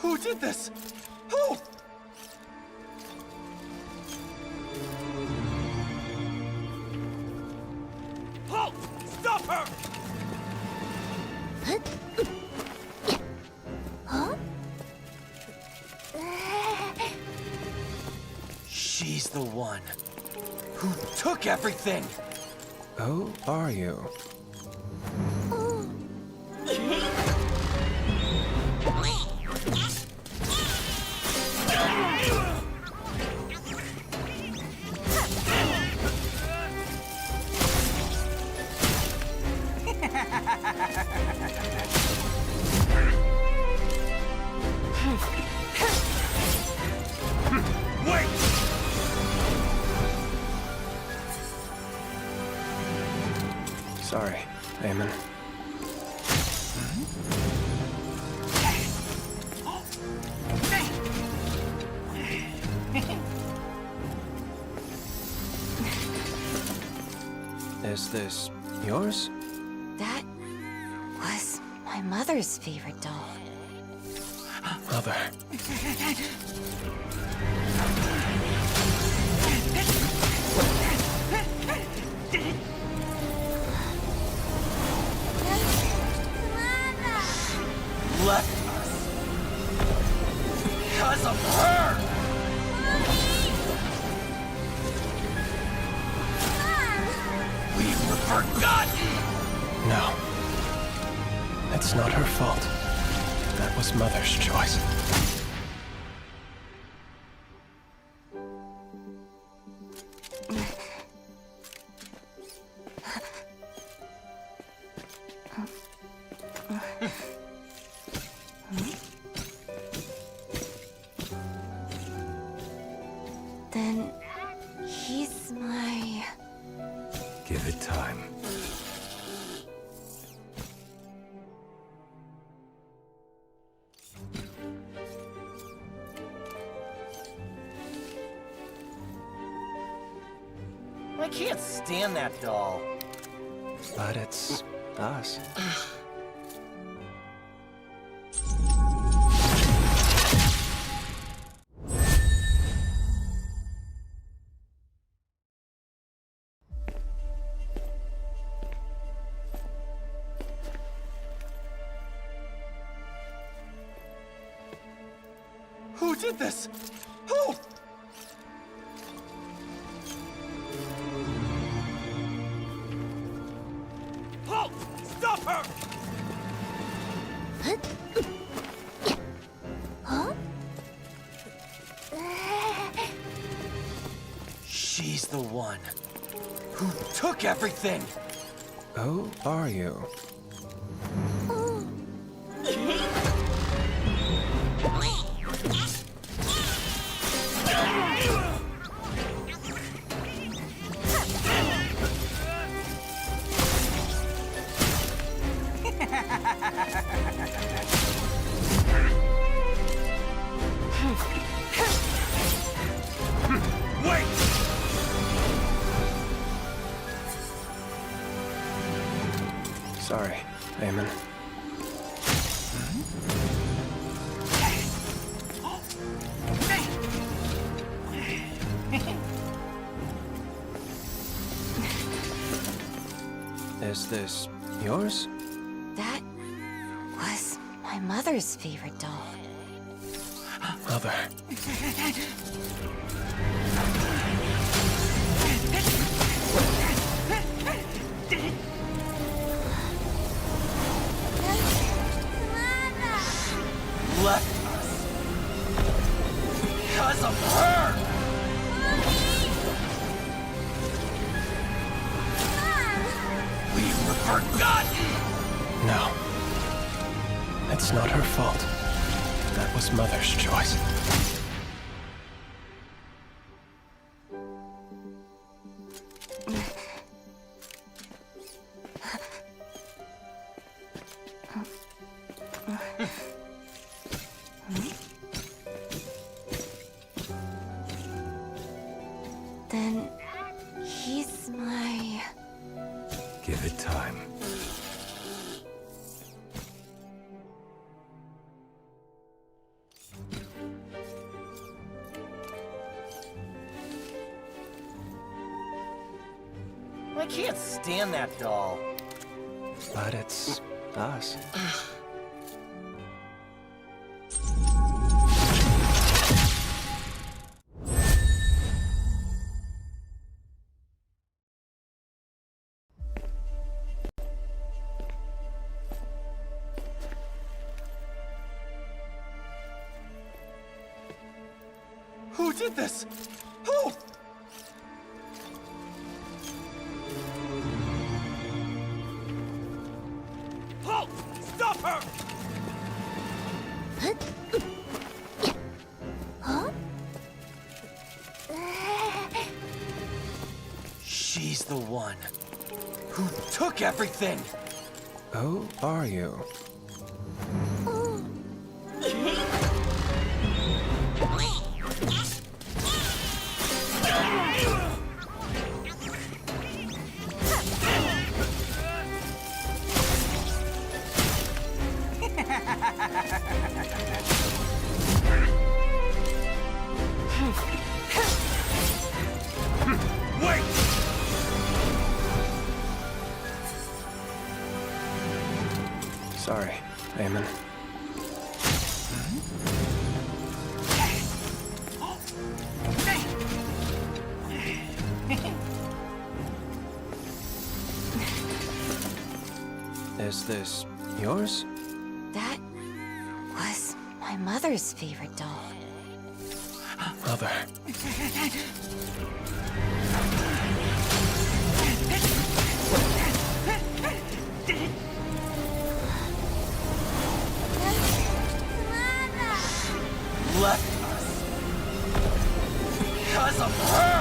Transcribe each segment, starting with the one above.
Who did this? Who? Halt! Stop her! Huh? She's the one who took everything! Who are you? Wait! Sorry, Eamon. Is this yours? That was my mother's favorite doll. Mother. Left us because of her! We were forgotten! No. It's not her fault. That was Mother's choice. Then he's my... Give it time. I can't stand that doll. But it's us. Who did this? Who? Halt! Stop her! Huh? She's the one who took everything! Who are you? Wait! Sorry, Eamon. Is this yours? That was my mother's favorite doll. Mother. Left us because of her! We were forgotten! No. It's not her fault. That was Mother's choice. Then he's my... Give it time. I can't stand that doll. But it's us. Who did this? Who? Halt! Stop her! Huh? She's the one who took everything. Who are you? Wait! Sorry, Eamon. Is this yours? That was my mother's favorite doll. Mother. Left us because of her.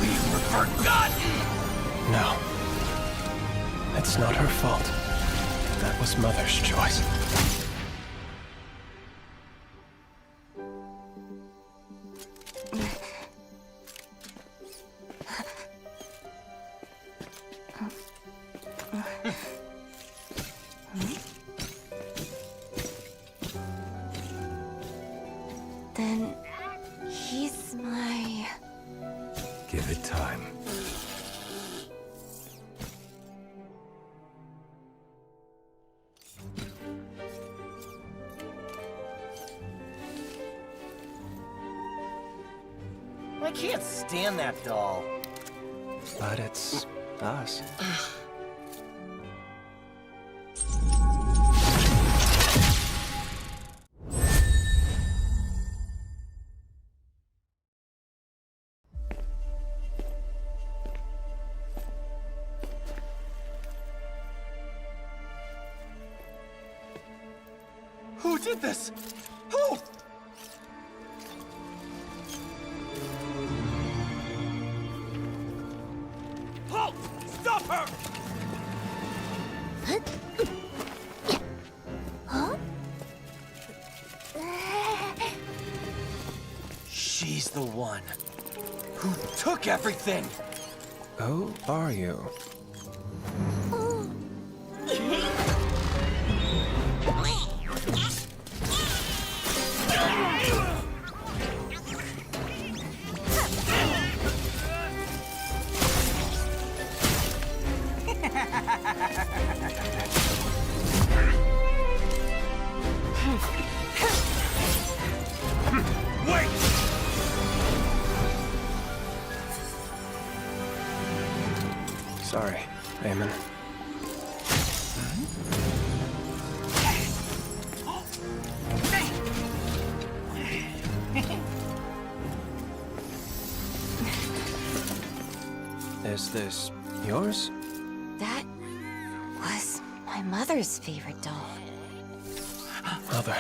We were forgotten. No. It's not her fault. That was Mother's choice. Then he's my... Give it time. I can't stand that doll. But it's us. Who did this? Who? Halt! Stop her! Huh? She's the one who took everything. Who are you? Wait! Sorry, Eamon. Is this yours? That was my mother's favorite doll. Mother.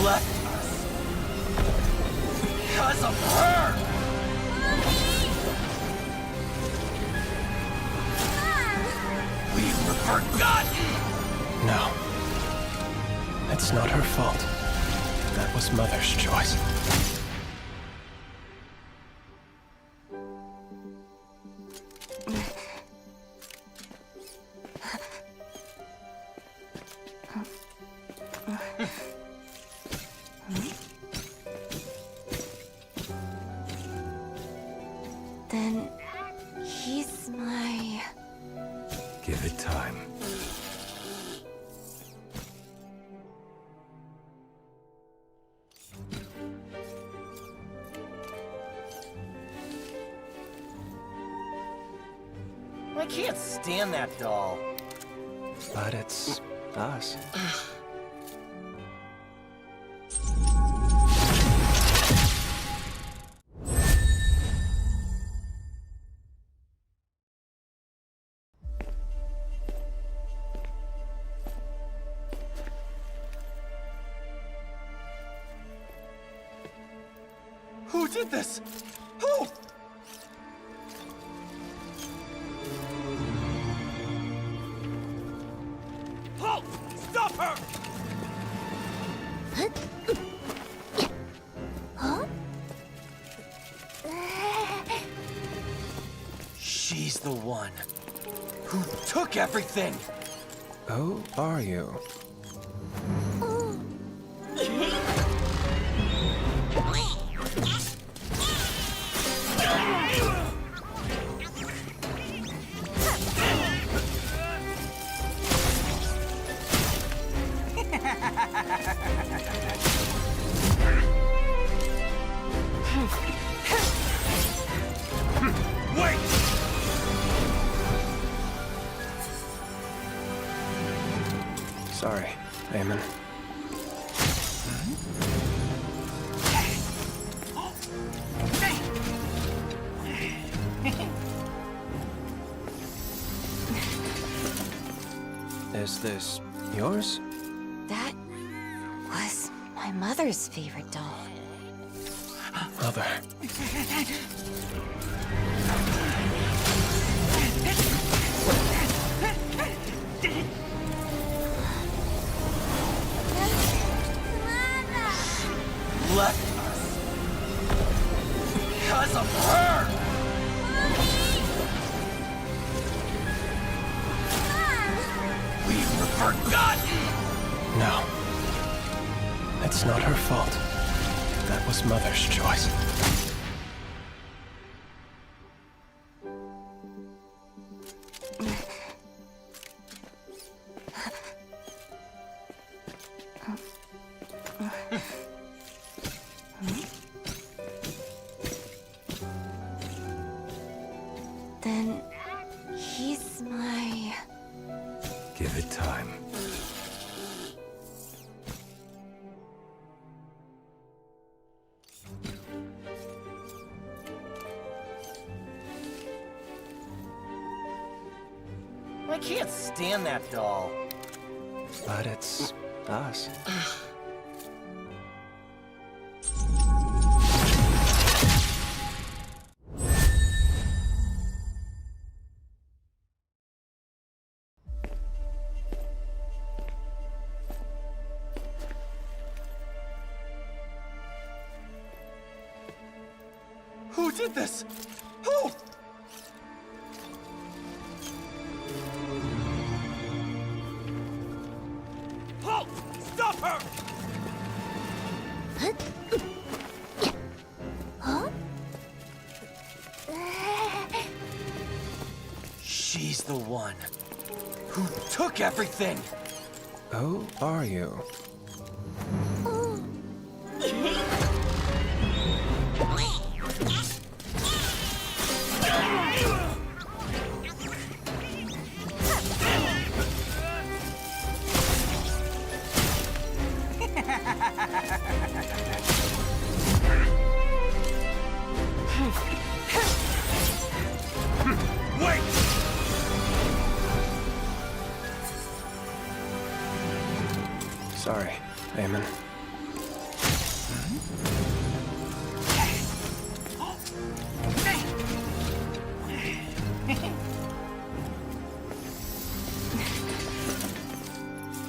Left us because of her. We were forgotten. No. It's not her fault. That was Mother's choice. I can't stand that doll. But it's us. Who did this? Who? Halt! Stop her! Huh? She's the one who took everything. Who are you? Wait! Sorry, Eamon. Is this yours? That was my mother's favorite doll. Mother. Left us because of her. We've forgotten. No. It's not her fault. That was Mother's choice. Then he's my... Give it time. I can't stand that doll. But it's us. Who did this? Who? Halt! Stop her! Huh? She's the one who took everything. Who are you? Wait! Sorry, Eamon.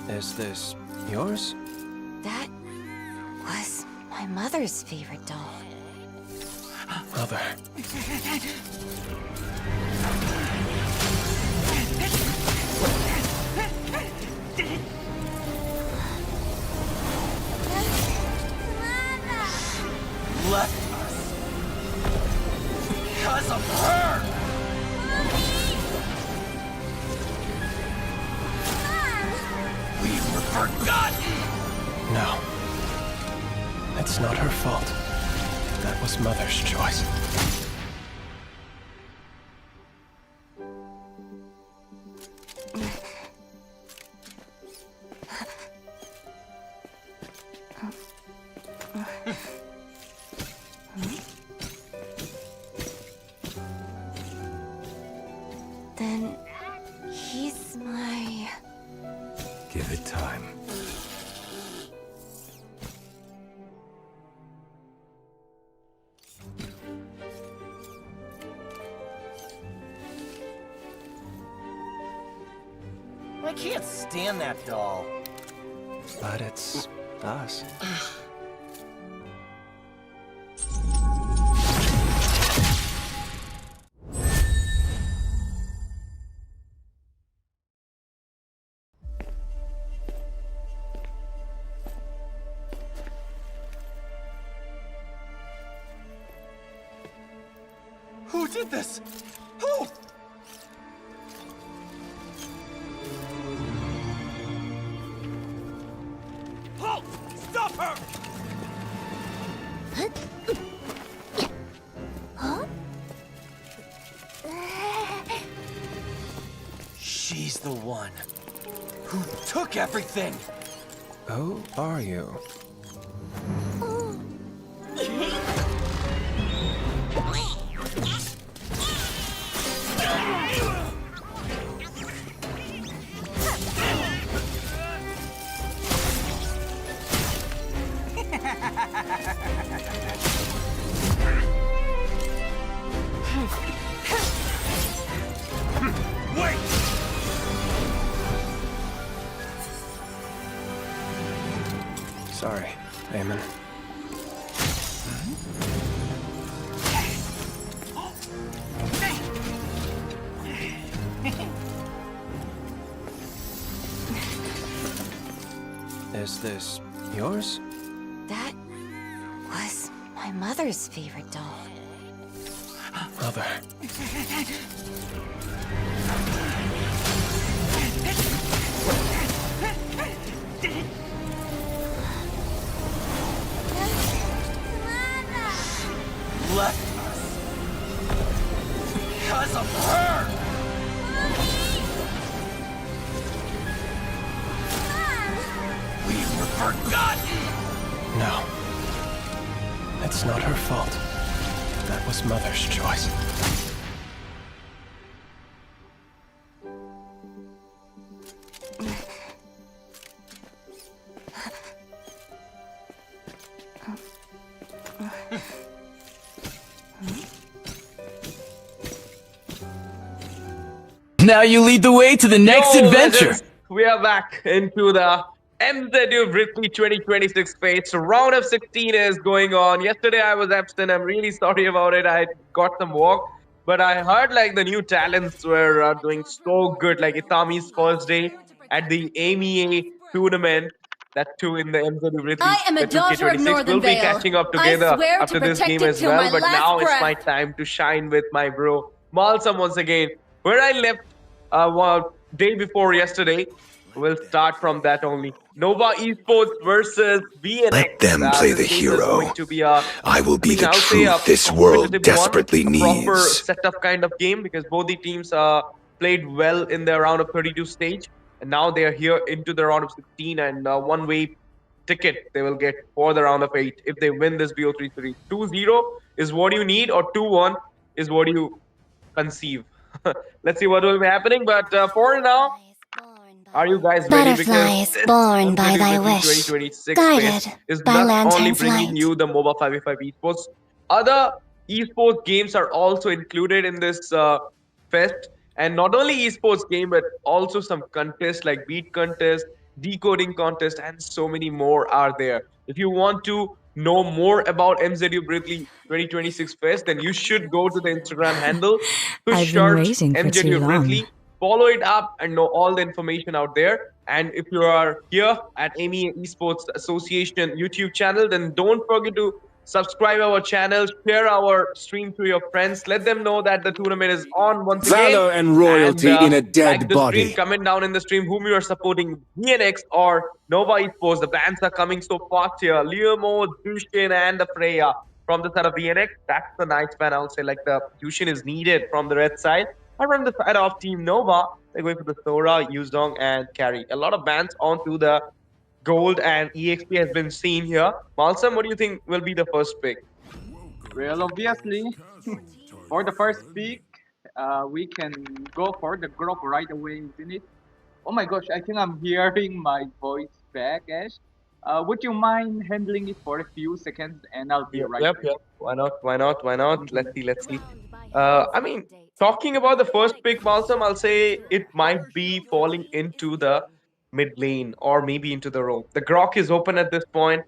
Is this yours? That was my mother's favorite doll. Mother. Left us because of her. We've forgotten. No. It's not her fault. That was Mother's choice. Then he's my... Give it time. I can't stand that doll. But it's us. Who did this? Who? Halt! Stop her! Huh? She's the one who took everything. Who are you? Wait! Sorry, Eamon. Is this yours? That was my mother's favorite doll. Mother. Left us because of her. We were forgotten. No. It's not her fault. That was Mother's choice. Now you lead the way to the next adventure. Legends, we are back into the MZU Virthli 2026 phase. So round of 16 is going on. Yesterday I was absent. I'm really sorry about it. I got some work, but I heard like the new talents were doing so good. Like Itami's first day at the MEA tournament. That too in the MZU Virthli. I am a daughter of Northern We'll be Vale. catching up I together swear to after this protect game it as till well. my But last now it's my breath. time to shine with my bro Malsam once again. Where I left day before yesterday, we'll start from that only. Nova Esports versus VNX. Let them play the This game is hero. going to be I will be the I'll say truth this world competitive desperately one, a proper needs. setup kind of game because both the teams played well in the round of 32 stage, and now they are here into the round of 16, and one-way ticket they will get for the round of 8 if they win this BO3 2-0 is what you need, or 2-1 is what you conceive. Let's see what will be happening, but for now, are you guys ready? Butterflies Because born by MZU thy Virthli wish, 2026 guided phase is by not only lantern's bringing light. you the MOBA 5v5 esports. Other esports games are also included in this fest, and not only esports game, but also some contests like beat contest, decoding contest, and so many more are there. If you want to know more about MZU Virthli 2026 fest, then you should go to the Instagram handle to I've been search waiting for too MZU long. Virthli. Follow it up and know all the information out there. And if you are here at MEA Esports Association YouTube channel, then don't forget to subscribe our channel, share our stream to your friends, let them know that the tournament is on once again. Valor and royalty in a dead like the body. stream, comment down in the stream whom you are supporting, VNX or Nova Esports. The bans are coming so fast here. Leomo, Dushin, and the Freya from the side of VNX. That's the nice ban. I would say like the Dushin is needed from the red side. And from the side of Team Nova, they're going for the Sora, Yuzdong, and Carry. A lot of bans onto the Gold and EXP has been seen here. Malsam, what do you think will be the first pick? Well, obviously, for the first pick, we can go for the Grok right away, isn't it? Oh my gosh, I think I'm hearing my voice back, Ash. Would you mind handling it for a few seconds and I'll be Yep, right yep, back? yep. Why not? Why not? Why not? Let's see. Let's see. I mean, talking about the first pick, Malsam, I'll say it might be falling into the mid lane or maybe into the roam. The Grok is open at this point.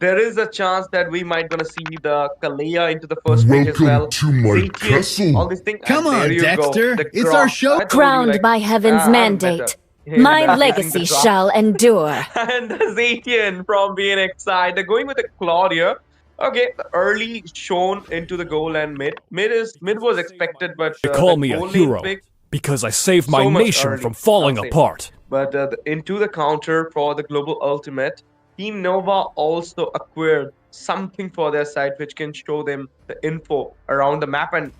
There is a chance that we might gonna see the Kalea into the first pick as well. Welcome to my Zetian, castle. all these things. Come And there on, you Dexter. go. The It's our Grok. show. I told you, Crowned like, by heaven's I'm mandate, better. my And, using the legacy Grok. shall endure. And the Zetian from BNX side. They're going with the Claudia. Okay, early shown into the goal and mid. Mid was expected, but They call the me a goal lane hero pick because I saved my so much nation early, from falling I'll say. apart. But into the counter for the global ultimate, Team Nova also acquired something for their side which can show them the info around the map. And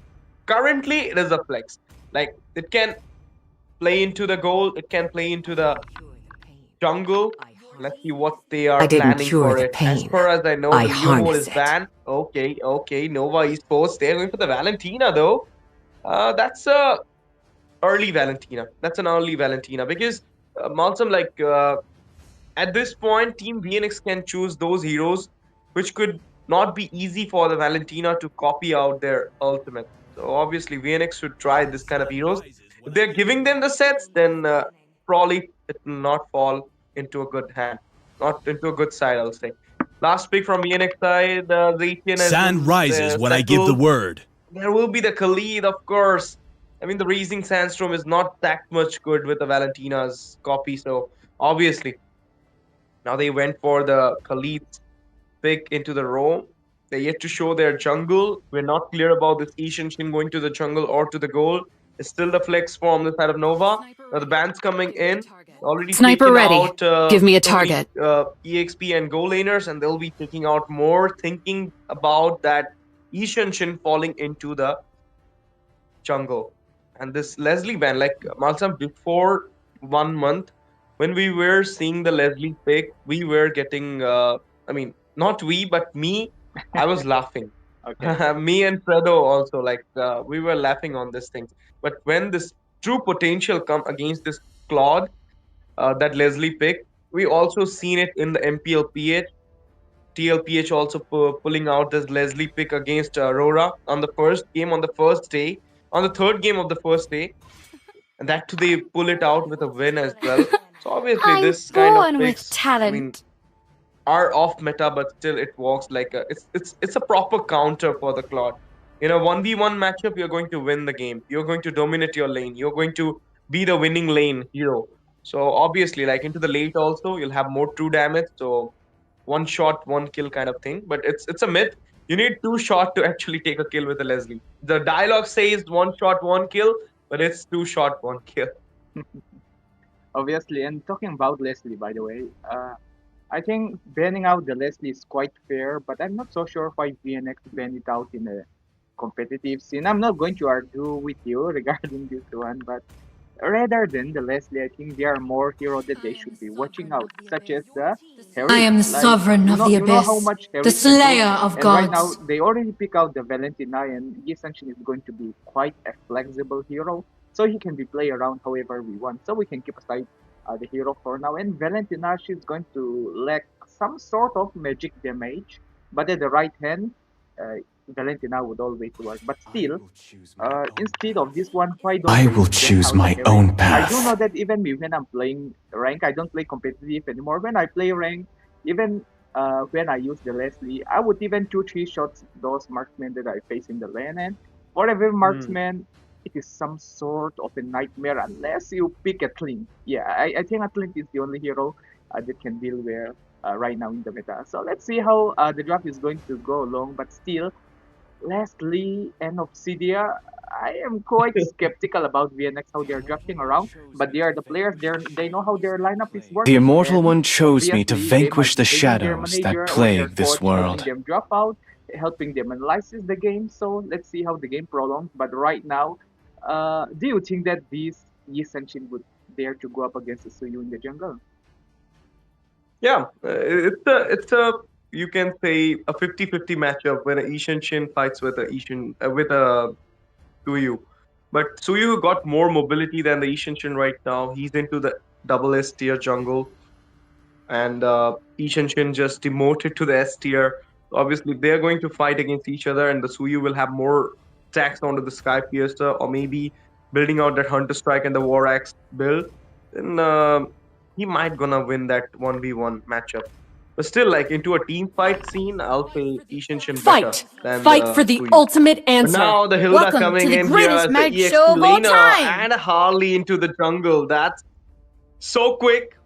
currently, it is a flex. Like it can play into the goal, it can play into the jungle. Let's see what they are I didn't planning cure for the it. As pain. far as I know, I the Leo mode is harness it. banned. Okay. Nova Esports. They're going for the Valentina though. That's a early Valentina. That's an early Valentina because Malsam, like at this point, Team VNX can choose those heroes which could not be easy for the Valentina to copy out their ultimate. So obviously, VNX should try this kind of heroes. If they're giving them the sets, then probably it will not fall into a good hand, not into a good side, I'll say. Last pick from VNX side, Zetian has Sand been rises when I give the settled. word. There will be the Khalid, of course. I mean, the Raising Sandstorm is not that much good with the Valentina's copy, so obviously. Now they went for the Khalid pick into the roam. They're yet to show their jungle. We're not clear about this Ishan Shin going to the jungle or to the goal. It's still the flex from the side of Nova. Now the band's coming in. Already Sniper taken ready. out Give me a so many, target. EXP and goal laners, and they'll be taking out more, thinking about that Ishan Shin falling into the jungle. And this Leslie ban, like Malsam, before 1 month, when we were seeing the Leslie pick, we were getting, I mean, not we, but me, I was laughing. Okay. Me and Fredo also, like, we were laughing on this thing. But when this true potential come against this Claude, that Leslie pick, we also seen it in the MPLPH. TLPH also pulling out this Leslie pick against Aurora on the first game, on the first day, on the third game of the first day, and that too they pull it out with a win as well. So obviously I'm this kind of born with picks, talent. I mean, are off meta, but still it works like a it's a proper counter for the Claude. In a 1v1 matchup, you're going to win the game. You're going to dominate your lane. You're going to be the winning lane hero. So obviously, like into the late also, you'll have more true damage. So one shot, one kill kind of thing. But it's a myth. You need two shot to actually take a kill with a Leslie. The dialogue says one shot, one kill, but it's two shot, one kill. Obviously, and talking about Leslie, by the way, I think banning out the Leslie is quite fair, but I'm not so sure why VNX banned it out in a competitive scene. I'm not going to argue with you regarding this one, but rather than the Leslie, I think there are more heroes that they should be watching out, such as the Harry. I am the sovereign of the You know how abyss, much Harry the can do, slayer of and right now gods. they already pick out the Valentina, and he essentially is going to be quite a flexible hero, so he can be played around however we want. So we can keep aside the hero for now. And Valentina, she's going to lack some sort of magic damage, but at the right hand, Valentina would always work. But still, instead of this one, why don't I they will ban choose out my Harry? own I do path. know that even me, when I'm playing rank, I don't play competitive anymore. When I play rank, even when I use the Leslie, I would even 2-3 shots those marksmen that I face in the lane, and for every marksman, it is some sort of a nightmare unless you pick Atlin. Yeah, I think Atlin is the only hero that can deal with right now in the meta. So let's see how the draft is going to go along, but still, Leslie and Obsidia, I am quite skeptical about VNX how they're drafting around, but they are the players. They know how their lineup is The working. Immortal And One chose me to obviously, they vanquish might be the blaming their shadows manager that or their plague this coach helping world. them drop out, helping them analyze the game. So let's see how the game prolongs. But right now, do you think that these Yi Senshin would dare to go up against Suyu in the jungle? Yeah, it's a you can say a 50-50 matchup when a Ishan Shin fights with a Suyu. But Suyu got more mobility than the Ishan Shin right now. He's into the double S tier jungle, and Ishan Shin just demoted to the S tier. Obviously, they're going to fight against each other, and the Suyu will have more attacks onto the Sky Piercer, or maybe building out that Hunter Strike and the War Axe build. Then he might gonna win that 1v1 matchup. But still, like into a team fight scene, I'll say Ishan Shin better Fight! than Fight the for the Suyu. ultimate But answer! now the Hilda Welcome coming to the in here greatest as the match EX show of all laner time. and a Harley into the jungle. That's so quick.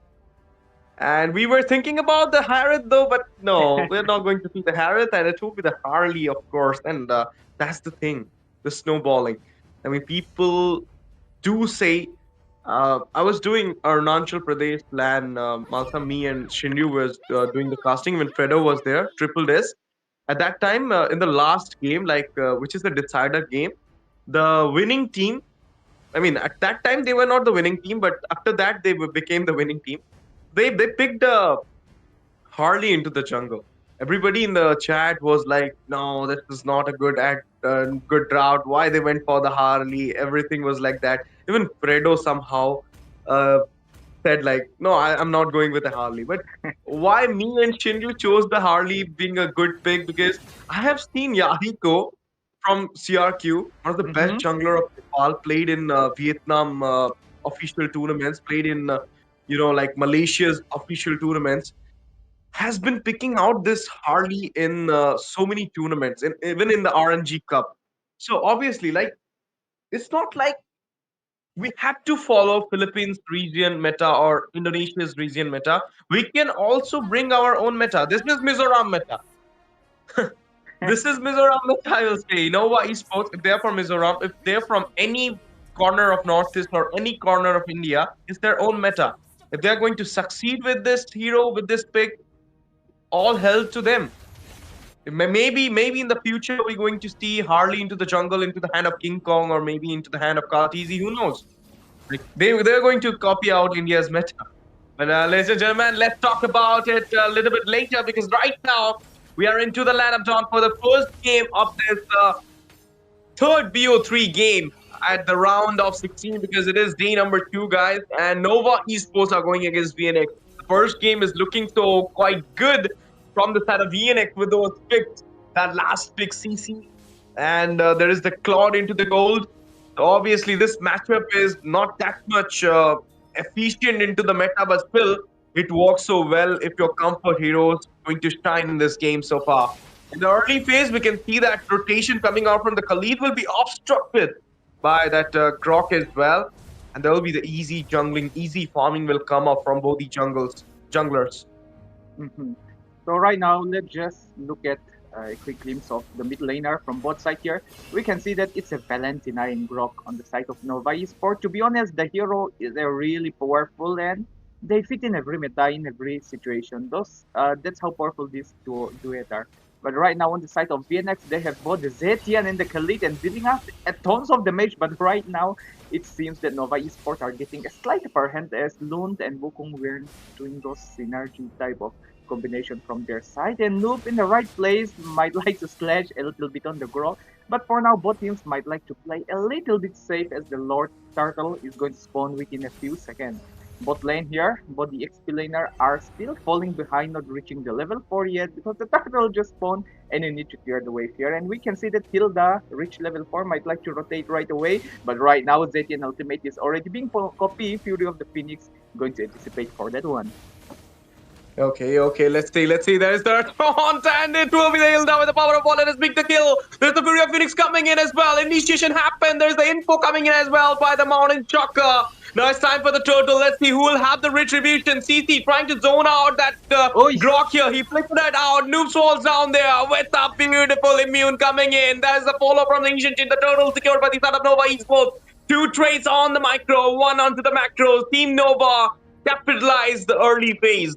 And we were thinking about the Harith though, but no, we're not going to see the Harith, and it will be the Harley, of course. And that's the thing, the snowballing. I mean, people do say. I was doing Arunachal Pradesh plan. Malsa, me, and Shinryu was doing the casting when Fredo was there, Triple S. At that time, in the last game, which is the decider game, the winning team. I mean, at that time they were not the winning team, but after that became the winning team. They picked Harley into the jungle. Everybody in the chat was like, "No, this is not a good route. Why they went for the Harley?" Everything was like that. Even Fredo somehow uh, said like, "No, I'm not going with the Harley." But why me and Shinju chose the Harley being a good pick? Because I have seen Yahiko from CRQ, one of the best jungler of Nepal, played in Vietnam official tournaments, played in like Malaysia's official tournaments, has been picking out this Harley in so many tournaments, and even in the RNG Cup. So obviously, like it's not like we have to follow Philippines region meta or Indonesia's region meta. We can also bring our own meta. This is Mizoram meta. This is Mizoram meta, I will say. Nova Esports, if they're from Mizoram, if they're from any corner of Northeast or any corner of India, it's their own meta. If they're going to succeed with this hero, with this pick, all hell to them. Maybe in the future we're going to see Harley into the jungle, into the hand of King Kong, or maybe into the hand of Kalatizi. Who knows? Like they're going to copy out India's meta. But ladies and gentlemen, let's talk about it a little bit later, because right now we are into the land of dawn for the first game of this third BO3 game at the round of 16, because it is day number 2, guys, and Nova Esports are going against VNX. The first game is looking so quite good from the side of VNX with those picks, that last pick CC, and there is the Claude into the gold. So obviously, this matchup is not that much efficient into the meta, but still, it works so well if your comfort heroes going to shine in this game so far. In the early phase, we can see that rotation coming out from the Khalid will be obstructed by that Grok as well. And there will be the easy jungling, easy farming will come up from both the junglers. So right now, let's just look at a quick glimpse of the mid laner from both sides here. We can see that it's a Valentina and Grok on the side of Nova Esports. To be honest, the hero is a really powerful, and they fit in every meta, in every situation. That's how powerful these two duet are. But right now on the side of VNX, they have both the Zetian and the Khalid and dealing out a tons of damage. But right now, it seems that Nova Esports are getting a slight upper hand, as Lund and Wukong were doing those synergy type of combination from their side. And Noob in the right place might like to slash a little bit on the Grok. But for now, both teams might like to play a little bit safe, as the Lord Turtle is going to spawn within a few seconds. Bot lane here, both the XP laner are still falling behind, not reaching the level 4 yet, because the turtle just spawned and you need to clear the wave here. And we can see that Hilda reached level 4, might like to rotate right away, but right now Zetian ultimate is already being copied. Fury of the Phoenix going to anticipate for that one. Okay, let's see. There's the taunt, and it will be the Hilda with the power of one, and it's big to kill. There's the Fury of Phoenix coming in as well. Initiation happened. There's the info coming in as well by the Mountain Chakra. Now it's time for the turtle. Let's see who will have the retribution. CC trying to zone out that Grok here. He flicked that out. Noob falls down there with a beautiful immune coming in. There's the follow from the Ancient Chin. The turtle secured by the side of Nova Esports. 2 trades on the micro, 1 onto the macro. Team Nova capitalized the early phase.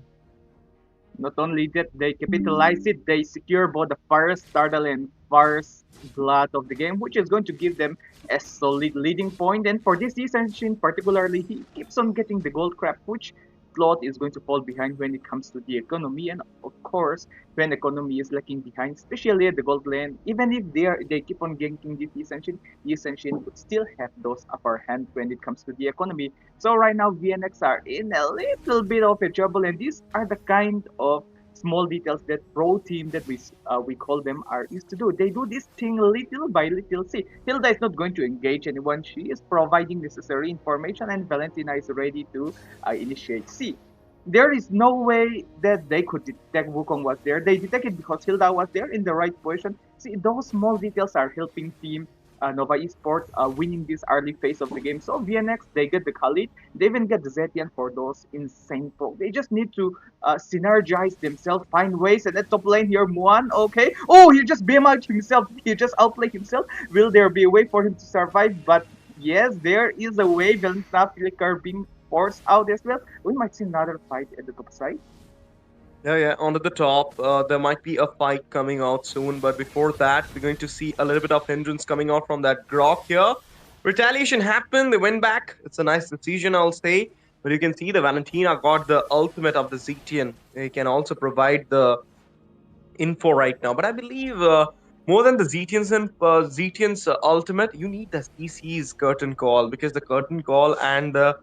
Not only that, they capitalize it, they secure both the first turtle and first blood of the game, which is going to give them a solid leading point. And for this season, particularly, he keeps on getting the gold crab, which slot is going to fall behind when it comes to the economy, and of course, when economy is lacking behind, especially at the gold lane, even if they keep on ganking this Essential would still have those upper hand when it comes to the economy. So right now, VNX are in a little bit of a trouble, and these are the kind of small details that pro team that we call them are used to do. They do this thing little by little. See, Hilda is not going to engage anyone. She is providing necessary information, and Valentina is ready to initiate. See, there is no way that they could detect Wukong was there. They detected because Hilda was there in the right position. See, those small details are helping team Nova Esports winning this early phase of the game. So VNX, they get the Khalid, they even get the Zetian for those insane poke. They just need to synergize themselves, find ways. And at top lane here, Muan, okay. Oh, he just beam out himself. He just outplayed himself. Will there be a way for him to survive? But yes, there is a way. Valentina Flicker being forced out as well. We might see another fight at the top side. Yeah, onto the top. There might be a fight coming out soon, but before that, we're going to see a little bit of hindrance coming out from that Grok here. Retaliation happened, they went back. It's a nice decision, I'll say. But you can see the Valentina got the ultimate of the Zetian. They can also provide the info right now. But I believe more than the Zetian's ultimate, you need the CC's curtain call, because the curtain call and the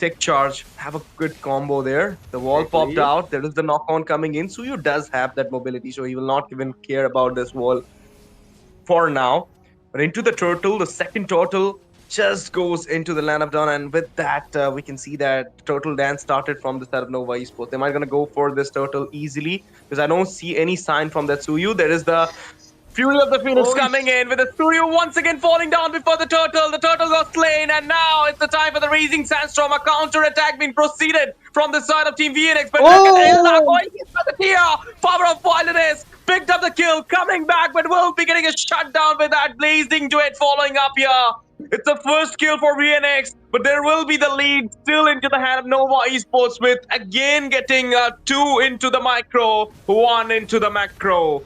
tech charge have a good combo there. The wall popped out. There is the knock-on coming in. Suyu does have that mobility, so he will not even care about this wall for now. But into the turtle, the second turtle just goes into the land of dawn, and with that, we can see that turtle dance started from the side of Nova Esports. They might gonna go for this turtle easily, because I don't see any sign from that Suyu. There is the Fury of the Phoenix coming in with the Suyu once again falling down before the turtle. The turtle got slain, and now it's the time for the Raising Sandstorm. A counter attack being proceeded from the side of Team VNX. But look at Hilda going by the tier. Power of Violinist picked up the kill, coming back, but will be getting a shutdown with that blazing duet following up here. It's the first kill for VNX, but there will be the lead still into the hand of Nova Esports, with again getting 2 into the micro, 1 into the macro.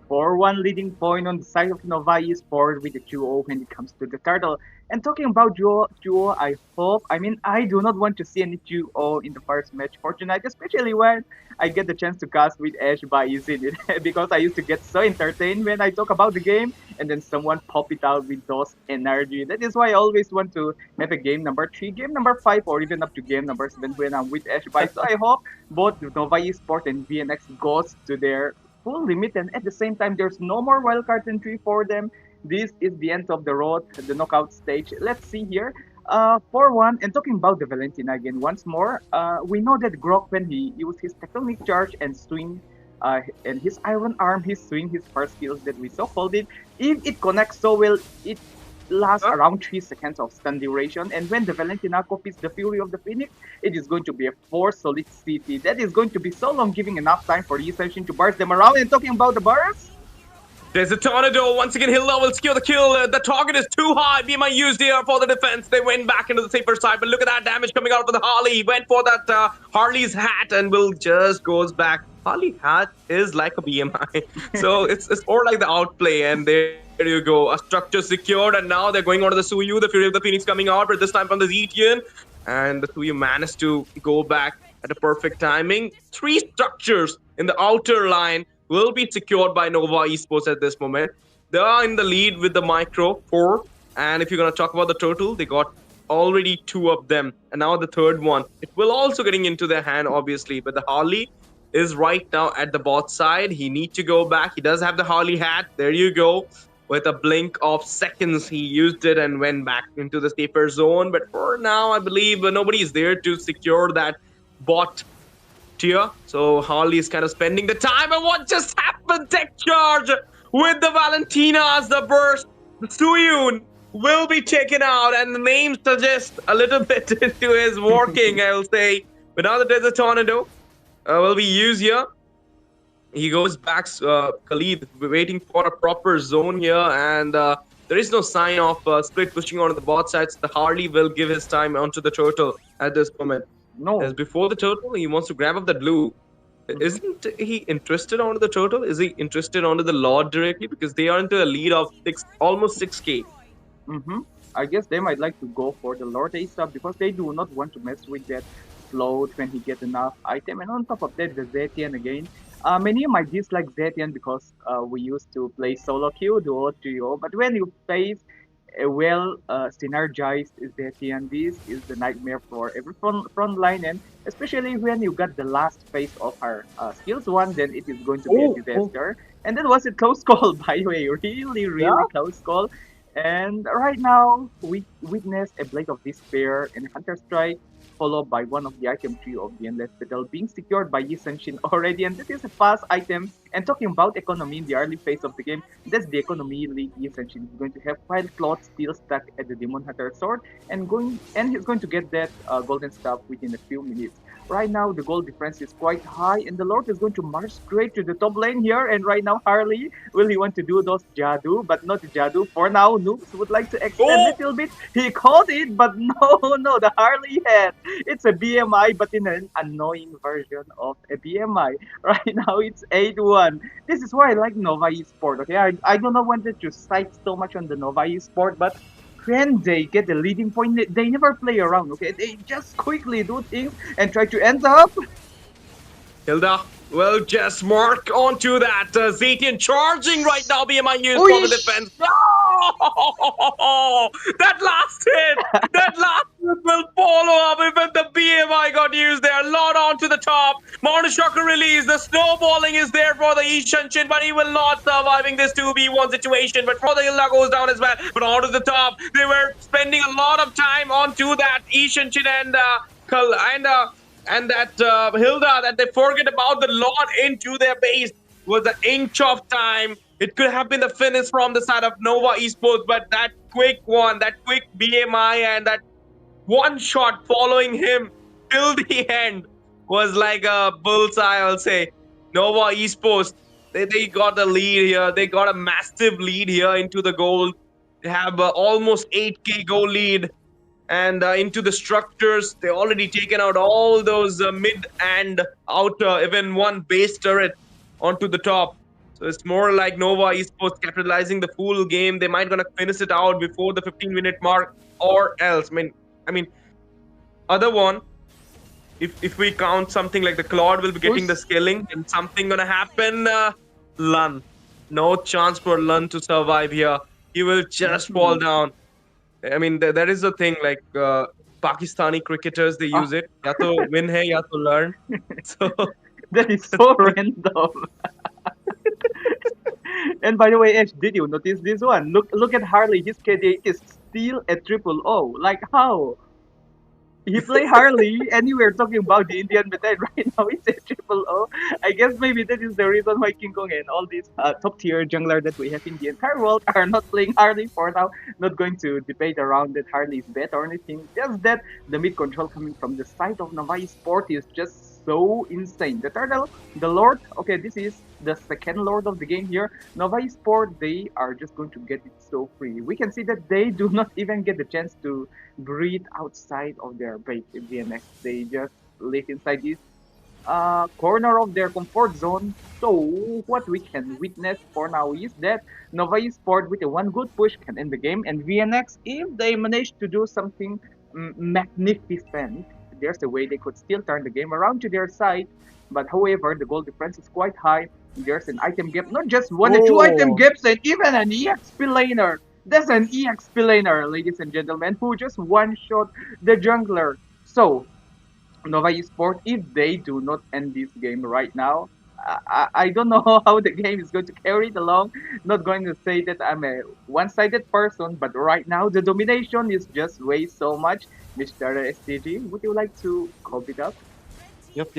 4-1 leading point on the side of Nova Esports with the 2-0 when it comes to the turtle. And talking about 2-0, I do not want to see any 2-0 in the first match for tonight, especially when I get the chance to cast with Ash by using it, because I used to get so entertained when I talk about the game and then someone pop it out with those energy. That is why I always want to have a game number 3, game number 5, or even up to game number 7 when I'm with Ash by. So I hope both Nova Esports and VNX goes to their full limit, and at the same time there's no more wildcard entry for them. This is the end of the road, the knockout stage. Let's see here. 4-1, and talking about the Valentina again once more, we know that Grok, when he used his tectonic charge and swing and his iron arm, his first skills that we so called it, if it connects so well, it lasts around 3 seconds of stun duration, and when the Valentina copies the Fury of the Phoenix, it is going to be a 4 solid CT. That is going to be so long, giving enough time for Essential to burst them around. And talking about the burst, there's a tornado. Once again, Hilda will secure the kill. The target is too high. BMI used here for the defense. They went back into the safer side, but look at that damage coming out for the Harley. He went for that Harley's hat and will just goes back. Harley hat is like a BMI. So it's more like the outplay, and there you go. A structure secured, and now they're going on to the Suyu. The Fury of the Phoenix coming out, but this time from the Zetian. And the Suyu managed to go back at a perfect timing. 3 structures in the outer line will be secured by Nova Esports at this moment. They are in the lead with the micro 4. And if you're going to talk about the turtle, they got already 2 of them. And now the third one. It will also getting into their hand, obviously. But the Harley is right now at the bot side. He needs to go back. He does have the Harley hat. There you go. With a blink of seconds, he used it and went back into the safer zone. But for now, I believe nobody is there to secure that bot tier. So Harley is kind of spending the time. And what just happened? Tech charge with the Valentinas, the burst. The Suyun will be taken out, and the name suggests a little bit into his working, I will say. But now that there's a tornado, will be used here. He goes back, Khalid, waiting for a proper zone here, and there is no sign of split pushing onto the bot side, so the Harley will give his time onto the turtle at this moment. no, As before the turtle, he wants to grab up the blue. Isn't he interested onto the turtle? Is he interested onto the Lord directly? Because they are into a lead of almost 6k. I guess they might like to go for the Lord ASAP, because they do not want to mess with that float when he gets enough item. And on top of that, the Zetian again. Many might dislike Zetian because we used to play solo queue, duo, trio. But when you face a well synergized Zetian, this is the nightmare for every front line, and especially when you got the last phase of her skills one, then it is going to be a disaster. And that was a close call, by the way, really close call. And right now, we witness a Blade of Despair and Hunter Strike, followed by one of the item tree of the Endless Battle being secured by Yi Senshin already. And this is a fast item. And talking about economy in the early phase of the game, that's the economy league Yi Senshin is going to have 5 slots still stuck at the Demon Hunter sword, and he's going to get that golden staff within a few minutes. Right now, the gold difference is quite high, and the Lord is going to march straight to the top lane here. And right now, Harley, will he want to do those Jadu? But not Jadu. For now, Noobs would like to extend a little bit. He caught it, but no, the Harley head. It's a BMI, but in an annoying version of a BMI. Right now, it's 8-1. This is why I like Nova Esports, okay? I don't know wanted to cite so much on the Nova Esports, but when they get the leading point, they never play around, okay? They just quickly do things and try to end up. Hilda will just mark onto that. Zetian charging right now. BMI used for the defense. Oh, that last hit! That last hit will follow up. Even the BMI got used there. Lot onto the top. Mountain Shocker release. The snowballing is there for the Ishanshin, but he will not surviving this 2v1 situation. But for the Hilda goes down as well. But onto the top, they were spending a lot of time onto that Ishanshin and that Hilda, that they forget about the Lord into their base. Was an inch of time. It could have been the finish from the side of Nova Esports, but that quick one, that quick BMI and that one shot following him till the end was like a bullseye, I'll say. Nova Esports, they got the lead here. They got a massive lead here into the goal. They have almost 8k goal lead. And into the structures, they already taken out all those mid and outer, even one base turret onto the top. So it's more like Nova Esports capitalizing the full game. They might gonna finish it out before the 15-minute mark, or else. I mean, other one. If we count something like the Claude will be getting the scaling, and something gonna happen. Lun, no chance for Lun to survive here. He will just fall down. I mean, that is the thing. Like Pakistani cricketers, they use it. Ya to win hai, ya to learn. So that is so random. And by the way, Ash, did you notice this one? Look at Harley. His KD is still a triple O. Like how? He play Harley, and you were talking about the Indian meta. Right now, it's a triple O. I guess maybe that is the reason why King Kong and all these top tier jungler that we have in the entire world are not playing Harley for now. Not going to debate around that Harley is better or anything. Just that the mid control coming from the side of Nova Esports is just so insane. The turtle, the Lord. Okay, this is the second Lord of the game here. Nova Esports, they are just going to get it so free. We can see that they do not even get the chance to breathe outside of their base in VNX. They just live inside this corner of their comfort zone. So what we can witness for now is that Nova Esports with a one good push can end the game, and VNX, if they manage to do something magnificent, there's a way they could still turn the game around to their side. But however, the goal difference is quite high. There's an item gap, not just one and two item gaps, and even an EXP laner. That's an EXP laner, ladies and gentlemen, who just one-shot the jungler. So, Nova Esports, if they do not end this game right now, I don't know how the game is going to carry it along. Not going to say that I'm a one-sided person, but right now the domination is just way so much. Mr. STG, would you like to cop it up? Yep.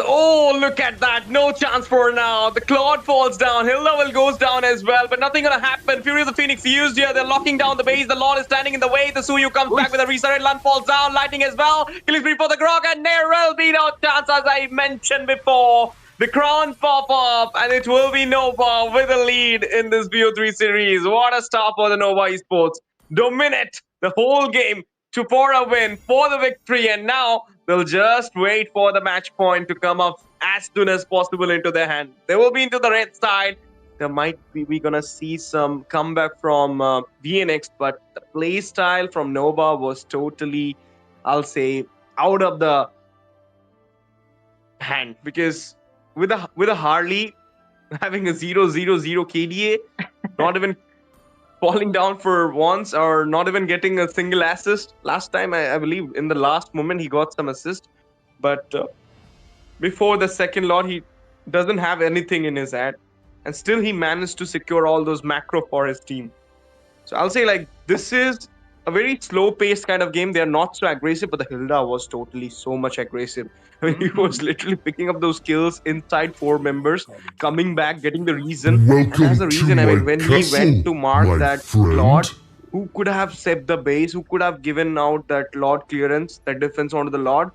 Oh, look at that. No chance for now. The Claude falls down. Hill level goes down as well, but nothing gonna happen. Fury of the Phoenix used here. They're locking down the base. The Lord is standing in the way. The Suyu comes back with a resurrect. Lun falls down. Lightning as well. Killing spree for the Grog, and there will be no chance, as I mentioned before. The crown pop up, and it will be Nova with a lead in this BO3 series. What a start for the Nova Esports. Dominate the whole game for a win, for the victory, and now they'll just wait for the match point to come up as soon as possible into their hand. They will be into the red side. There might be, we're gonna see some comeback from VNX, but the play style from Nova was totally, I'll say, out of the hand, because with a Harley having a 0-0-0 KDA, not even falling down for once or not even getting a single assist. Last time, I believe in the last moment he got some assist, but before the second lot he doesn't have anything in his hand, and still he managed to secure all those macro for his team. So I'll say like this is a very slow paced kind of game. They are not so aggressive, but the Hilda was totally so much aggressive. I mean, he was literally picking up those kills inside 4 members, coming back, getting the reason. And that's the reason, I mean, when he went to mark that Lord, who could have saved the base, who could have given out that Lord clearance, that defense onto the Lord,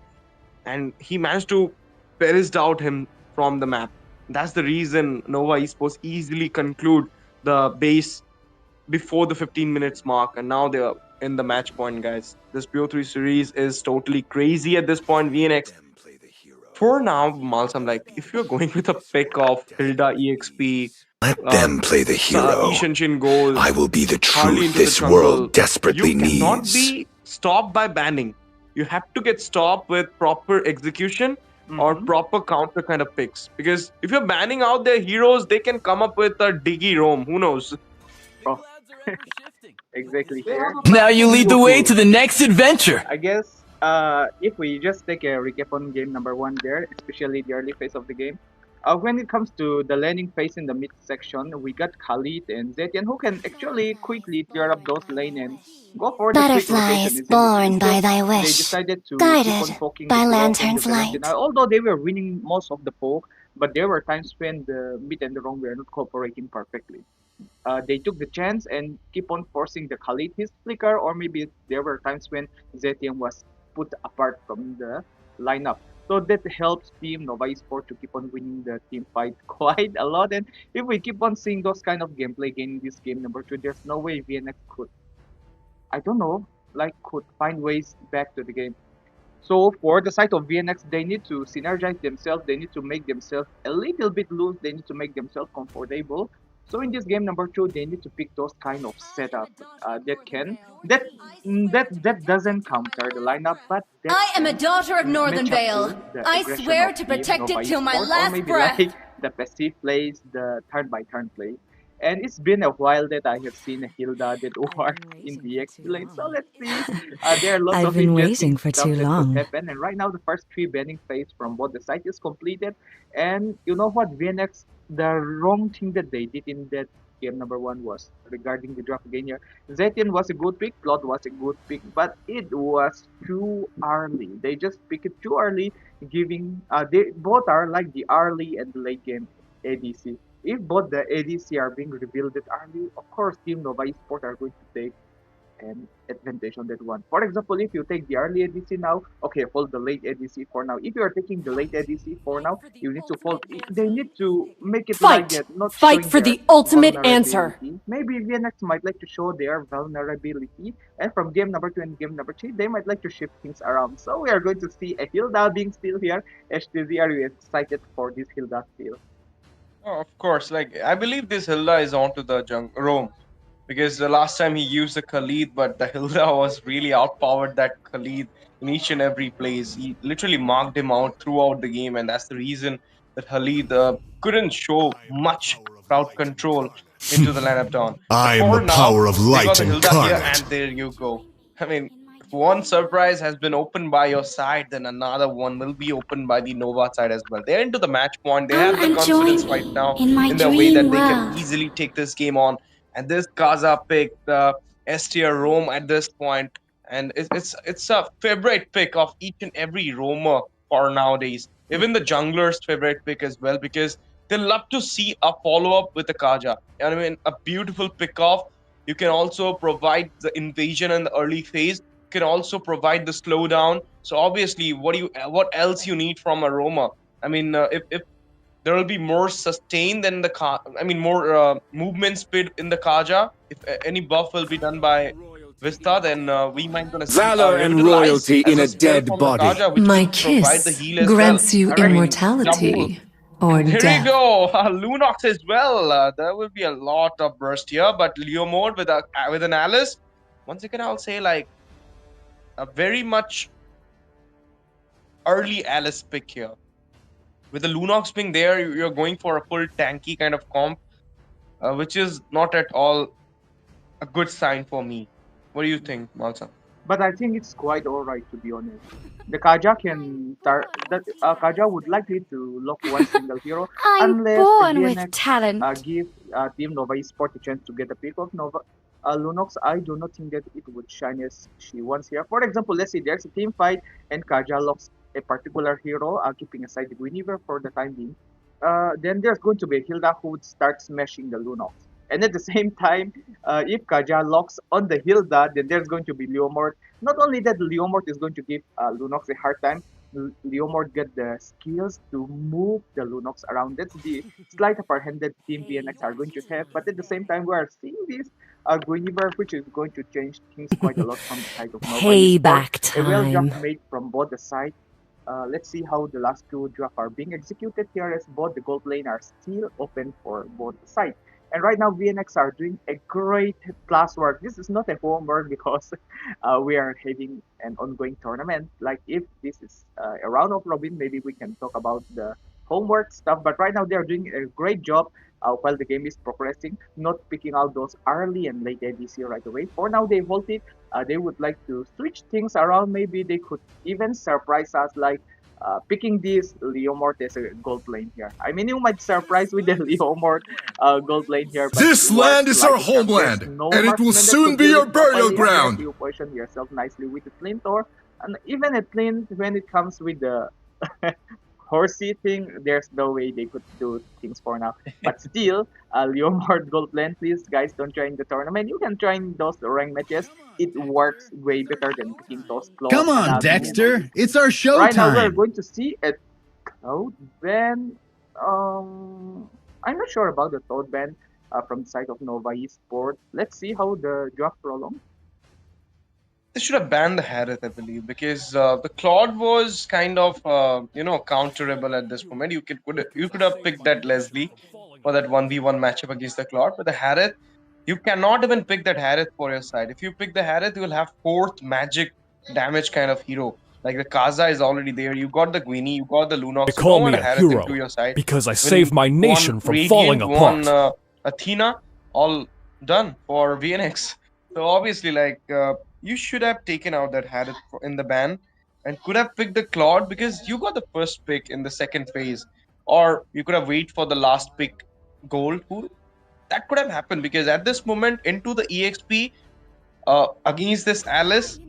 and he managed to perished out him from the map. That's the reason Nova Esports easily conclude the base before the 15 minutes mark, and now they're in the match point, guys. This BO3 series is totally crazy at this point. VNX, for now, Mals, I'm like, if you're going with a pick of Hilda EXP, Let them play the hero. Ishanshin goals, I will be the Harley truth into the this jungle, world desperately you cannot needs. be stopped by banning. You have to get stopped with proper execution or proper counter kind of picks. Because if you're banning out their heroes, they can come up with a Diggy Roam. Who knows? Oh. Exactly here. Now you lead the way to the next adventure. I guess if we just take a recap on game number 1 there, especially the early phase of the game. When it comes to the laning phase in the mid section, we got Khalid and Zetian who can actually quickly clear up those lane and go for the quick Butterflies rotation. born by thy They wish, decided to guided keep on poking by the claw from lantern's the light. Valentina. Although they were winning most of the poke, but there were times when the mid and the wrong were not cooperating perfectly. They took the chance and keep on forcing the Khalid his flicker, or maybe there were times when Zetian was put apart from the lineup. So that helps Team Nova Esports to keep on winning the team fight quite a lot. And if we keep on seeing those kind of gameplay again in this game number 2, there's no way VNX could, I don't know, like could find ways back to the game. So for the side of VNX, they need to synergize themselves. They need to make themselves a little bit loose. They need to make themselves comfortable. So in this game number 2, they need to pick those kind of setup that doesn't counter the lineup, but that I am a daughter of Northern match up Vale. to the I aggression swear of to Team protect Nova it till my Esports, or last maybe breath. like the passive plays, the turn by turn play. And it's been a while that I have seen a Hilda that worked in the XP lane. So let's see. There are lots I've of been interesting waiting for stuff too that long. could happen. And right now, the first 3 banning phase from both the side is completed. And you know what, VNX, the wrong thing that they did in that game number 1 was regarding the draft gainer. Zetian was a good pick, Plot was a good pick, but it was too early. They just picked it too early, giving they both are like the early and the late game ADC. If both the ADC are being revealed that early, of course Team Nova Esports are going to take an advantage on that one. For example, if you take the early ADC now, okay, hold the late ADC for now. If you are taking the late ADC for now, you need to hold. They need to make it like that, not Fight showing for their the ultimate answer. vulnerability. Maybe VNX might like to show their vulnerability, and from game number 2 and game number 3, they might like to shift things around. So we are going to see a Hilda being still here. HTZ, are you excited for this Hilda still? Oh, of course. Like, I believe this Hilda is onto the Rome, because the last time he used the Khalid, but the Hilda was really outpowered that Khalid in each and every place. He literally marked him out throughout the game, and that's the reason that Khalid couldn't show much crowd control into the lineup down. I am For the now, power of they got light the Hilda here, incarnate. and there you go. I mean, if one surprise has been opened by your side, then another one will be opened by the Nova side as well. They're into the match point. They have the confidence right now in their way that they can easily take this game on. And this Kaza picked STR Rome at this point, and it's a favorite pick of each and every roamer for nowadays. Even the jungler's favorite pick as well, because they love to see a follow-up with the Kaja. I mean, a beautiful pick-off. You can also provide the invasion in the early phase. You can also provide the slowdown. So obviously, what else you need from a roamer? I mean, if there will be more sustain than the more movement speed in the Kaja. If any buff will be done by Vizta, then we might gonna see Valor and Revitalize royalty as in a spell dead from the body. Kaja, which My will provide the kiss heal as grants well. you Alright. immortality or There you death. go, Lunox as well. There will be a lot of burst here, but Leo mode with an Alice. Once again, I'll say like a very much early Alice pick here. With the Lunox being there, you're going for a full tanky kind of comp, which is not at all a good sign for me. What do you think, Malsa? But I think it's quite alright, to be honest. The Kaja can Kaja would likely to lock one single hero I'm unless the born with VNX talent. give Team Nova Esports a chance to get a pick of Nova. Lunox, I do not think that it would shine as she wants here. For example, let's say there's a team fight and Kaja locks a particular hero, keeping aside the Guinevere for the time being. Then there's going to be a Hilda who would start smashing the Lunox. And at the same time, if Kaja locks on the Hilda, then there's going to be Leomord. Not only that, Leomord is going to give Lunox a hard time. Leomord get the skills to move the Lunox around. That's the slight upper hand that Team VNX are going to have. But at the same time, we are seeing this Guinevere, which is going to change things quite a lot from the side of Nova. Payback A well time. draft made from both the sides. Let's see how the last two drafts are being executed here, as both the gold lane are still open for both sides. And right now, VNX are doing a great class work. This is not a homework because we are having an ongoing tournament. Like if this is a round of robin, maybe we can talk about the homework stuff. But right now, they are doing a great job while the game is progressing, not picking out those early and late ADC right away. For now, they voted. They would like to switch things around. Maybe they could even surprise us, like picking this Leomord as a gold lane here. I mean, you might surprise with the Leomord gold lane here. But This land is our homeland, and it will soon be your burial ground. You position yourself nicely with the Flintor, and even a Flint when it comes with the horsey thing, there's no way they could do things for now. But still, Leomord gold lane, please guys, don't join the tournament. You can join those rank matches. It works way better than picking those clones. Come on, Dexter. It's our show Right now, we're time. going to see a Toad ban. I'm not sure about the Toad ban from the side of Nova Esports. Let's see how the draft prolongs. They should have banned the Harith, I believe, because the Claude was kind of counterable at this moment. You could have picked that Leslie for that 1v1 matchup against the Claude, but the Harith, you cannot even pick that Harith for your side. If you pick the Harith, you will have fourth magic damage kind of hero. Like the Kaza is already there. You got the Guini, you got the Lunox. They call me a hero because I saved my nation from falling apart. One Athena, all done for VNX. So obviously, you should have taken out that Harith in the ban and could have picked the Claude because you got the first pick in the second phase. Or you could have waited for the last pick gold. That could have happened because at this moment into the EXP against this Alice,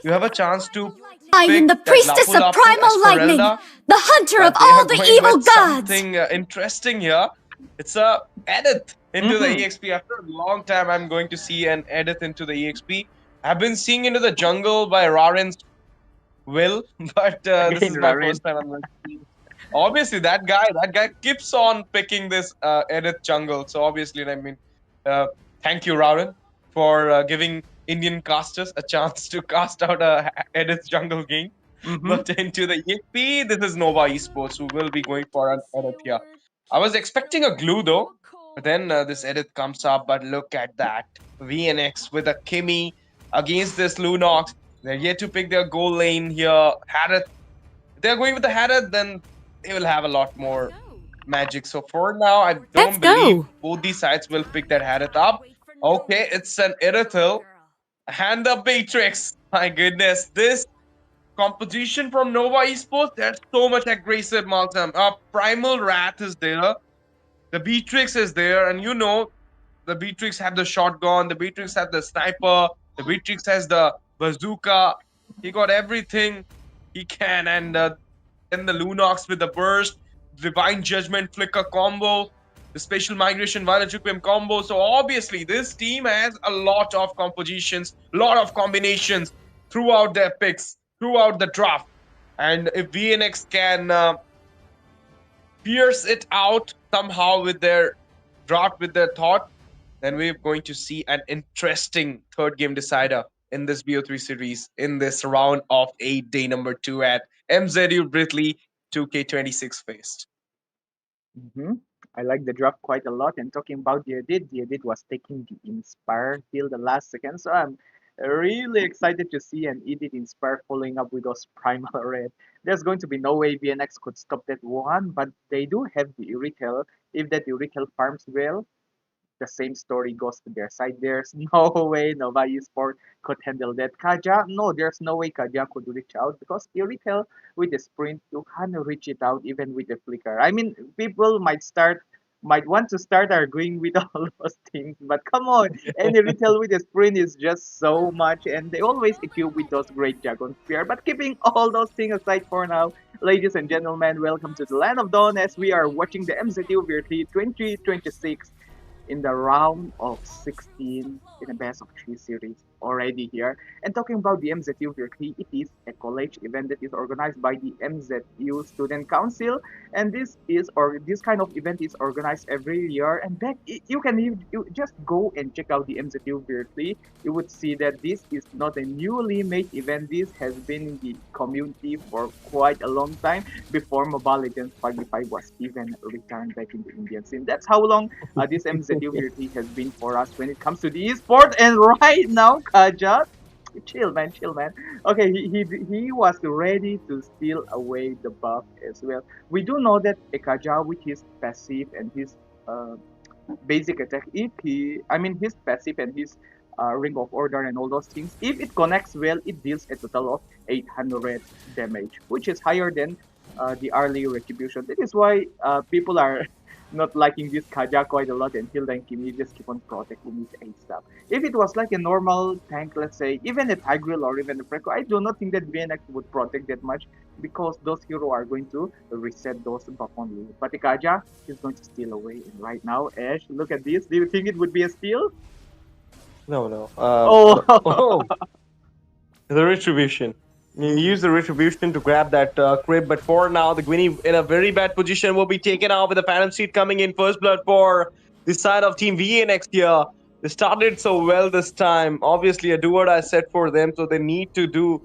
you have a chance to I am the priestess of primal lightning, the hunter of all the evil gods. Something interesting here. It's a edit into the EXP. After a long time, I'm going to see an edit into the EXP. I've been seeing into the jungle by Raren's will, but this is my first time I'm going to see. Obviously, that guy keeps on picking this edit jungle. So obviously, I mean, thank you, Raren, for giving Indian casters a chance to cast out a edit jungle game. But into the EXP, this is Nova Esports who will be going for an edit here. I was expecting a glue though, but then this edit comes up. But look at that, VNX with a Kimmy against this Lunox. They're yet to pick their goal lane here. Harith, if they're going with the Harith, then they will have a lot more magic. So for now, I don't believe both these sides will pick that Harith up. Okay, it's an Irithil. And the Beatrix. My goodness, this composition from Nova Esports, that's so much aggressive, Malcolm. Primal Wrath is there. The Beatrix is there. And you know, the Beatrix have the shotgun. The Beatrix have the sniper. The Beatrix has the bazooka. He got everything he can. And then the Lunox with the burst. Divine Judgment Flicker combo. The Spatial Migration Violet Requiem combo. So obviously, this team has a lot of compositions, a lot of combinations throughout their picks, throughout the draft. And if VNX can pierce it out somehow with their draft, with their thought, then we're going to see an interesting third game decider in this BO3 series in this round of 8, day number 2 at MZU Virthli 2K26 phase. I like the draft quite a lot. And talking about the edit was taking the Inspire till the last second. So Really excited to see an edit inspire following up with those primal red. There's going to be no way VNX could stop that one, but they do have the Irithel. If that Irithel farms well, the same story goes to their side. There's no way Nova Esports could handle that. Kaja, no, there's no way Kaja could reach out because Irithel with the sprint, you can't reach it out even with the flicker. I mean, people might want to start arguing with all those things, but come on, any retail with a sprint is just so much, and they always equip with those great Dragon Spear. But keeping all those things aside for now, ladies and gentlemen, welcome to the Land of Dawn as we are watching the MZU Virthli 2026 in the round of 16 in a best of 3 series already here. And talking about the MZU Virthli, it is a college event that is organized by the MZU Student Council, and this kind of event is organized every year. And back you just go and check out the MZU Virthli. You would see that this is not a newly made event. This has been in the community for quite a long time before Mobile Legends 5v5 was even returned back in the Indian scene. That's how long this MZU Virthli has been for us when it comes to the esports. And right now, Kaja, chill man. Okay, he was ready to steal away the buff as well. We do know that Kaja with his passive and his basic attack, his passive and his ring of order and all those things, if it connects well, it deals a total of 800 damage, which is higher than the early retribution. That is why people are not liking this Kaja quite a lot, until then Kimi just keep on protecting his A stuff. If it was like a normal tank, let's say, even a Tigreal or even a Preco, I do not think that VNX would protect that much because those heroes are going to reset those buff only. But the Kaja is going to steal away. And right now, Ash, look at this. Do you think it would be a steal? No. Oh! The retribution. You use the retribution to grab that crib, but for now, the Gwynny in a very bad position will be taken out with the Phantom Seed coming in first blood for the side of Team VA next year. They started so well this time. Obviously, a do-or-die set for them, so they need to do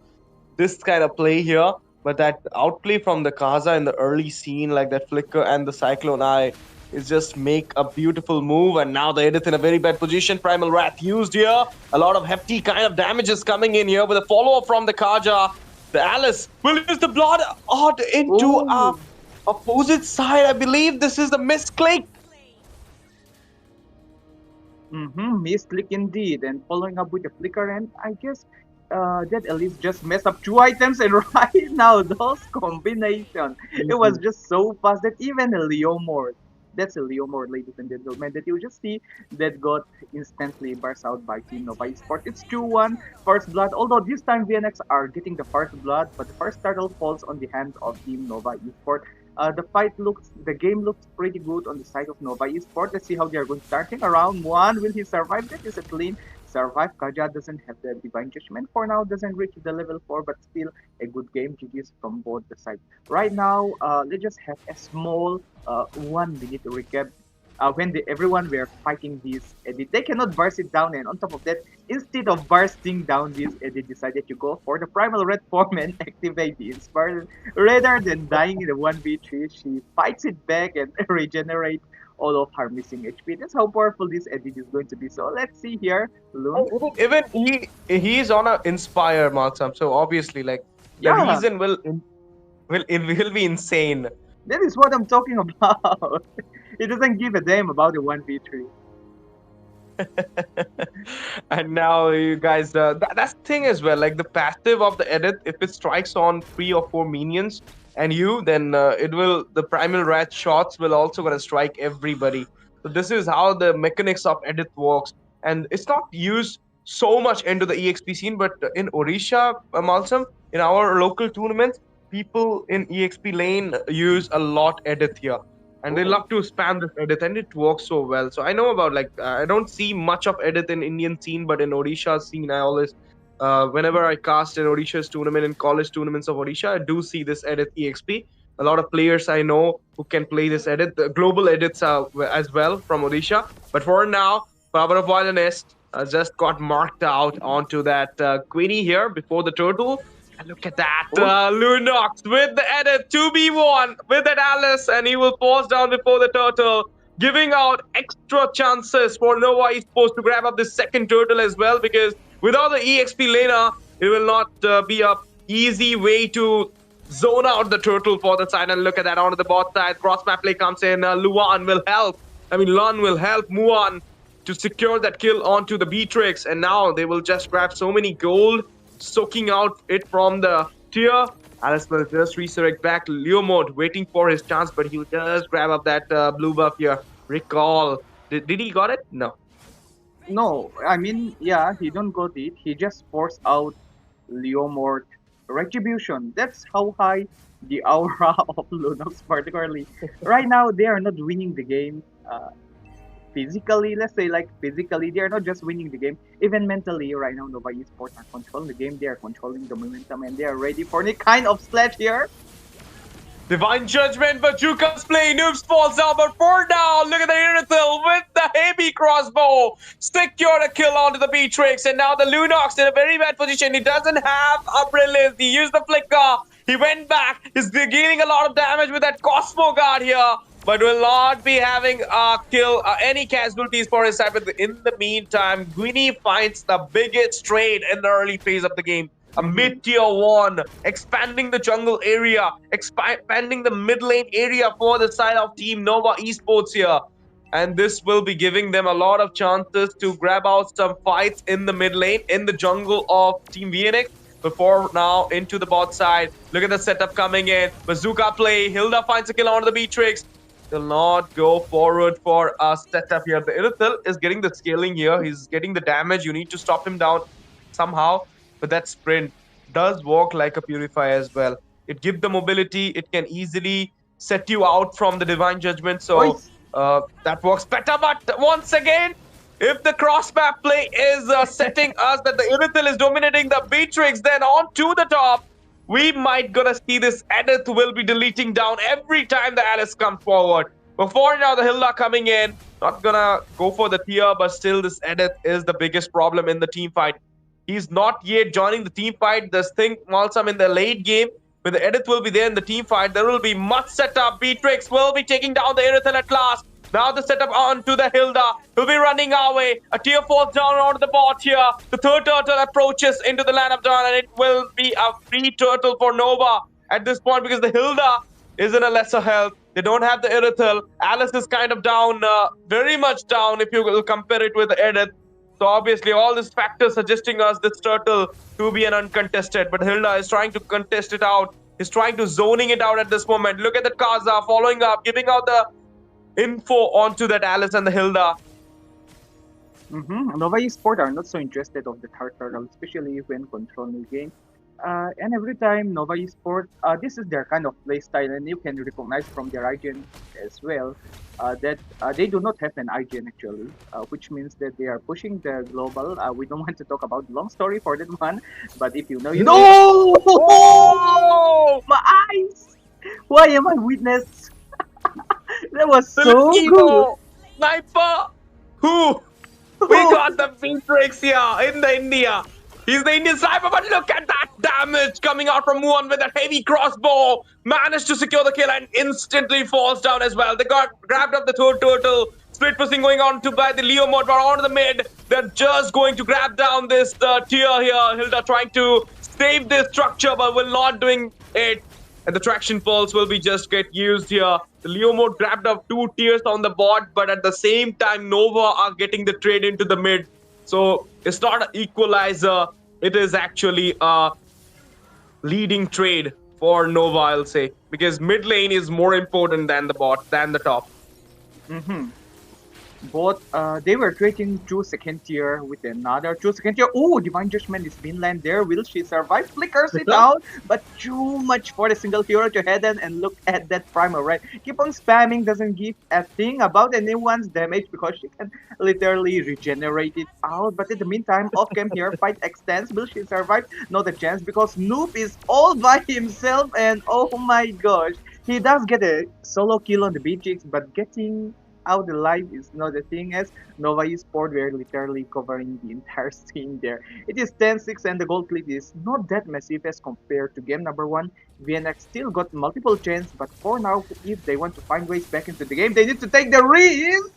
this kind of play here. But that outplay from the Kaza in the early scene, like that flicker and the Cyclone Eye, is just make a beautiful move. And now the Edith in a very bad position. Primal Wrath used here. A lot of hefty kind of damages coming in here with a follow-up from the Kaja. The Alice will use the blood into opposite side. I believe this is the misclick. Misclick indeed. And following up with the flicker, and I guess that at least just messed up 2 items, and right now those combinations, it was just so fast that even a Leomord, that's a Leomord, ladies and gentlemen, that you just see that got instantly burst out by Team Nova Esports. It's 2-1, first blood, although this time VNX are getting the first blood, but the first turtle falls on the hands of Team Nova Esports. The game looks pretty good on the side of Nova Esports. Let's see how they are going to start in around 1. Will he survive? That is a clean survive. Kaja doesn't have the Divine Judgment for now, doesn't reach the level 4, but still a good game. GG's from both the sides. Right now, let's just have a small 1 minute recap. When everyone were fighting this edit, they cannot burst it down, and on top of that, instead of bursting down this edit, decided to go for the Primal Red form and activate the Inspire. Rather than dying in the 1v3, she fights it back and regenerates all of her missing HP. That's how powerful this edit is going to be. So let's see here, Loon. Even he's on an Inspire, Marksam. So obviously, like, the reason will be insane. That is what I'm talking about. He doesn't give a damn about the 1v3. And now you guys, that's the thing as well. Like the passive of the edit, if it strikes on 3 or 4 minions and you, then the Primal Wrath shots will also gonna strike everybody. So this is how the mechanics of edit works, and it's not used so much into the EXP scene, but in Odisha, Malsam, in our local tournaments, people in EXP lane use a lot edit here. And they love to spam this edit, and it works so well. So I know about, like, I don't see much of edit in Indian scene, but in Odisha scene, I always, whenever I cast in Odisha's tournament, in college tournaments of Odisha, I do see this edit EXP. A lot of players I know who can play this edit. The global edits as well from Odisha. But for now, Power of Violinist just got marked out onto that Queenie here before the turtle. And look at that, Lunox with the edit 2v1 with that Alice, and he will pause down before the turtle. giving out extra chances for Nova Esports to grab up the second turtle as well, because without the EXP laner, it will not be a easy way to zone out the turtle for the side. And look at that, onto the bot side, cross map play comes in. Luan will help. Lun will help Muan to secure that kill onto the Beatrix, and now they will just grab so many gold, soaking out it from the tier. Alice will just resurrect back Leo mode, waiting for his chance, but he will just grab up that blue buff here. Recall. Did he got it? No. No, I mean, yeah, he don't got it. He just forced out Leo mode retribution. That's how high the aura of Lunox, particularly. Right now, they are not winning the game. Physically, let's say like physically, they are not just winning the game, even mentally right now Nova Esports are controlling the game, they are controlling the momentum, and they are ready for any kind of splash here. Divine Judgment, but Juka's play, Noobs falls down, but 4 down. Look at the Irithil with the heavy crossbow. Secure a kill onto the Beatrix, and now the Lunox in a very bad position. He doesn't have a Brilliance. He used the flicker. He went back. He's dealing a lot of damage with that Cosmo guard here, but will not be having any casualties for his side. But in the meantime, Gwynny finds the biggest trade in the early phase of the game. A mid-tier 1, expanding the jungle area, expanding the mid lane area for the side of Team Nova Esports here. And this will be giving them a lot of chances to grab out some fights in the mid lane, in the jungle of Team VNX. Before now into the bot side. Look at the setup coming in. Bazooka play. Hilda finds a kill onto the Beatrix. Will not go forward for a setup here. The Irithil is getting the scaling here. He's getting the damage. You need to stop him down somehow. But that sprint does work like a Purify as well. It gives the mobility. It can easily set you out from the Divine Judgment. So that works better. But once again, if the cross map play is setting us that the Irithil is dominating the Beatrix, then on to the top, we might gonna see this Edith will be deleting down every time the Alice comes forward. Before now, the Hilda coming in, not gonna go for the tier, but still this Edith is the biggest problem in the team fight. He's not yet joining the team fight. This thing, Malsam in the late game, when the Edith will be there in the team fight, there will be much setup. Beatrix will be taking down the Irithil at last. Now the setup on to the Hilda. He'll be running our way. A tier falls down onto the bot here. The third turtle approaches into the land of dawn, and it will be a free turtle for Nova at this point because the Hilda is in a lesser health. They don't have the Irithil. Alice is kind of down, very much down if you will compare it with the Edith. So obviously all these factors suggesting us this turtle to be an uncontested, but Hilda is trying to contest it out. He's trying to zoning it out at this moment. Look at the Kaza following up, giving out the info onto that Alice and the Hilda. Nova Esports are not so interested of the third turtle, especially when controlling the game. And every time Nova Esports, this is their kind of playstyle, and you can recognize from their IGN as well that they do not have an IGN actually, which means that they are pushing the global. We don't want to talk about the long story for that one, but if you know, you know. Oh! My eyes! Why am I witness? That was so good. Sniper! Who? We got the Beatrix here in the India. He's the Indian sniper, but look at that damage coming out from Muan with that heavy crossbow. Managed to secure the kill and instantly falls down as well. They grabbed up the third turtle. Split pushing going on to by the Leo mode, but on to the mid. They're just going to grab down this tier here. Hilda trying to save this structure, but will not doing it. And the traction pulse will be just get used here. The Leo mode grabbed up 2 tiers on the bot, but at the same time, Nova are getting the trade into the mid. So it's not an equalizer. It is actually a leading trade for Nova, I'll say, because mid lane is more important than the bot, than the top. Both they were trading 2 second tier with another 2 second tier. Oh, Divine Judgment is Vinland there. Will she survive? Flickers it out, but too much for the single hero to head in, and look at that primer, right? Keep on spamming, doesn't give a thing about anyone's damage because she can literally regenerate it out. But in the meantime, off cam here, fight extends. Will she survive? Not a chance because Noob is all by himself, and oh my gosh, he does get a solo kill on the Beatrix, but getting out the live is not the thing, as Nova Esports were literally covering the entire scene there. It is 10-6 and the gold lead is not that massive as compared to game number 1. VNX still got multiple chances, but for now, if they want to find ways back into the game, they need to take the risk.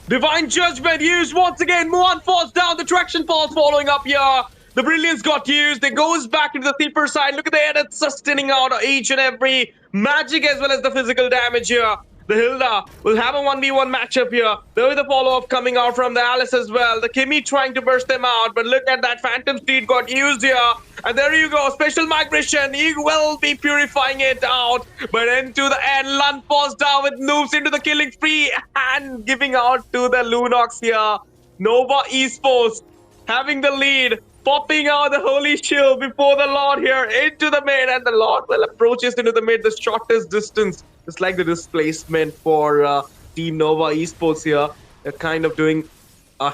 Divine Judgment used once again. Muan falls down. The traction falls following up here. The Brilliance got used. It goes back into the Thiefper side. Look at the edit sustaining out each and every magic as well as the physical damage here. The Hilda will have a 1v1 matchup here. There is the follow-up coming out from the Alice as well. The Kimmy trying to burst them out. But look at that. Phantom Steed got used here. And there you go. Special migration. He will be purifying it out. But into the end, Lund falls down with noobs into the killing spree. And giving out to the Lunox here. Nova Esports having the lead. Popping out the Holy Shield before the Lord here into the mid. And the Lord will approaches into the mid the shortest distance. It's like the displacement for Team Nova Esports here. They're kind of doing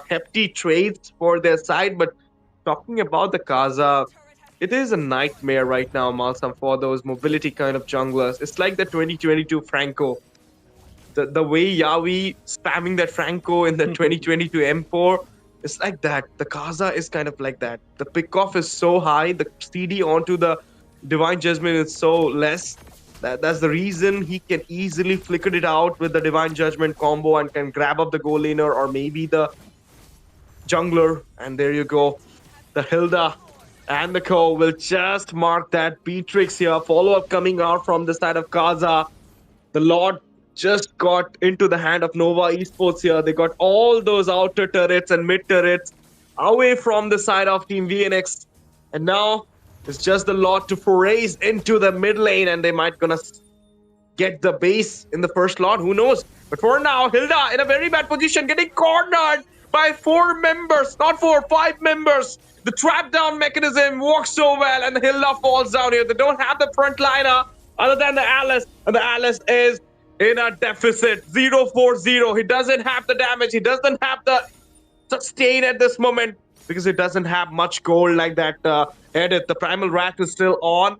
hefty trades for their side. But talking about the Kaza, it is a nightmare right now, Malsam, for those mobility kind of junglers. It's like the 2022 Franco. The way Yawi spamming that Franco in the 2022 M4, it's like that. The Kaza is kind of like that. The pickoff is so high. The CD onto the Divine Judgment is so less. That's the reason he can easily flicker it out with the Divine Judgment combo and can grab up the goal laner or maybe the jungler. And there you go. The Hilda and the Co will just mark that Beatrix here. Follow-up coming out from the side of Kaza. The Lord just got into the hand of Nova Esports here. They got all those outer turrets and mid turrets away from the side of Team VNX. And now it's just the Lord to forays into the mid lane, and they might gonna get the base in the first Lord. Who knows? But for now, Hilda in a very bad position, getting cornered by 4 members. Not 4, 5 members. The trap down mechanism works so well, and the Hilda falls down here. They don't have the front liner other than the Alice, and the Alice is in a deficit. 0-4-0. He doesn't have the damage. He doesn't have the sustain at this moment because he doesn't have much gold like that edit. The Primal Wrath is still on.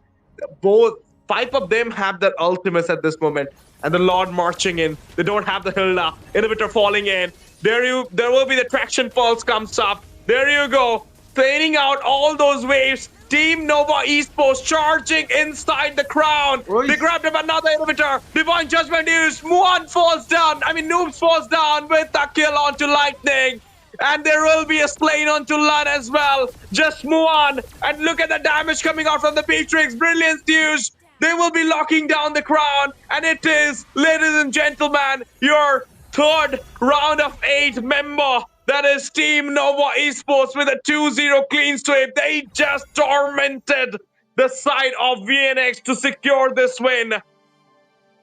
Both 5 of them have their ultimates at this moment. And the Lord marching in. They don't have the Hilda. Inhibitor falling in. There will be the traction pulse comes up. There you go. Cleaning out all those waves. Team Nova Esports charging inside the crown. They grabbed him another inhibitor. Divine Judgment used. Muan falls down. Noobs falls down with a kill onto Lightning. And there will be a slain onto Lun as well. Just Muan. And look at the damage coming out from the Beatrix. Brilliance used. They will be locking down the crown. And it is, ladies and gentlemen, your 3rd round of 8 member. That is Team Nova Esports with a 2-0 clean sweep. They just tormented the side of VNX to secure this win.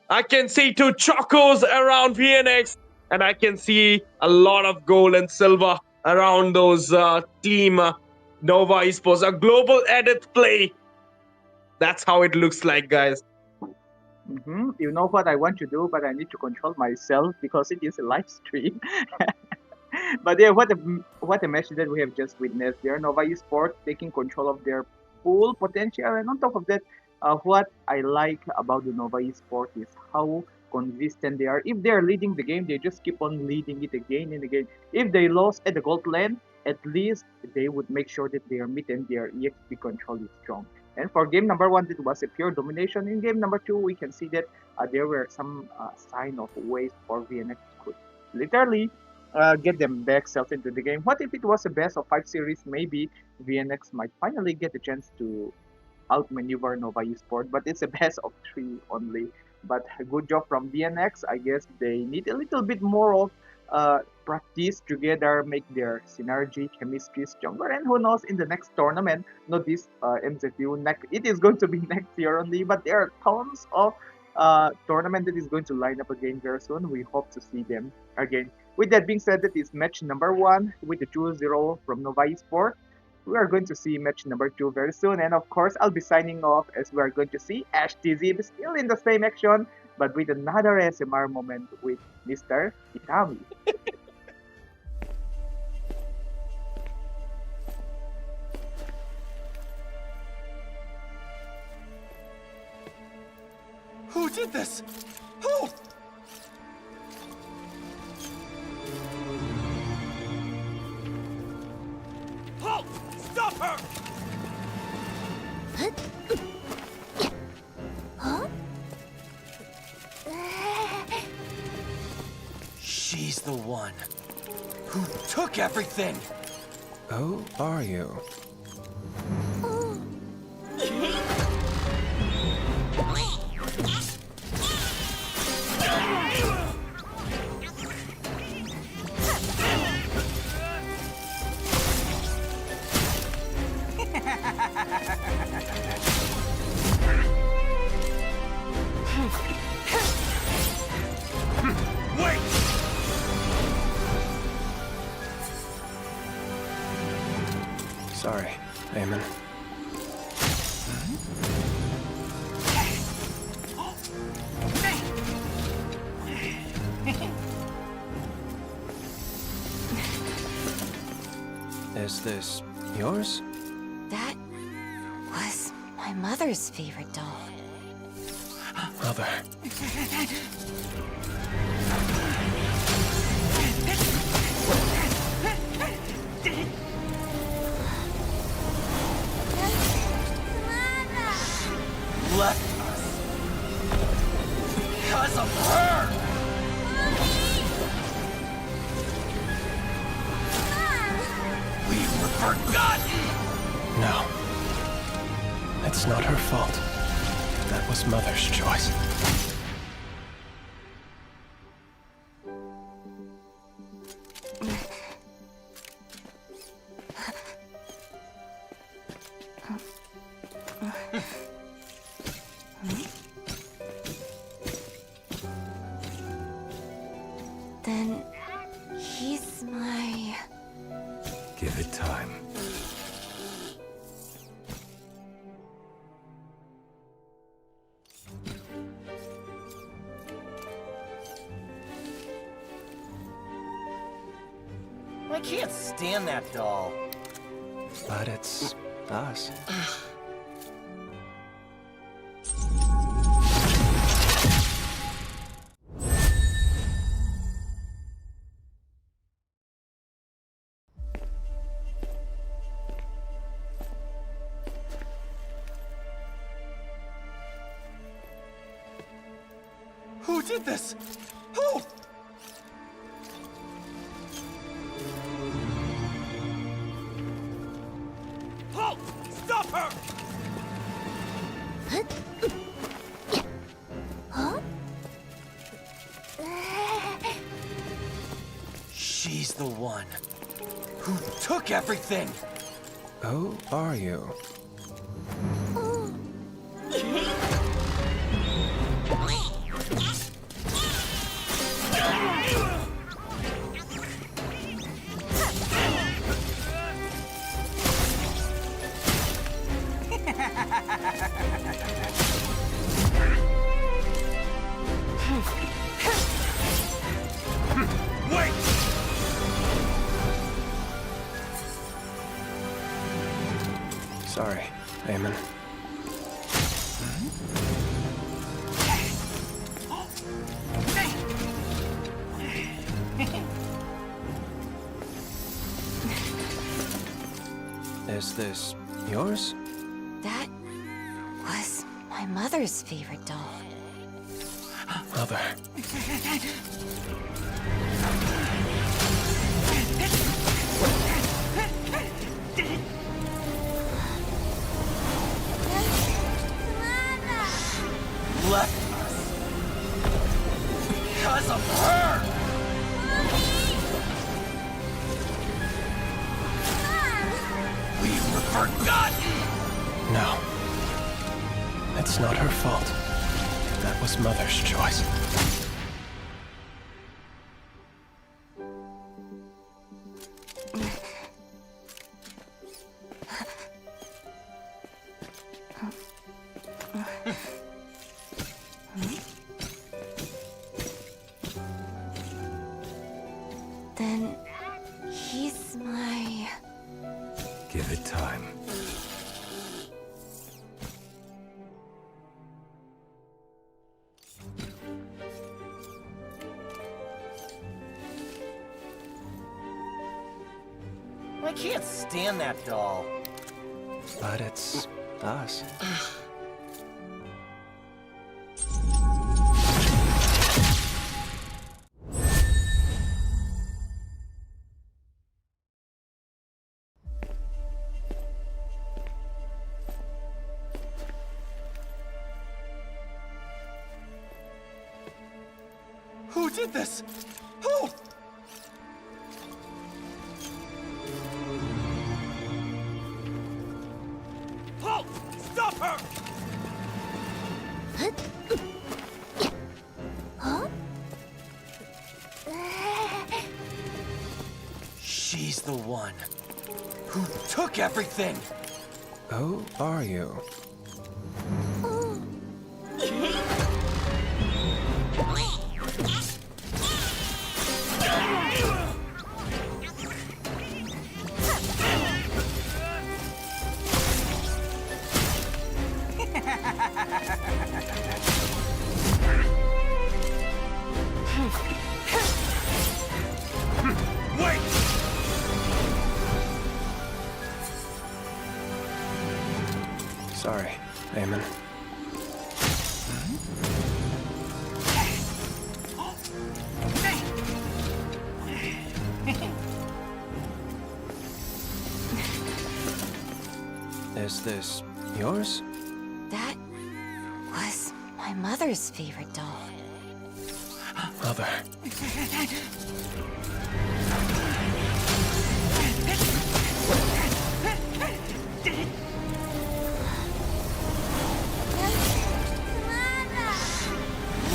I can see 2 chocos around VNX, and I can see a lot of gold and silver around those Team Nova Esports. A global edit play. That's how it looks like, guys. You know what I want to do, but I need to control myself because it is a live stream. But yeah, what a match that we have just witnessed there. Nova Esports taking control of their full potential, and on top of that, what I like about the Nova Esports is how consistent they are. If they are leading the game, they just keep on leading it again and again. If they lost at the gold lane, at least they would make sure that their mid and their EXP control is strong. And for game number 1, it was a pure domination. In game number 2, we can see that there were some sign of ways for VNX could literally get them back self into the game. What if it was a best of 5 series? Maybe VNX might finally get a chance to outmaneuver Nova Esports, but it's a best of 3 only. But a good job from VNX. I guess they need a little bit more of practice together, make their synergy, chemistry stronger, and who knows, in the next tournament, not this MZU, it is going to be next year only, but there are tons of tournament that is going to line up again very soon. We hope to see them again. With that being said, that is match number 1 with the 2-0 from Nova Esports. We are going to see match number 2 very soon, and of course, I'll be signing off as we are going to see Ash TZ still in the same action, but with another SMR moment with Mr. Itami. Who did this? Who? the one who took everything! Who are you? Wait! Sorry, Eamon. Is this yours? That was my mother's favorite doll. Mother. Left us because of her! We were forgotten! No. It's not her fault. That was Mother's choice. Then he's my... Give it time. I can't stand that doll. But it's us. Who did this? Who? Halt! Stop her! Huh? She's the one who took everything! Who are you? Wait! Sorry, Eamon. Is this yours? That was my mother's favorite doll. Mother. Left us because of her! We were forgotten! No. It's not her fault. That was Mother's choice. Then he's my... Give it time. I can't stand that doll. But it's us. Who did this? Who? Halt! Stop her! Huh? She's the one who took everything! Who are you? Wait! Sorry, Eamon. Is this yours? That was my mother's favorite doll. Mother.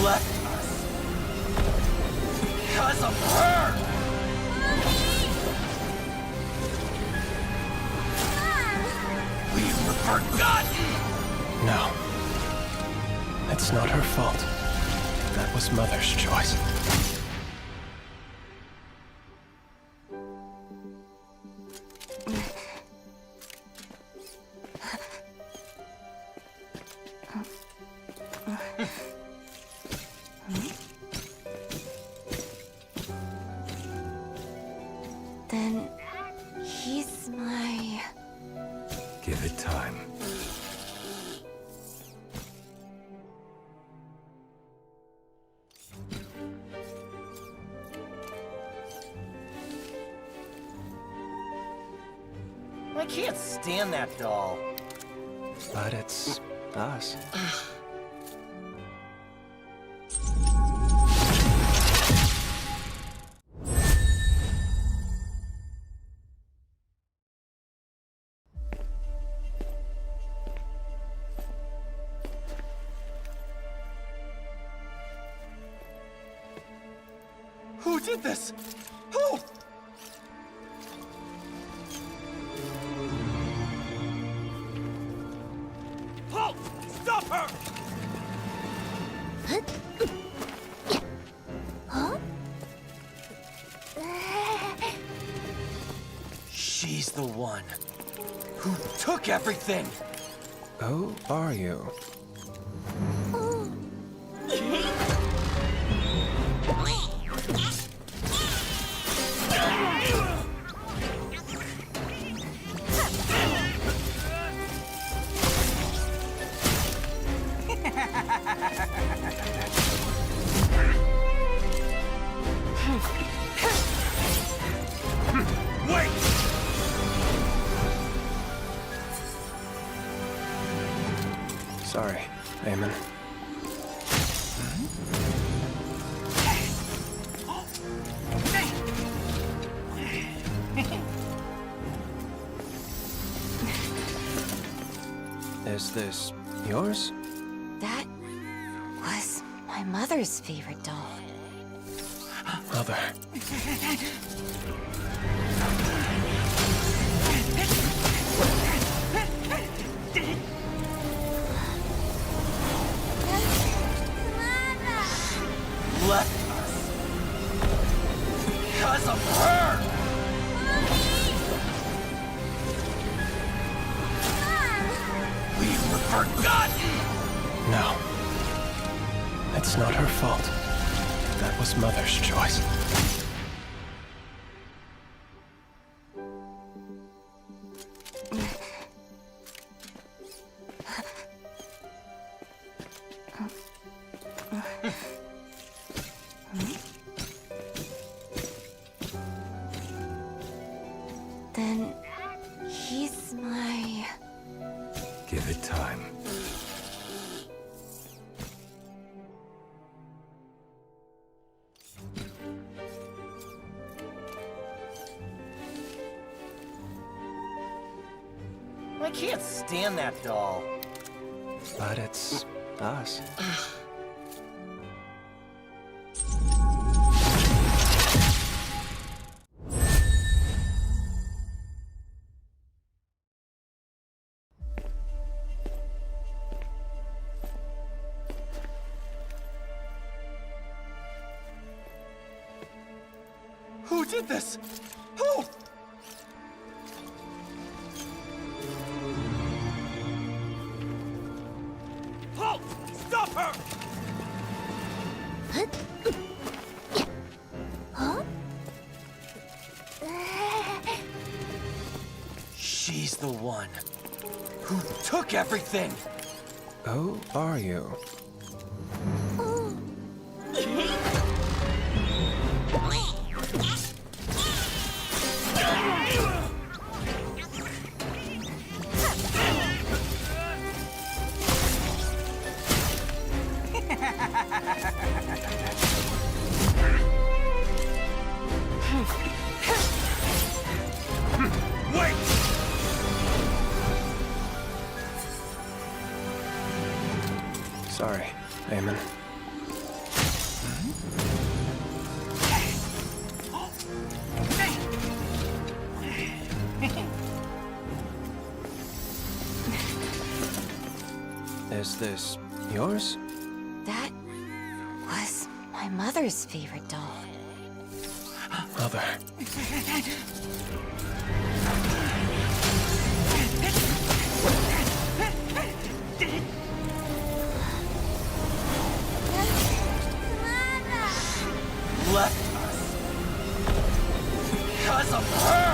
Left us because of her! We've forgotten! No. It's not her fault. That was Mother's choice. Then he's my... Give it time. I can't stand that doll. But it's us. Who did this? Who? Halt! Stop her! Huh? She's the one who took everything! Who are you? Wait! Sorry, Eamon. Is this yours? That was my mother's favorite doll. Mother. Left us because of her! We've forgotten! No. It's not her fault. That was Mother's choice. Then he's my... Give it time. I can't stand that doll. But it's us. Who did this? Who? Halt! Stop her! Huh? She's the one who took everything. Who are you? Wait! Sorry, Eamon. Is this yours? That was my mother's favorite doll. Mother. Left us because of her.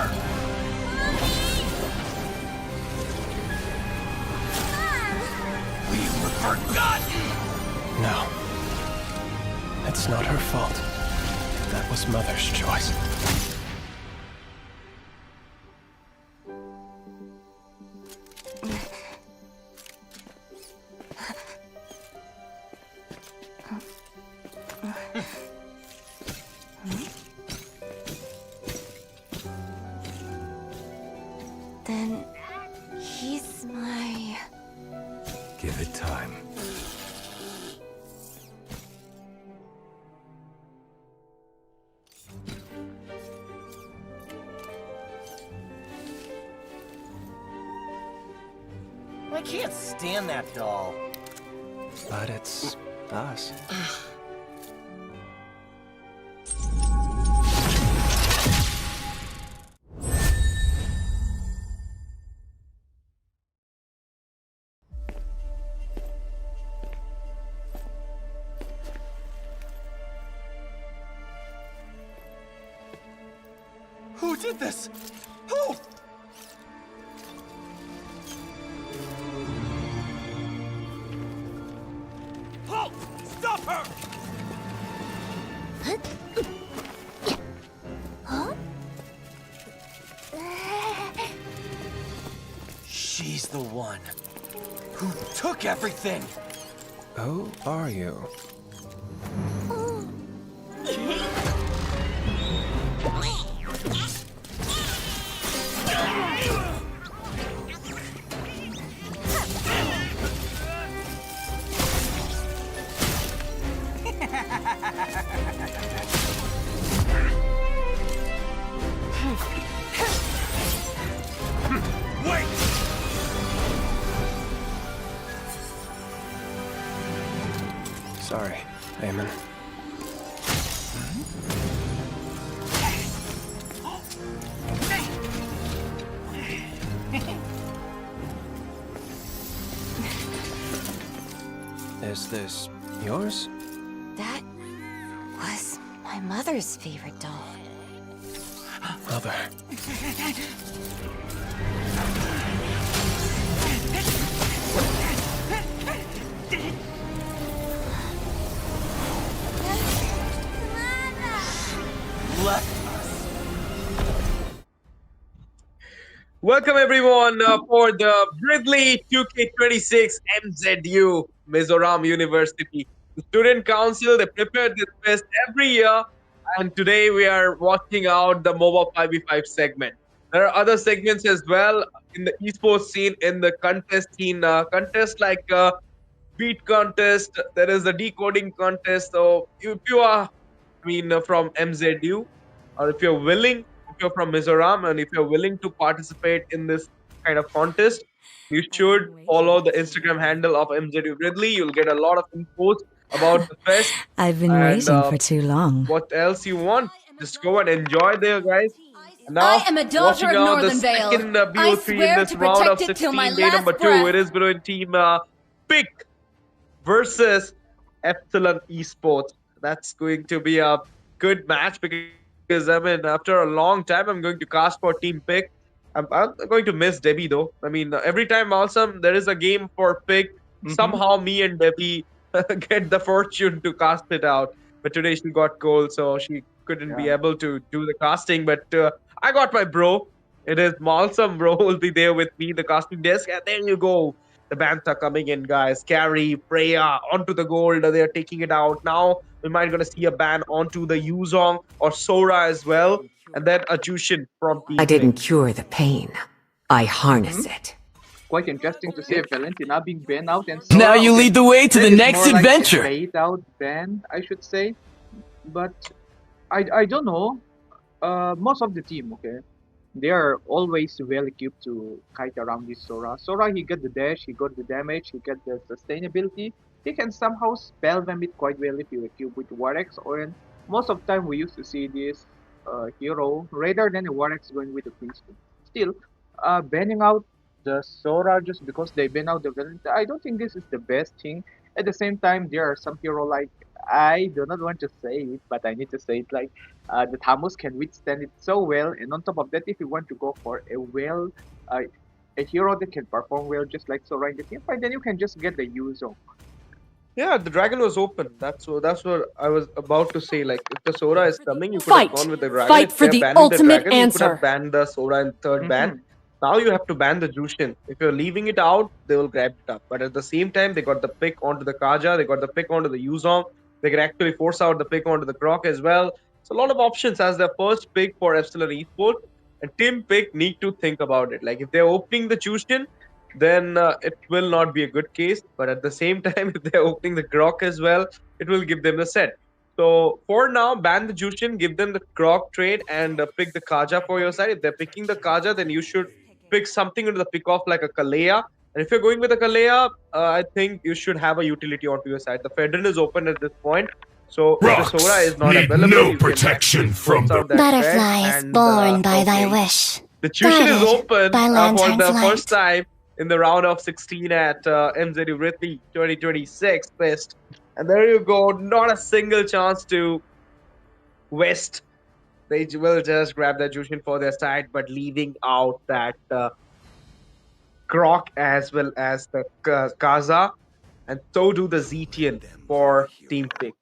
We were forgotten. No. It's not her fault. That was Mother's choice. Then he's my... Give it time. I can't stand that doll. But it's us. Who did this? Who? Halt! Stop her! Huh? She's the one who took everything. Who are you? Wait! Sorry, Eamon. Is this yours? That was my mother's favorite doll. Mother. Left us. Welcome everyone for the Virthli 2K26 MZU Mizoram University Student Council. They prepare this fest every year, and today we are watching out the MOBA 5v5 segment. There are other segments as well in the esports scene, in the contest scene, contest like beat contest. There is a decoding contest. So if you are, from MZU, or if you're willing, if you're from Mizoram, and if you're willing to participate in this kind of contest, you should follow the Instagram handle of MZU Virthli. You'll get a lot of infos about the fest. I've been waiting for too long. What else you want? Just go and enjoy there, guys. And now, I am a daughter watching of out the Northern Vale. second I BO3 in swear this to round of protect it till 16, my day number last 2. breath. It is between team Pick versus Epsilon Esports. That's going to be a good match because after a long time, I'm going to cast for Team Pick. I'm going to miss Debbie though. Every time also there is a game for Pick, somehow me and Debbie get the fortune to cast it out. But today she got cold, so she couldn't be able to do the casting. But I got my bro. It is Malsam bro will be there with me, the casting desk. And there you go. The bands are coming in, guys. Carry, Freya, onto the gold. They're taking it out. Now we might going to see a ban onto the Yuzong or Sora as well. And then a Jushin from Team I didn't Pick. cure the pain. I harness it. Quite interesting to see Valentina being banned out and Now you lead the way to the next adventure. Like a fade out ban, I should say. But I don't know. Most of the team, okay, they are always well equipped to kite around this Sora. Sora, he got the dash, he got the damage, he got the sustainability. He can somehow spell them it quite well if you equip with Warx. Or most of the time we used to see this hero rather than a Warx going with the Queenstone. Still, banning out the Sora just because they ban out the Valentine, I don't think this is the best thing. At the same time, there are some hero like, I do not want to say it, but I need to say it, like the Tamus can withstand it so well. And on top of that, if you want to go for a hero that can perform well just like Sora in the team fight, then you can just get the Yuzong. Yeah, the dragon was open. That's what I was about to say. Like, if the Sora is coming, you could have gone with the dragon. Fight If for they're the banning ultimate dragon, you could answer. have banned the Sora in third ban. Now you have to ban the Jushin. If you're leaving it out, they will grab it up. But at the same time, they got the pick onto the Kaja, they got the pick onto the Yuzong. They can actually force out the pick onto the Croc as well. So a lot of options as their first pick for Epsilon Esports. And Team Pick need to think about it. Like, if they're opening the Jushin, then it will not be a good case. But at the same time, if they're opening the Croc as well, it will give them the set. So for now, ban the Jushin, give them the Croc trade, and pick the Kaja for your side. If they're picking the Kaja, then you should pick something into the pick off like a Kalea. And if you're going with a Kalea, I think you should have a utility onto your side. The Fedrin is open at this point. So if the Sora is not available, no protection from the Butterflies born by thy wish. The Jushin is open by for Lanterns the light. first time in the round of 16 at MZU Virthli 2026 Fest. And there you go. Not a single chance to West. They will just grab that Jushin for their side, but leaving out that Croc as well as the Kaza. And so do the Zetian for Team Pick.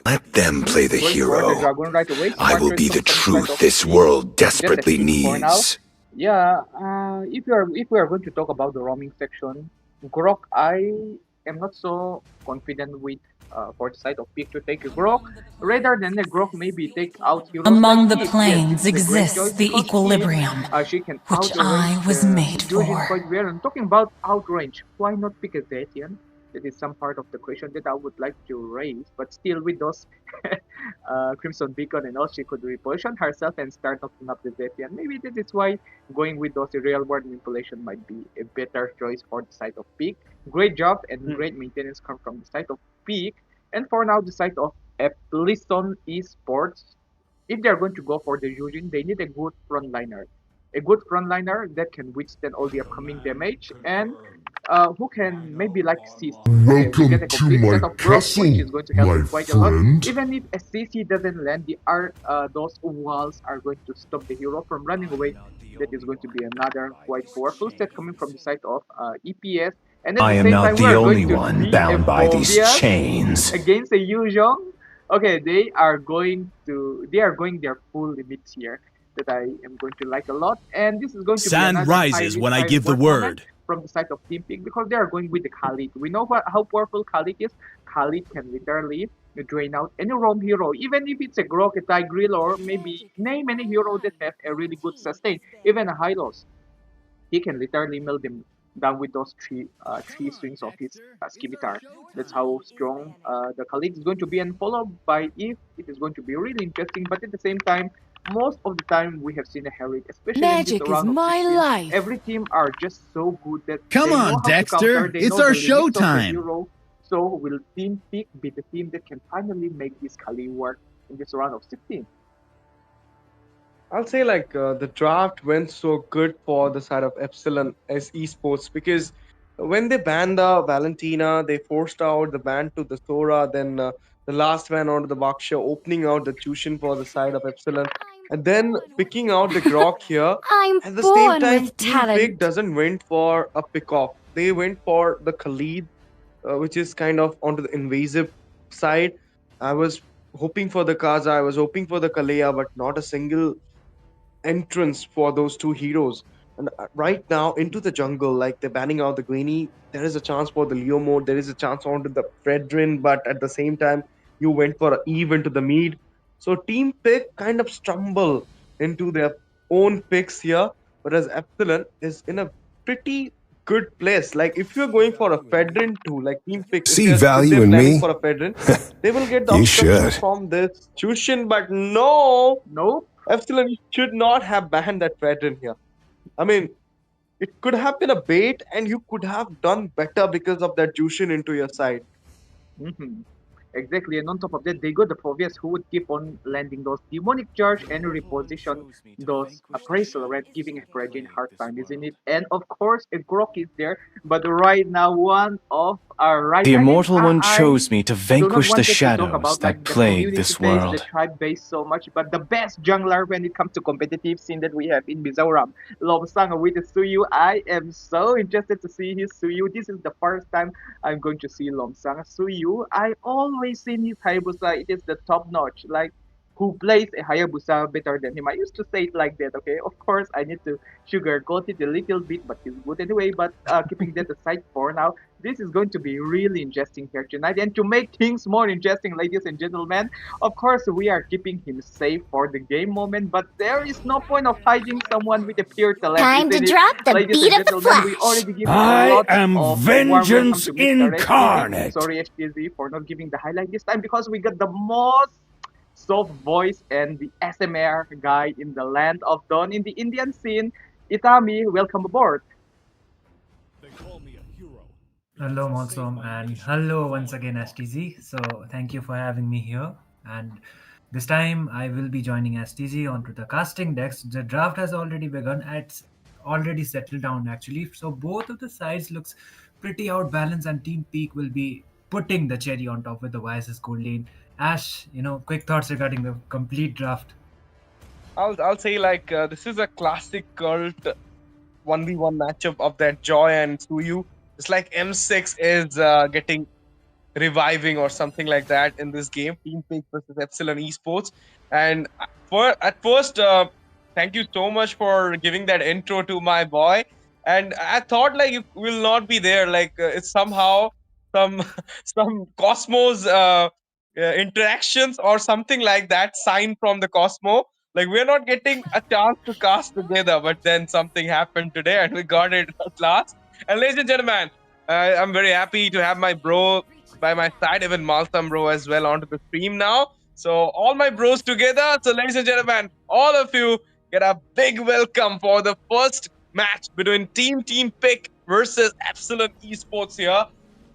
Let them play the Going for hero. the dragon right away. I will be the truth this world desperately needs. Yeah, if we are going to talk about the roaming section, Grok, I am not so confident with for the side of Pick to take a Grok. Rather than a Grok, maybe take out heroes. Among like the Eve. planes Yes, this is a great exists choice the because equilibrium, Eve, she can which I was made Jushin for. quite well. And talking about outrange, why not pick a Zetian? That is some part of the question that I would like to raise. But still, with those Crimson Beacon and all, she could reposition herself and start opening up the Zetian. Maybe this is why going with those real world manipulation might be a better choice for the side of Peak. Great job and great maintenance come from the side of Peak. And for now, the side of Epsilon Esports, if they are going to go for the Yujin, they need a good frontliner. A good frontliner that can withstand all the upcoming damage and who can maybe like CC. Welcome get a to complete my set of blocks, castle, which is going to help my you quite a lot. friend. Even if a CC doesn't land, those walls are going to stop the hero from running away. That is going to be another quite powerful set coming from the side of EPS. And at I the am same not time, we the are only going to one see bound a by these phobia chains. against a Yuzhong. Okay, they are going their full limits here that I am going to like a lot. And this is going to be Sand another rises when I give the word. from the side of Team Pink because they are going with the Khalid. We know how powerful Khalid is. Khalid can literally drain out any roam hero, even if it's a Grok, a Tigreal, or maybe name any hero that have a really good sustain, even a Hylos. he can literally mill them down with those three strings of his scimitar. That's how strong the Khalid is going to be, and followed by if it is going to be really interesting. But at the same time, most of the time we have seen a Herald, especially in this round of 16. Every team are just so good that Come they know on, how to Dexter. counter, they It's know our the limits of the showtime. hero. So will Team Peak be the team that can finally make this Kali work in this round of 16? I'll say like the draft went so good for the side of Epsilon as esports because when they banned the Valentina, they forced out the ban to the Sora, then the last ban onto the Baksha, opening out the Tushin for the side of Epsilon, and then picking out the Grok here. I'm At the same born time, with Team Pick talent. doesn't went for a pick off. They went for the Khalid, which is kind of onto the invasive side. I was hoping for the Kaza, I was hoping for the Kalea, but not a single entrance for those two heroes. And right now into the jungle, like they're banning out the Greeny, there is a chance for the Leo mode, there is a chance onto the Fredrin, but at the same time, you went for a Eve into the mid. So Team Pick kind of stumble into their own picks here, whereas Epsilon is in a pretty good place. Like if you're going for a Fedrin too, like Team Pick, See if value they're in planning me? for a Fedrin, they will get the You obstruction should. from this Tushin, but no, Nope. Epsilon should not have banned that Fedrin here. I mean, it could have been a bait, and you could have done better because of that Jushin into your side. Mm-hmm. Exactly, and on top of that, they got the Provius who would keep on landing those demonic charge and reposition those appraisal red, giving a Prejin hard time, isn't it? And of course, a Grok is there, but right now, one of our right. The Immortal One I chose me to do not vanquish want the to talk shadows about that like the plague community this base, the world. tribe base so much, but the best jungler when it comes to competitive scene that we have in Mizoram, Lobsang with Suyu. I am so interested to see his Suyu. This is the first time I'm going to see Lomsang. Suyu, I always seen his Hayabusa. It is the top notch. Like, who plays a Hayabusa better than him? I used to say it like that, okay? Of course, I need to sugarcoat it a little bit, but he's good anyway. But keeping that aside for now, this is going to be really interesting here tonight. And to make things more interesting, ladies and gentlemen, of course, we are keeping him safe for the game moment, but there is no point of hiding someone with a pure talent. Time to isn't it? drop the Ladies beat and of the gentlemen, we flash. already give a I lot am of warm welcome vengeance to Mr. incarnate. HTZ. Sorry, HTZ, for not giving the highlight this time because we got the most soft voice and the SMR guy in the land of Dawn in the Indian scene. Itami, welcome aboard. Hello, Mizoram, and hello once again, STZ. So, thank you for having me here. And this time, I will be joining STZ onto the casting decks. The draft has already begun. It's already settled down, actually. So, both of the sides looks pretty outbalanced, and Team Peak will be putting the cherry on top with the YSS Gold Lane. Ash, quick thoughts regarding the complete draft. I'll say like this is a classic cult 1v1 matchup of that Joy and Suyu. It's like M6 is getting reviving or something like that in this game. Team Pick versus Epsilon Esports. And at first, thank you so much for giving that intro to my boy. And I thought like it will not be there. Like it's somehow some Cosmos interactions or something like that sign from the Cosmo. Like we're not getting a chance to cast together, but then something happened today and we got it at last. And ladies and gentlemen, I'm very happy to have my bro by my side, even Maltham bro as well onto the stream now. So all my bros together. So ladies and gentlemen, all of you get a big welcome for the first match between Team Pick versus Epsilon Esports here.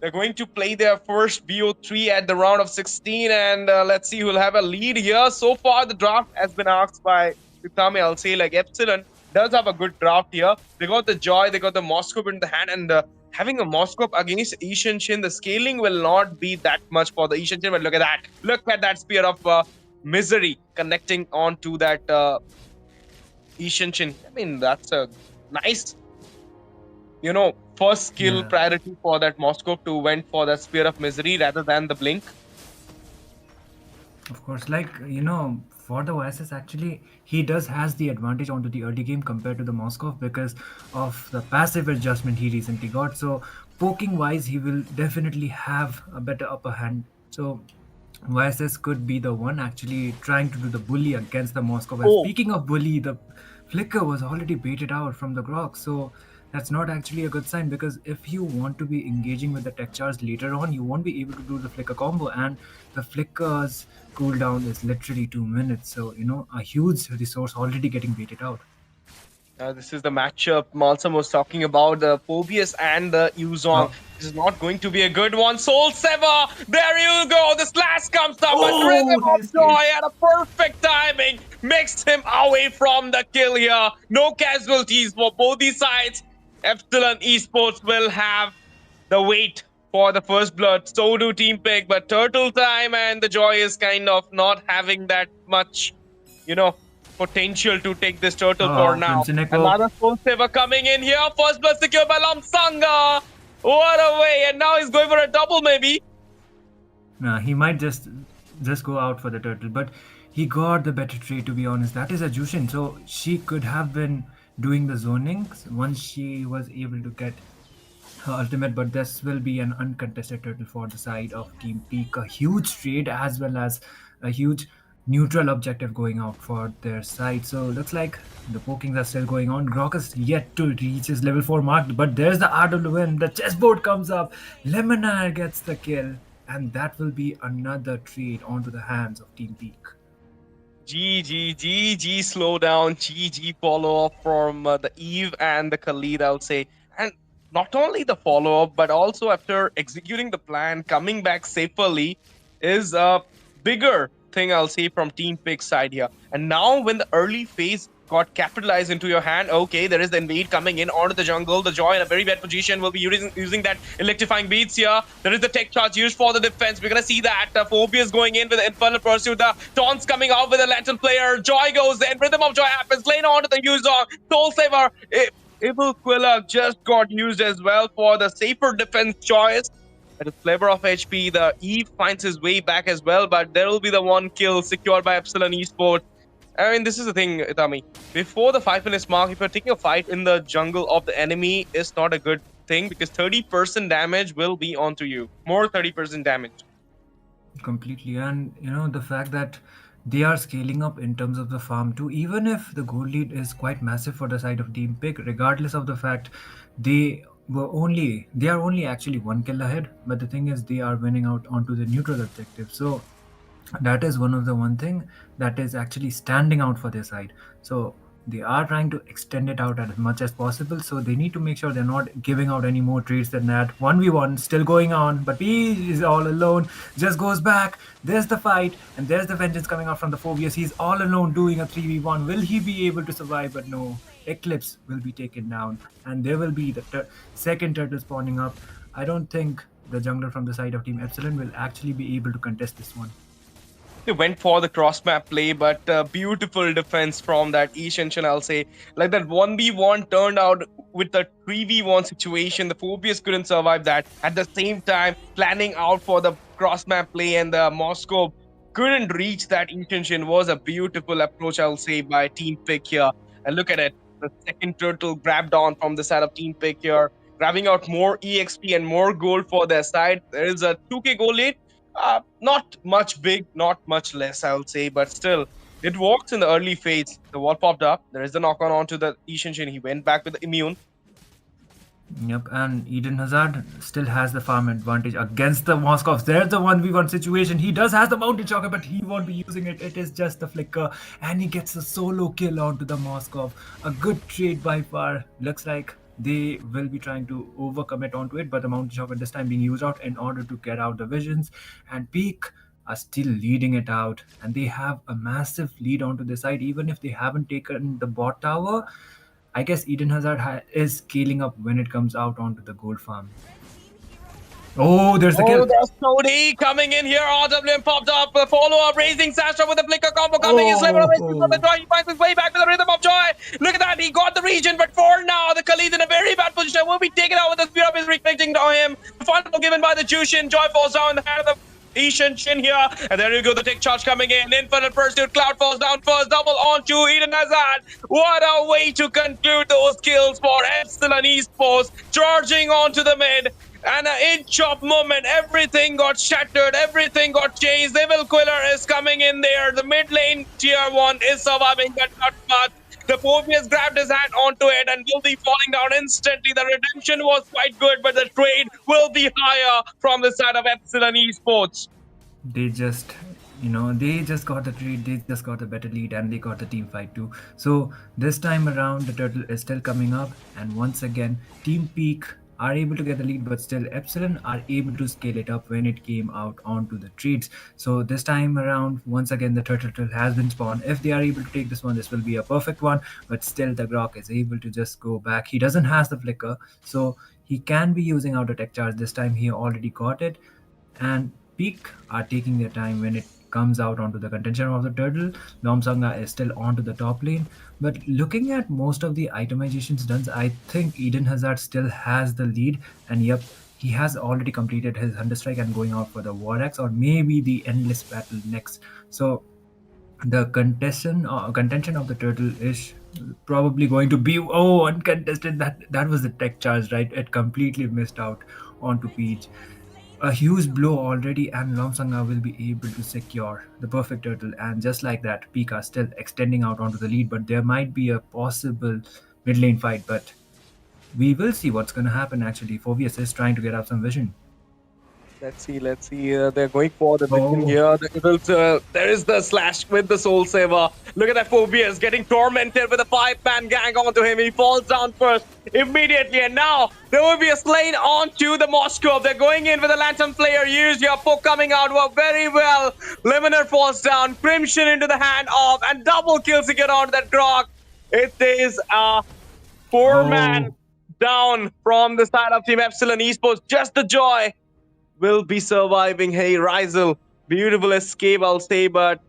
They're going to play their first BO3 at the round of 16, and let's see who'll have a lead here. So far, the draft has been asked by Itami. I'll say like Epsilon does have a good draft here. They got the Joy, they got the Moscow in the hand, and having a Moscow against Ishan Shin, the scaling will not be that much for the Ishan Shin. But look at that. Look at that Spear of Misery connecting onto that Ishan Shin. I mean, that's a nice, first skill priority for that Moscow to went for that Spear of Misery rather than the Blink. Of course, for the YSS, actually, he has the advantage onto the early game compared to the Moscow because of the passive adjustment he recently got. So, poking wise, he will definitely have a better upper hand. So, YSS could be the one actually trying to do the bully against the Moscow. And speaking of bully, the Flicker was already baited out from the Grok, so that's not actually a good sign, because if you want to be engaging with the tech charge later on, you won't be able to do the Flicker combo, and the Flicker's cooldown is literally 2 minutes, so a huge resource already getting baited out. This is the matchup Malsam was talking about, the Phobius and the Yuzong. This is not going to be a good one. Soul Sever, there you go. The slash comes up, but Rhythm of Joy at a perfect timing makes him away from the kill here. No casualties for both these sides. Epsilon Esports will have the weight for the first blood. So do Team Pick, but Turtle Time and the Joy is kind of not having that much, potential to take this turtle for now. Another Soul Saver coming in here. First blood secured by Lamsanga. What a way! And now he's going for a double, maybe. Nah, he might just go out for the turtle, but he got the better trade, to be honest. That is a Jushin, so she could have been doing the zoning once she was able to get her ultimate, but this will be an uncontested turtle for the side of Team Peak. A huge trade as well as a huge neutral objective going out for their side. So looks like the pokings are still going on. Grok is yet to reach his level 4 mark, but there's the RW. The chessboard comes up. Lemonade gets the kill, and that will be another trade onto the hands of Team Peak. GG slow down, GG follow up from the Eve and the Khalid, I would say. And not only the follow up, but also after executing the plan, coming back safely is a bigger thing, I'll say, from Team Pick's side here. And now when the early phase got capitalized into your hand, okay, there is the invade coming in onto the jungle. The Joy in a very bad position will be using that electrifying beats here. There is the tech charge used for the defense. We're gonna see that Phobius going in with the Infernal Pursuit. The taunts coming out with the Lantern player. Joy goes in. Rhythm of Joy happens. Lane onto the Yuzong. Soul Saver. Evil Quilla just got used as well for the safer defense choice. At a flavor of HP, the Eve finds his way back as well, but there will be the one kill secured by Epsilon Esports. I mean, this is the thing, Itami. Before the 5 minutes mark, if you're taking a fight in the jungle of the enemy, it's not a good thing, because 30% damage will be onto you. More 30% damage. Completely. And, the fact that they are scaling up in terms of the farm too, even if the goal lead is quite massive for the side of Team Pick, regardless of the fact they are only actually 1 kill ahead, but the thing is they are winning out onto the neutral objective. So that is one thing that is actually standing out for their side. So they are trying to extend it out as much as possible, so they need to make sure they're not giving out any more trades than that. 1v1 still going on, but P is all alone, just goes back. There's the fight, and there's the vengeance coming out from the Phobius. He's all alone doing a 3v1. Will he be able to survive? But no, Eclipse will be taken down, and there will be the second turtle spawning up. I don't think the jungler from the side of Team Epsilon will actually be able to contest this one. They went for the cross map play, but beautiful defense from that Ishenshin, I'll say. Like that 1v1 turned out with the 3v1 situation. The Phobius couldn't survive that. At the same time, planning out for the cross map play, and the Moscow couldn't reach that Ishenshin was a beautiful approach, I'll say, by Team Pick here. And look at it. The second turtle grabbed on from the side of Team Pick here, grabbing out more EXP and more gold for their side. There is a 2k goal lead. Not much big, not much less, I would say, but still, it works in the early phase. The wall popped up. There is the knock-on onto the Ishenshin. He went back with the immune. Yep, and Eden Hazard still has the farm advantage against the Moscows. There's the 1v1 situation. He does has the Mountain Shocker, but he won't be using it. It is just the flicker, and he gets a solo kill onto the Moscow. A good trade by far. Looks like they will be trying to overcommit onto it, but the Mountain Shocker this time being used out in order to get out the visions. And Peak are still leading it out, and they have a massive lead onto the side, even if they haven't taken the bot tower. I guess Eden Hazard is scaling up when it comes out onto the gold farm. Oh, there's the kill. Oh, there's Cody coming in here. RWM popped up. Follow-up, raising Sasha with the flicker combo coming. His level from the Joy. He finds his way back to the Rhythm of Joy. Look at that. He got the region, but for now, the Khalid in a very bad position. Will be taken out with the speed up is reflecting on him. The final given by the Jushin. Joy falls down in the hand of the Ishenshin here, and there you go, the tech charge coming in. Infernal Pursuit, Cloud falls down first, double onto Eden Hazard. What a way to conclude those kills for Epsilon Esports, charging onto the mid. And an inch-up moment, everything got shattered, everything got chased. Evil Quiller is coming in there. The mid lane tier 1 is surviving, but not much. The Phobius grabbed his hand onto it and will be falling down instantly. The redemption was quite good, but the trade will be higher from the side of Epsilon Esports. They just, they just got the trade, they just got a better lead, and they got the team fight too. So this time around, the turtle is still coming up, and once again, Team Peak are able to get the lead, but still Epsilon are able to scale it up when it came out onto the trades. So this time around, once again, the turtle has been spawned. If they are able to take this one, this will be a perfect one, but still the Grok is able to just go back. He doesn't have the flicker, so he can be using auto tech charge. This time he already got it, and Peak are taking their time when it comes out onto the contention of the turtle. Lomsanga is still onto the top lane, but looking at most of the itemizations done, I think Eden Hazard still has the lead, and yep, he has already completed his Thunder Strike and going out for the War Axe or maybe the Endless Battle next. So the contention of the turtle is probably going to be uncontested. That was the tech charge, right? It completely missed out onto Peach. A huge blow already, and Lomsanga will be able to secure the perfect turtle, and just like that, Pika still extending out onto the lead, but there might be a possible mid lane fight, but we will see what's going to happen actually. Phobius is trying to get up some vision. Let's see. They're going for the vision here. There is the slash with the Soul Saver. Look at that Phobius getting tormented with a 5-man gang onto him. He falls down first immediately, and now there will be a slain onto the Moscow. They're going in with a Lantern Player. Use your poke coming out very well. Limiter falls down. Crimson into the hand of, and double kills to get onto that Grok. It is a 4-man down from the side of Team Epsilon Esports. Just the joy will be surviving. Hey, Rizel, beautiful escape, I'll say, but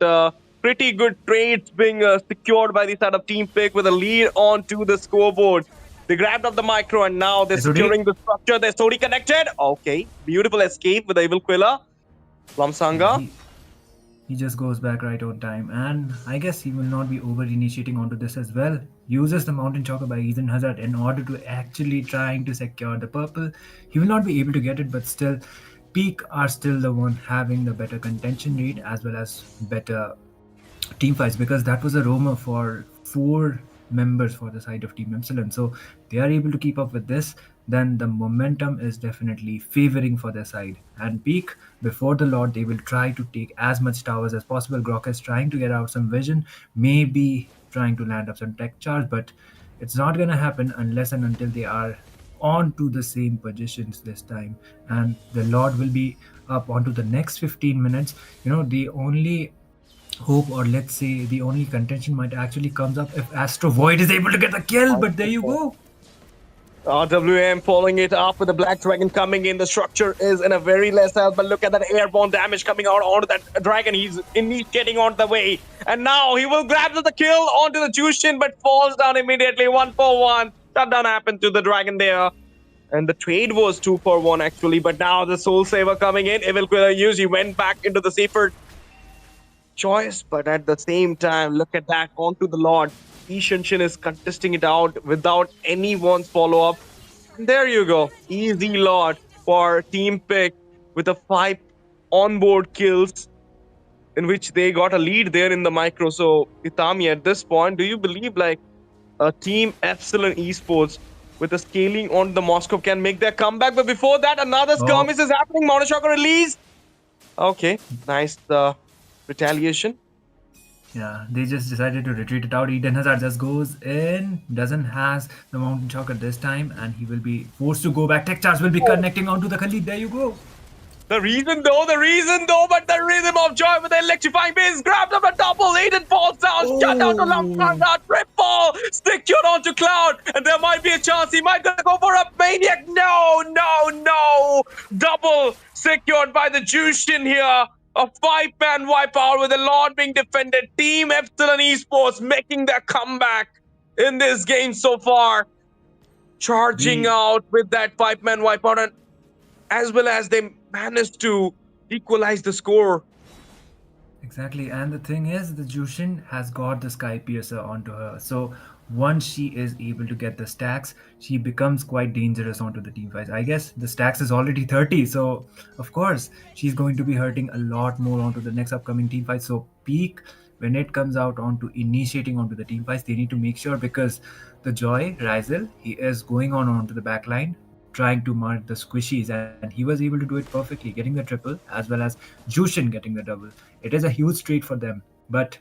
pretty good trades being secured by the side of Team Pick with a lead onto the scoreboard. They grabbed up the micro, and now they're securing the structure. They're Sodi connected. Okay, beautiful escape with the Evil Quilla. Lomsanga. He just goes back right on time, and I guess he will not be over-initiating onto this as well. Uses the Mountain Choker by Eden Hazard in order to actually trying to secure the purple. He will not be able to get it, but still, Peak are still the one having the better contention rate as well as better team fights, because that was a roamer for 4 members for the side of Team Epsilon. So they are able to keep up with this, then the momentum is definitely favoring for their side. And Peak, before the Lord, they will try to take as much towers as possible. Grok is trying to get out some vision, maybe trying to land up some tech charge, but it's not going to happen unless and until they are onto the same positions this time, and the Lord will be up onto the next 15 minutes. The only hope, or let's say the only contention, might actually comes up if Astro Void is able to get the kill, but there you go. WM following it up with the Black Dragon coming in. The structure is in a very less health, but look at that airborne damage coming out onto that Dragon. He's getting on the way, and now he will grab the kill onto the Jushin, but falls down immediately. 1-for-1. Shutdown happened to the Dragon there. And the trade was 2-for-1 actually, but now the Soul Saver coming in. Evil Quilla used, he went back into the safer choice, but at the same time, look at that, onto the Lord. Ishanshin is contesting it out without anyone's follow-up. There you go. Easy Lord for Team Pick with a 5 onboard kills, in which they got a lead there in the micro. So, Itami, at this point, do you believe like a Team Epsilon Esports with the scaling on the Moscow can make their comeback? But before that, another skirmish is happening. Monoshocker release. Okay, nice retaliation. Yeah, they just decided to retreat it out. Eden Hazard just goes in, doesn't has the Mountain Choker this time, and he will be forced to go back. Tech Charge will be connecting onto the Khalid. There you go. The reason though, but the rhythm of joy with the electrifying base grabbed up a double. Aiden falls down, shut down to Lomsanga, triple, secured onto Cloud, and there might be a chance he might go for a Maniac. No. Double secured by the Jushin here. A 5-man wipeout with the Lord being defended. Team Epsilon Esports making their comeback in this game so far. Charging out with that 5-man wipeout, and as well as they managed to equalize the score. Exactly, and the thing is, the Jushin has got the Sky Piercer onto her. So once she is able to get the stacks, she becomes quite dangerous onto the team fights. I guess the stacks is already 30, so of course she's going to be hurting a lot more onto the next upcoming team fight. So Peak when it comes out onto initiating onto the team fights, they need to make sure, because the Joy, Rizel, he is going onto the back line, trying to mark the squishies, and he was able to do it perfectly, getting the triple as well as Jushin getting the double. It is a huge treat for them, but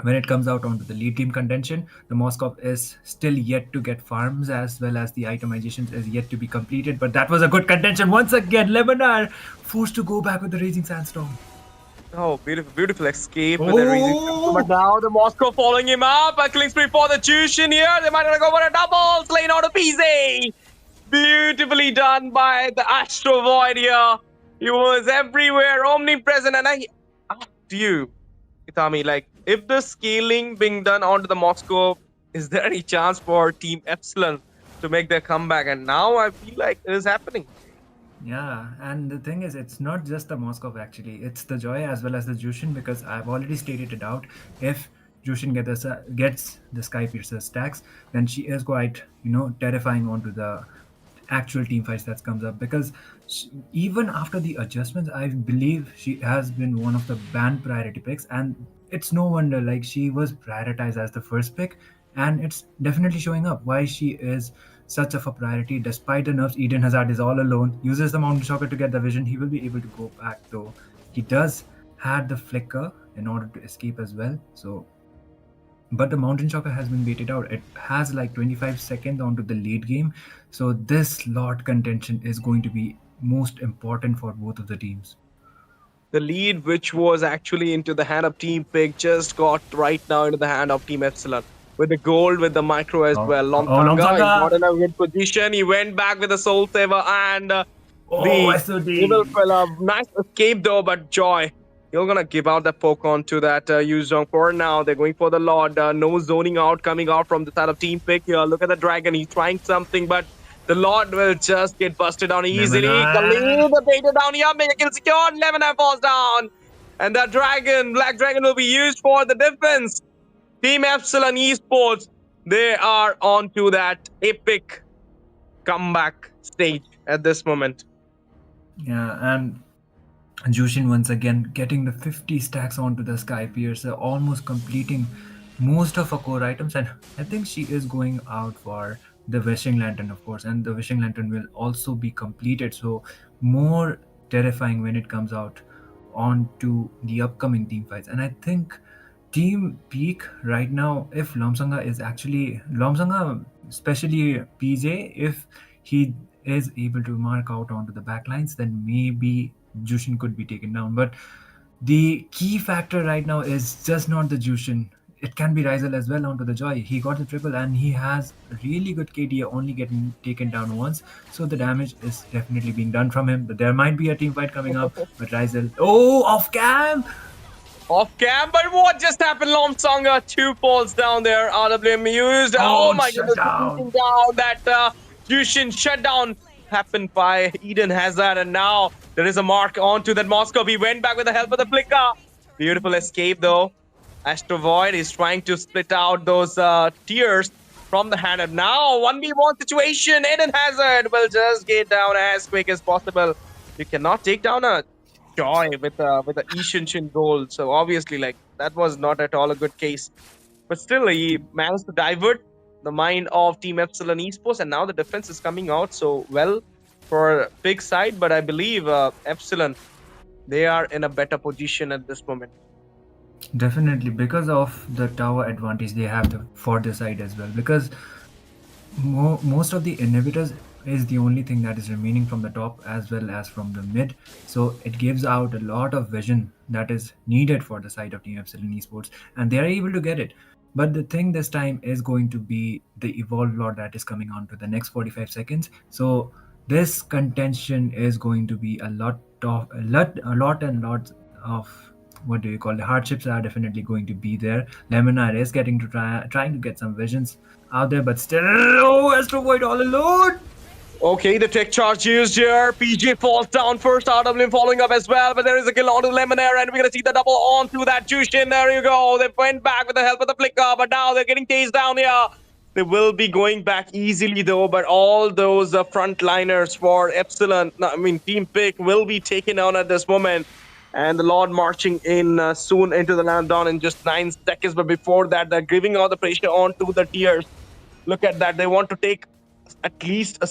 when it comes out onto the lead team contention, the Moscow is still yet to get farms as well as the itemizations is yet to be completed. But that was a good contention. Once again, Lemonar forced to go back with the Raging Sandstorm. Oh, beautiful escape with the Raging Sandstorm. But now the Moscow following him up. A killing spree for the Jushin here. They might want to go for a double. Slain out of Tisei. Beautifully done by the Astro Void here. He was everywhere, omnipresent. And I asked you, Itami, like, if the scaling being done onto the Moscow, is there any chance for Team Epsilon to make their comeback? And now I feel like it is happening. Yeah, and the thing is, it's not just the Moscow actually. It's the Joy as well as the Jushin, because I've already stated it out. If Jushin gets the Sky Piercer stacks, then she is quite, terrifying onto the actual team fights that comes up, because even after the adjustments, I believe she has been one of the banned priority picks, and it's no wonder, like, she was prioritized as the first pick, and it's definitely showing up why she is such of a priority. Despite the nerfs, Eden Hazard is all alone, uses the Mountain Shocker to get the vision. He will be able to go back, though he does have the flicker in order to escape as well. So, but the Mountain Shocker has been baited out. It has like 25 seconds onto the late game, so this lot contention is going to be most important for both of the teams. The lead, which was actually into the hand of Team Pig, just got right now into the hand of Team Epsilon. With the gold, with the micro as well. Lomtanga got in a good position. He went back with the Soul Saver and the evil fella. Nice escape though, but Joy, you're gonna give out the poke on to that Yuzong. For now, they're going for the Lord. No zoning out coming out from the side of Team Pig here. Look at the Dragon. He's trying something, but the Lord will just get busted down easily. Khalid, the baited down here, make a kill secured. Lemonar falls down. And that Dragon, Black Dragon, will be used for the defense. Team Epsilon Esports, they are on to that epic comeback stage at this moment. Yeah, and Jushin once again getting the 50 stacks onto the Sky Piercer, almost completing most of her core items, and I think she is going out for the Wishing Lantern, of course, and the Wishing Lantern will also be completed, so more terrifying when it comes out onto the upcoming team fights. And I think Team Peak right now, if Lomsanga, especially PJ, if he is able to mark out onto the backlines, then maybe Jushin could be taken down. But the key factor right now is just not the Jushin. It can be Rizel as well onto the Joy. He got the triple and he has a really good KD, only getting taken down once. So the damage is definitely being done from him. But there might be a team fight coming up. But Rizel, off cam! Off cam, but what just happened? Lomsanga, 2 falls down there. RWM used. Oh my goodness, down that Jushin shutdown happened by Eden Hazard, and now there is a mark onto that Moscow. He went back with the help of the flicker. Beautiful escape though. Astro Void is trying to split out those tears from the hand. And now 1v1 situation. Eden Hazard will just get down as quick as possible. You cannot take down a Joy with a Ishinshin goal. So obviously, like, that was not at all a good case. But still, he managed to divert the mind of Team Epsilon Esports, and now the defense is coming out so well for big side. But I believe Epsilon, they are in a better position at this moment. Definitely, because of the tower advantage they have for the side as well. Because most of the inhibitors is the only thing that is remaining from the top as well as from the mid, so it gives out a lot of vision that is needed for the side of Team Epsilon Esports, and they are able to get it. But the thing this time is going to be the Evolved Lord that is coming on to the next 45 seconds. So this contention is going to be a lot of what do you call the hardships are definitely going to be there. Lemonar is getting to trying to get some visions out there, but still Astro Void all alone. Okay, the tech charge used here. PJ falls down first. RWM following up as well, but there is a kill onto Lemonar, and we're going to see the double onto that Jushin. There you go. They went back with the help of the flicker, but now they're getting tased down here. They will be going back easily though, but all those frontliners for Epsilon, Team Pick will be taken down at this moment. And the Lord marching in soon into the land down in just 9 seconds. But before that, they're giving all the pressure onto the tiers. Look at that. They want to take at least a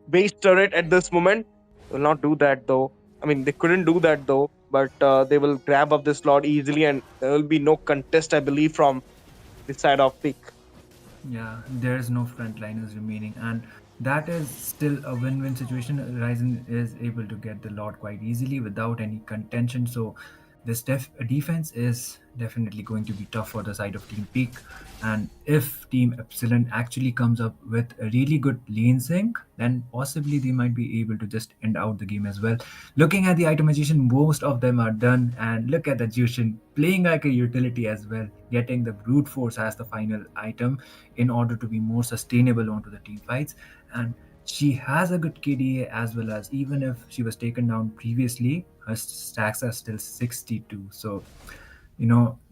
base turret at this moment. They will not do that though. I mean, they couldn't do that though. But they will grab up this Lord easily. And there will be no contest, I believe, from the side of Peak. Yeah, there's no frontliners remaining, and that is still a win-win situation. Ryzen is able to get the Lord quite easily without any contention, so this defense is definitely going to be tough for the side of Team Peak. And if Team Epsilon actually comes up with a really good lane sync, then possibly they might be able to just end out the game as well. Looking at the itemization, most of them are done, and look at the Jushin playing like a utility as well, getting the brute force as the final item in order to be more sustainable onto the team fights. And she has a good KDA as well, as even if she was taken down previously, her stacks are still 62. So,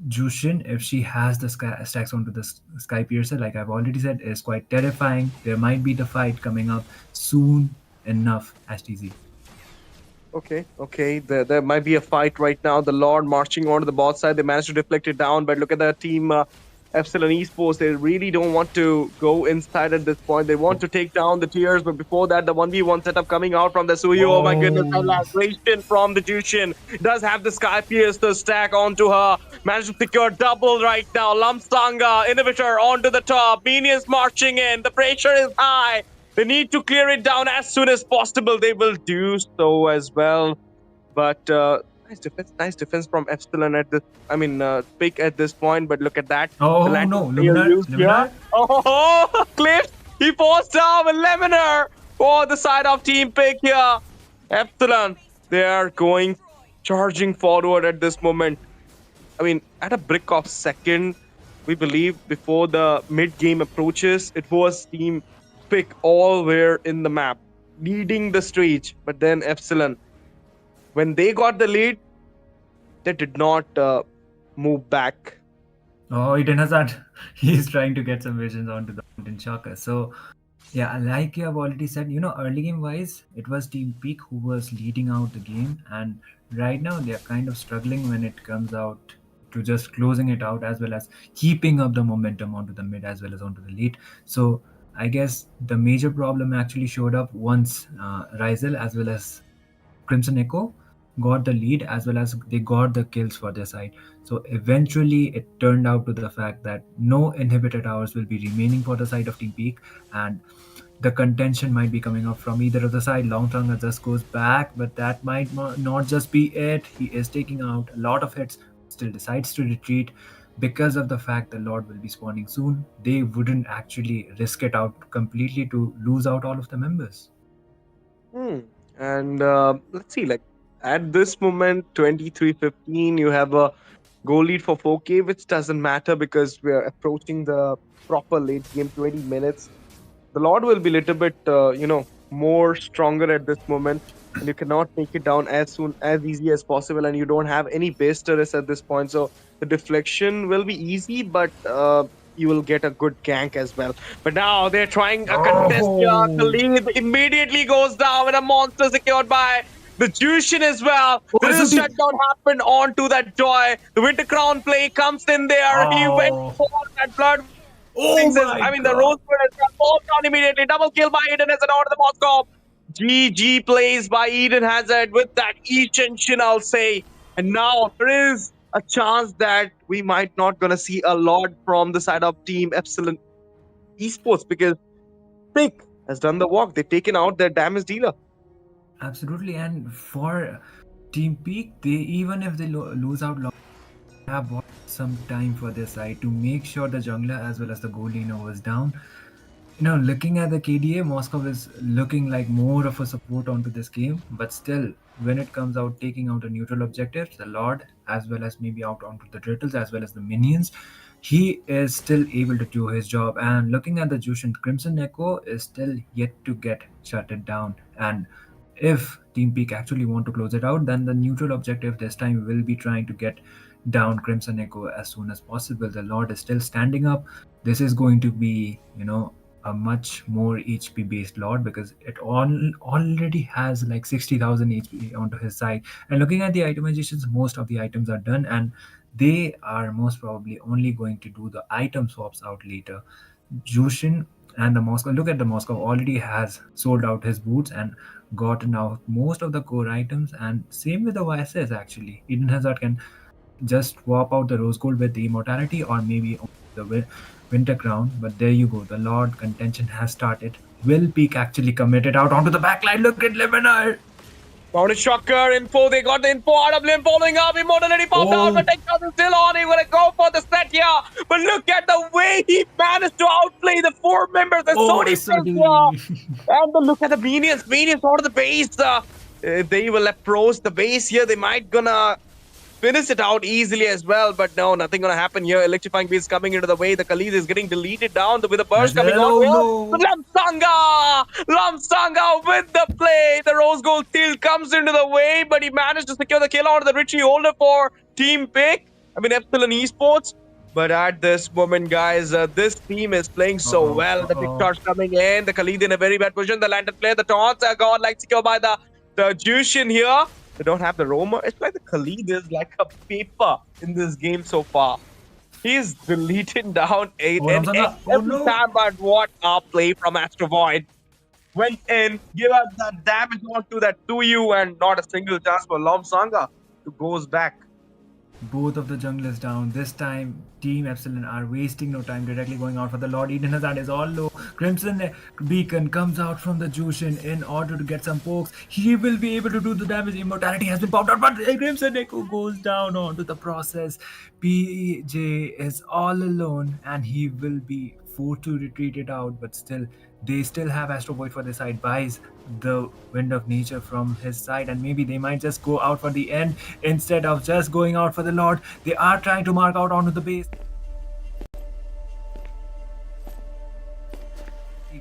Jushin, if she has the stacks onto the Sky Piercer, like I've already said, is quite terrifying. There might be the fight coming up soon enough, STZ. Okay. There might be a fight right now. The Lord marching onto the bot side. They managed to deflect it down, but look at the team Epsilon Esports. They really don't want to go inside at this point. They want to take down the tiers, but before that, the 1v1 setup coming out from the Suyu. Oh my goodness, the lacration from the Jushin. Does have the Sky Piercer stack onto her. Managed to secure double right now. Lumsanga, Inhibitor onto the top. Minions marching in. The pressure is high. They need to clear it down as soon as possible. They will do so as well. But nice defense from Epsilon at this. Pick at this point. But look at that. Oh no, Luminar. Oh, Cliff. He forced down a Leminer for the side of Team Pick here. Epsilon. They are charging forward at this moment. At a brick of second, we believe before the mid game approaches, it was Team Pick all were in the map, leading the stage. But then Epsilon, when they got the lead, they did not move back. Oh, Eden Hazard. He's trying to get some visions onto the Mountain Shocker. So, yeah, like you have already said, early game wise, it was Team Peak who was leading out the game. And right now, they're kind of struggling when it comes out to just closing it out, as well as keeping up the momentum onto the mid as well as onto the late. So, I guess the major problem actually showed up once Ryzel as well as Crimson Echo got the lead, as well as they got the kills for their side. So eventually it turned out to the fact that no inhibitor towers will be remaining for the side of Team Peak, and the contention might be coming up from either of the side. Longtongue just goes back, but that might not just be it. He is taking out a lot of hits, still decides to retreat. Because of the fact the Lord will be spawning soon, they wouldn't actually risk it out completely to lose out all of the members. And let's see, at this moment, 23-15, you have a goal lead for 4K, which doesn't matter because we are approaching the proper late game, 20 minutes. The Lord will be a little bit, more stronger at this moment. And you cannot take it down as easy as possible, and you don't have any base turrets at this point, so the deflection will be easy, but you will get a good gank as well. But now they're trying a contest here. The lead immediately goes down with a monster secured by the Jushin as well. There is a shutdown happened onto that Joy. The Winter Crown play comes in there. He went for that blood. The Rosebud has fallen down immediately. Double kill by Eden Hazard out of the Moscow. GG plays by Eden Hazard with that E-tension, I'll say. And now there is a chance that we might not gonna see a lot from the side of Team Epsilon Esports, because Pick has done the work. They've taken out their damage dealer. Absolutely, and for Team Peak, even if they lose out, have bought some time for their side to make sure the jungler as well as the gold laner was down. Looking at the KDA, Moscow is looking like more of a support onto this game, but still, when it comes out taking out a neutral objective, the Lord, as well as maybe out onto the turtles, as well as the minions, he is still able to do his job. And looking at the Jushin, Crimson Echo is still yet to get shutted down. And if Team Peak actually want to close it out, then the neutral objective this time will be trying to get down Crimson Echo as soon as possible. The Lord is still standing up. This is going to be, a much more HP based Lord, because it already has like 60,000 HP onto his side. And looking at the itemizations, most of the items are done, and they are most probably only going to do the item swaps out later. Jushin and the Moscow, look at the Moscow, already has sold out his boots and gotten out most of the core items. And same with the YSS actually. Eden Hazard can just swap out the rose gold with the immortality, or maybe the winter crown. But there you go, the Lord contention has started. Will Peak actually committed out onto the backline? Look at Liminar. Found a shocker info. They got the info out of Lim following up. Immortality popped out, but Texas is still on. He's gonna go for the set here. But look at the way he managed to outplay the 4 members. The Sony and look at the minions. Minions out of the base. They will approach the base here. They might gonna finish it out easily as well, but no, nothing gonna happen here. Electrifying beast coming into the way. The Khalid is getting deleted down with a burst coming on. Lamsanga with the play. The rose gold steal comes into the way, but he managed to secure the kill onto the Richie holder for Team Pick. I mean Epsilon Esports. But at this moment, guys, this team is playing so well. The pick starts coming in. The Khalid in a very bad position. The landed player, the taunts are gone, like secured by the Jushin here. They don't have the roamer. It's like the Khalid is like a paper in this game so far. He's deleting down 8 and every time, but what a play from Astro Void. Went in, give us that damage onto that 2U, and not a single chance for Lomsanga, who goes back. Both of the junglers down. This time, Team Epsilon are wasting no time, directly going out for the Lord. Eden Hazard is all low. Crimson Beacon comes out from the Jushin in order to get some pokes. He will be able to do the damage. Immortality has been popped out, but Crimson Echo goes down onto the process. PJ is all alone, and he will be forced to retreat it out, but still, they still have Astro Void for their side. Buys the Wind of Nature from his side, and maybe they might just go out for the end instead of just going out for the Lord. They are trying to mark out onto the base.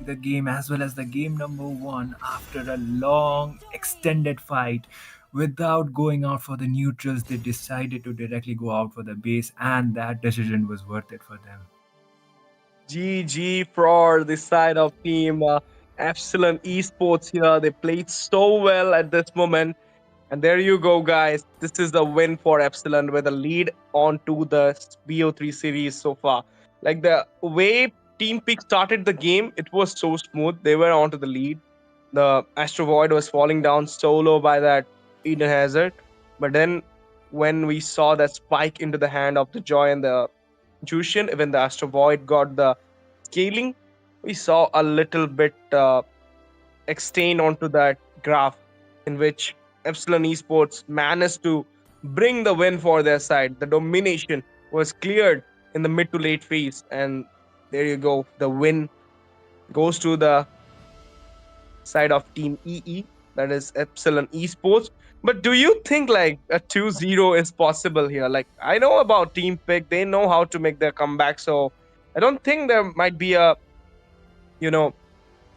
The game as well as the game number 1 after a long extended fight. Without going out for the neutrals, they decided to directly go out for the base, and that decision was worth it for them. GG for the side of Team Epsilon Esports here. They played so well at this moment. And there you go, guys. This is the win for Epsilon with a lead onto the BO3 series so far. Like the way Team Peak started the game, it was so smooth. They were onto the lead. The Astro Void was falling down solo by that Eden Hazard. But then when we saw that spike into the hand of the Joy and the Jushin, even the Astro Void got the scaling, we saw a little bit extend onto that graph in which Epsilon Esports managed to bring the win for their side. The domination was cleared in the mid to late phase, and there you go. The win goes to the side of Team EE, that is Epsilon Esports. But do you think like a 2-0 is possible here? Like, I know about Team Pick, they know how to make their comeback, so I don't think there might be a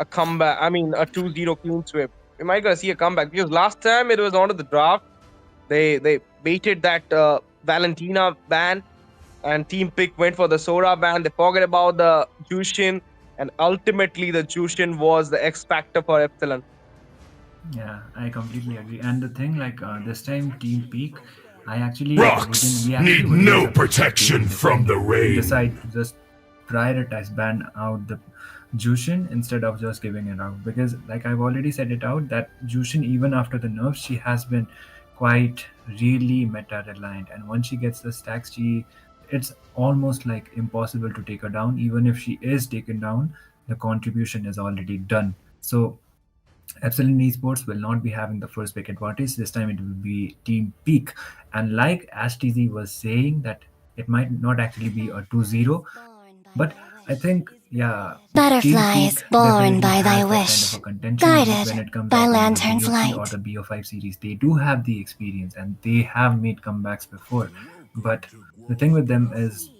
comeback. I mean, a 2-0 clean sweep. We might gonna see a comeback, because last time it was onto the draft. They baited that Valentina ban, and Team Pick went for the Sora ban. They forget about the Jushin, and ultimately the Jushin was the X factor for Epsilon. Yeah, I completely agree. And the thing, like this time, Team Peak, I actually Rocks need no protection from the rain. Decide to just prioritize ban out the Jushin instead of just giving it out, because like I've already said it out that Jushin, even after the nerfs, she has been quite really meta reliant, and once she gets the stacks, it's almost like impossible to take her down. Even if she is taken down, the contribution is already done. So Epsilon Esports will not be having the first pick advantage. This time it will be Team Peak. And like AshTZ was saying, that it might not actually be a 2-0, but I think, yeah, Butterflies born by thy wish, guided by lantern's light. Or the BO5 series, they do have the experience and they have made comebacks before. But the thing with them is,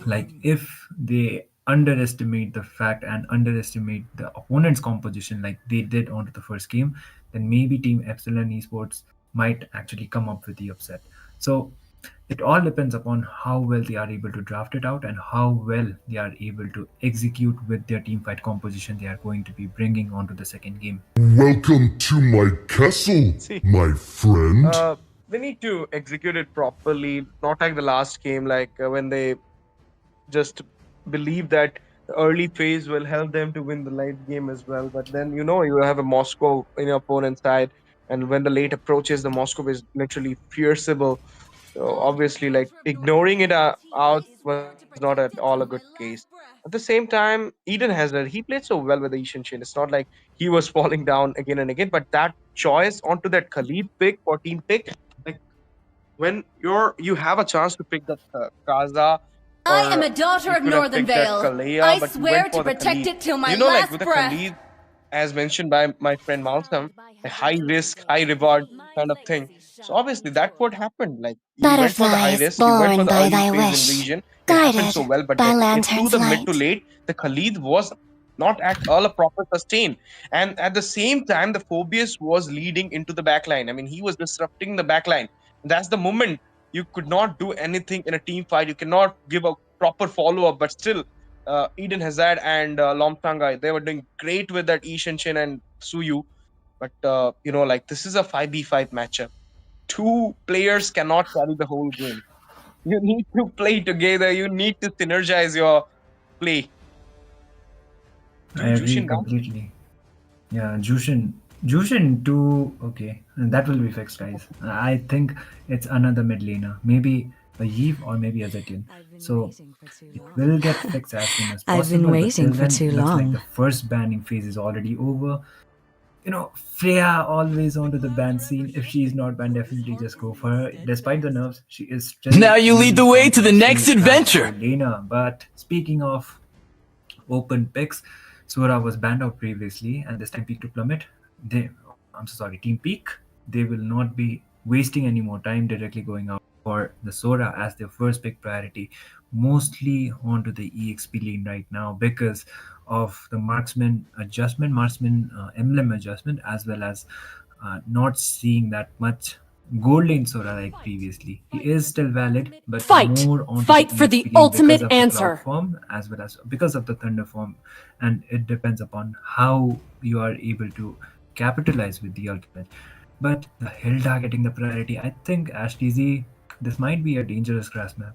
like, if they underestimate the fact and underestimate the opponent's composition like they did onto the first game, then maybe Team Epsilon Esports might actually come up with the upset. So it all depends upon how well they are able to draft it out and how well they are able to execute with their team fight composition they are going to be bringing onto the second game. Welcome to my castle, my friend. They need to execute it properly, not like the last game, like when they just believe that the early phase will help them to win the late game as well. But then, you have a Moscow in your opponent's side, and when the late approaches, the Moscow is literally fierceable. So obviously, like ignoring it out was not at all a good case. At the same time, Eden Hazard, he played so well with the Ishan Shin. It's not like he was falling down again and again, but that choice onto that Khalid pick or team pick, like when you have a chance to pick that Kaza. I am a daughter of Northern Vale. I swear to protect it till my last like with breath. The Khalid, as mentioned by my friend Malcolm, a high risk, high reward kind of thing. So obviously that's what happened. Like you went for the high risk, you went for the early phase invasion. It happened so well, but then into the mid to late, the Khalid was not at all a proper sustain. And at the same time, the Phobius was leading into the backline. I mean, he was disrupting the backline. That's the moment you could not do anything in a team fight. You cannot give a proper follow-up, but still, Eden Hazard and Lomtangai, they were doing great with that Ishan Shin and Suyu. But, like this is a 5v5 matchup. Two players cannot carry the whole game. You need to play together. You need to synergize your play. I agree completely. Yeah, Jushin 2, okay, and that will be fixed, guys. I think it's another mid laner, maybe a Yves or maybe a Zetian. So it will get fixed as soon as possible. I've been waiting for too long. Like the first banning phase is already over. Freya always onto the ban scene. If she's not banned, definitely just go for her. Despite the nerfs, she is still. Now you lead the way to the next adventure. Lena. But speaking of open picks, Sora was banned out previously, and this time Peak to Plummet. Team Peak. They will not be wasting any more time directly going out for the Sora as their first pick priority, mostly onto the EXP lane right now because of the marksman emblem adjustment, as well as not seeing that much gold lane Sora like previously. He is still valid, but more on fight for the ultimate answer form, as well as because of the thunder form, and it depends upon how you are able to capitalize with the ultimate. But the Hilda getting the priority, I think AshTZ, this might be a dangerous grass map.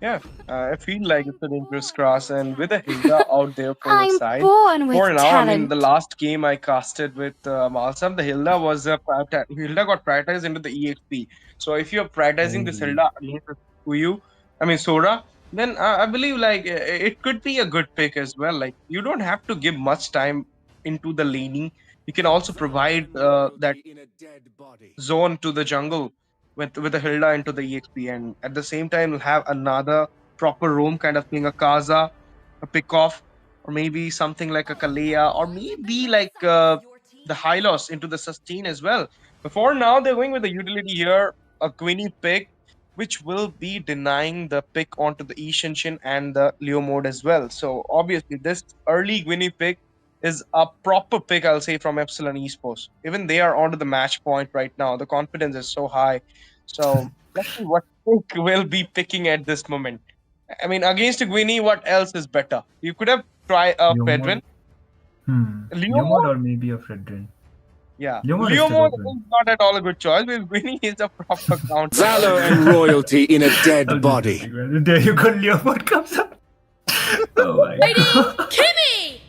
Yeah, I feel like it's a dangerous cross, and with a Hilda out there for the side. For now, I mean, the last game I casted with Malsam, the Hilda was Hilda got prioritized into the EXP. So if you're prioritizing this Hilda against Sora, then I believe like it could be a good pick as well. Like you don't have to give much time into the laning. You can also provide that zone to the jungle with the Hilda into the EXP, and at the same time have another proper roam kind of thing, a Kaza, a pick-off, or maybe something like a Kalea, or maybe like the Hylos into the sustain as well. Before now, they're going with the utility here, a Gwynny pick, which will be denying the pick onto the Ishan Shin and the Leo mode as well. So obviously this early Gwynny pick is a proper pick, I'll say, from Epsilon Esports. Even they are onto the match point right now. The confidence is so high. So let's see what pick will be picking at this moment. I mean, against a Gwynny, what else is better? You could have tried a Fedrin. Leo mode or maybe a Fedrin. Yeah, Leo mode is not at all a good choice, because Gwynny is a proper counter. Valor and royalty in a dead body. There you go, Leo mode comes up. Oh my god. Kimmy!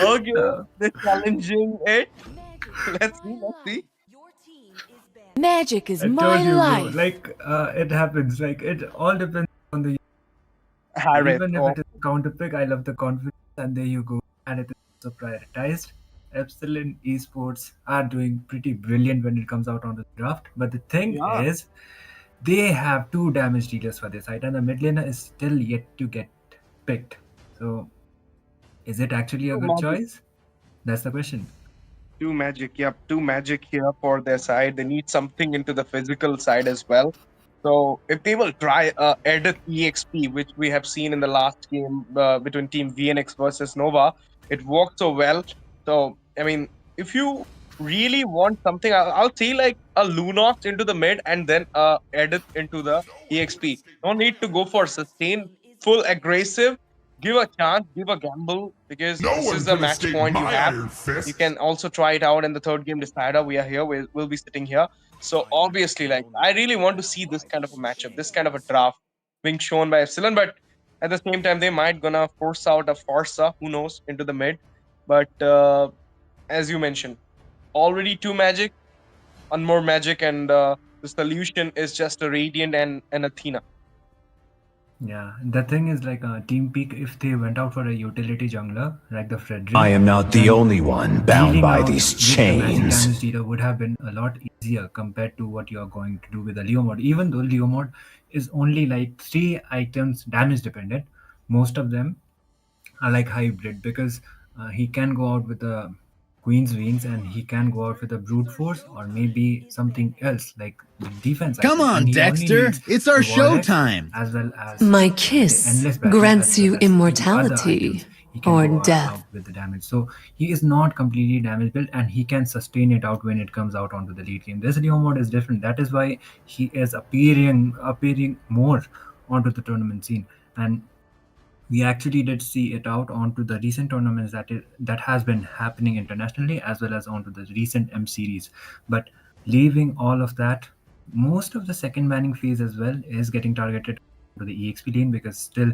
Okay, they're challenging it. Let's see. Magic is my life. Bro, like it happens. Like it all depends on the. Harris, even if it is a counter pick, I love the confidence, and there you go. And it is also prioritized. Epsilon Esports are doing pretty brilliant when it comes out on the draft. But the thing is, they have 2 damage dealers for their side, and the mid laner is still yet to get picked. So, is it actually a good choice? That's the question. 2 magic, yep, 2 magic here for their side. They need something into the physical side as well. So if they will try Edith EXP, which we have seen in the last game between Team VNX versus Nova, it worked so well. So, I mean, if you really want something, I'll see like a Lunox into the mid and then Edith into the EXP. No need to go for sustain, full aggressive. Give a chance, give a gamble, because this is the match point you have. You can also try it out in the third game decider. We are here, we'll be sitting here. So obviously, like, I really want to see this kind of a matchup, this kind of a draft being shown by Epsilon, but at the same time, they might gonna force out a Forza, who knows, into the mid. But as you mentioned, already 2 magic, one more magic, and the solution is just a Radiant and an Athena. Yeah, the thing is like Team Peak, if they went out for a utility jungler like the Frederick, I am not the only one bound by these chains. The damage dealer would have been a lot easier compared to what you are going to do with the Leo mod. Even though Leo mod is only like 3 items damage dependent, most of them are like hybrid, because he can go out with the Queen's Wings and he can go out with a Brute Force or maybe something else like the defense. Come on, Dexter! It's our showtime! As well as my kiss grants you immortality or death. With the damage. So he is not completely damage built and he can sustain it out when it comes out onto the late game. This Leo mode is different. That is why he is appearing more onto the tournament scene. And we actually did see it out onto the recent tournaments that has been happening internationally, as well as onto the recent M series. But leaving all of that, most of the second banning phase as well is getting targeted to the EXP lane, because still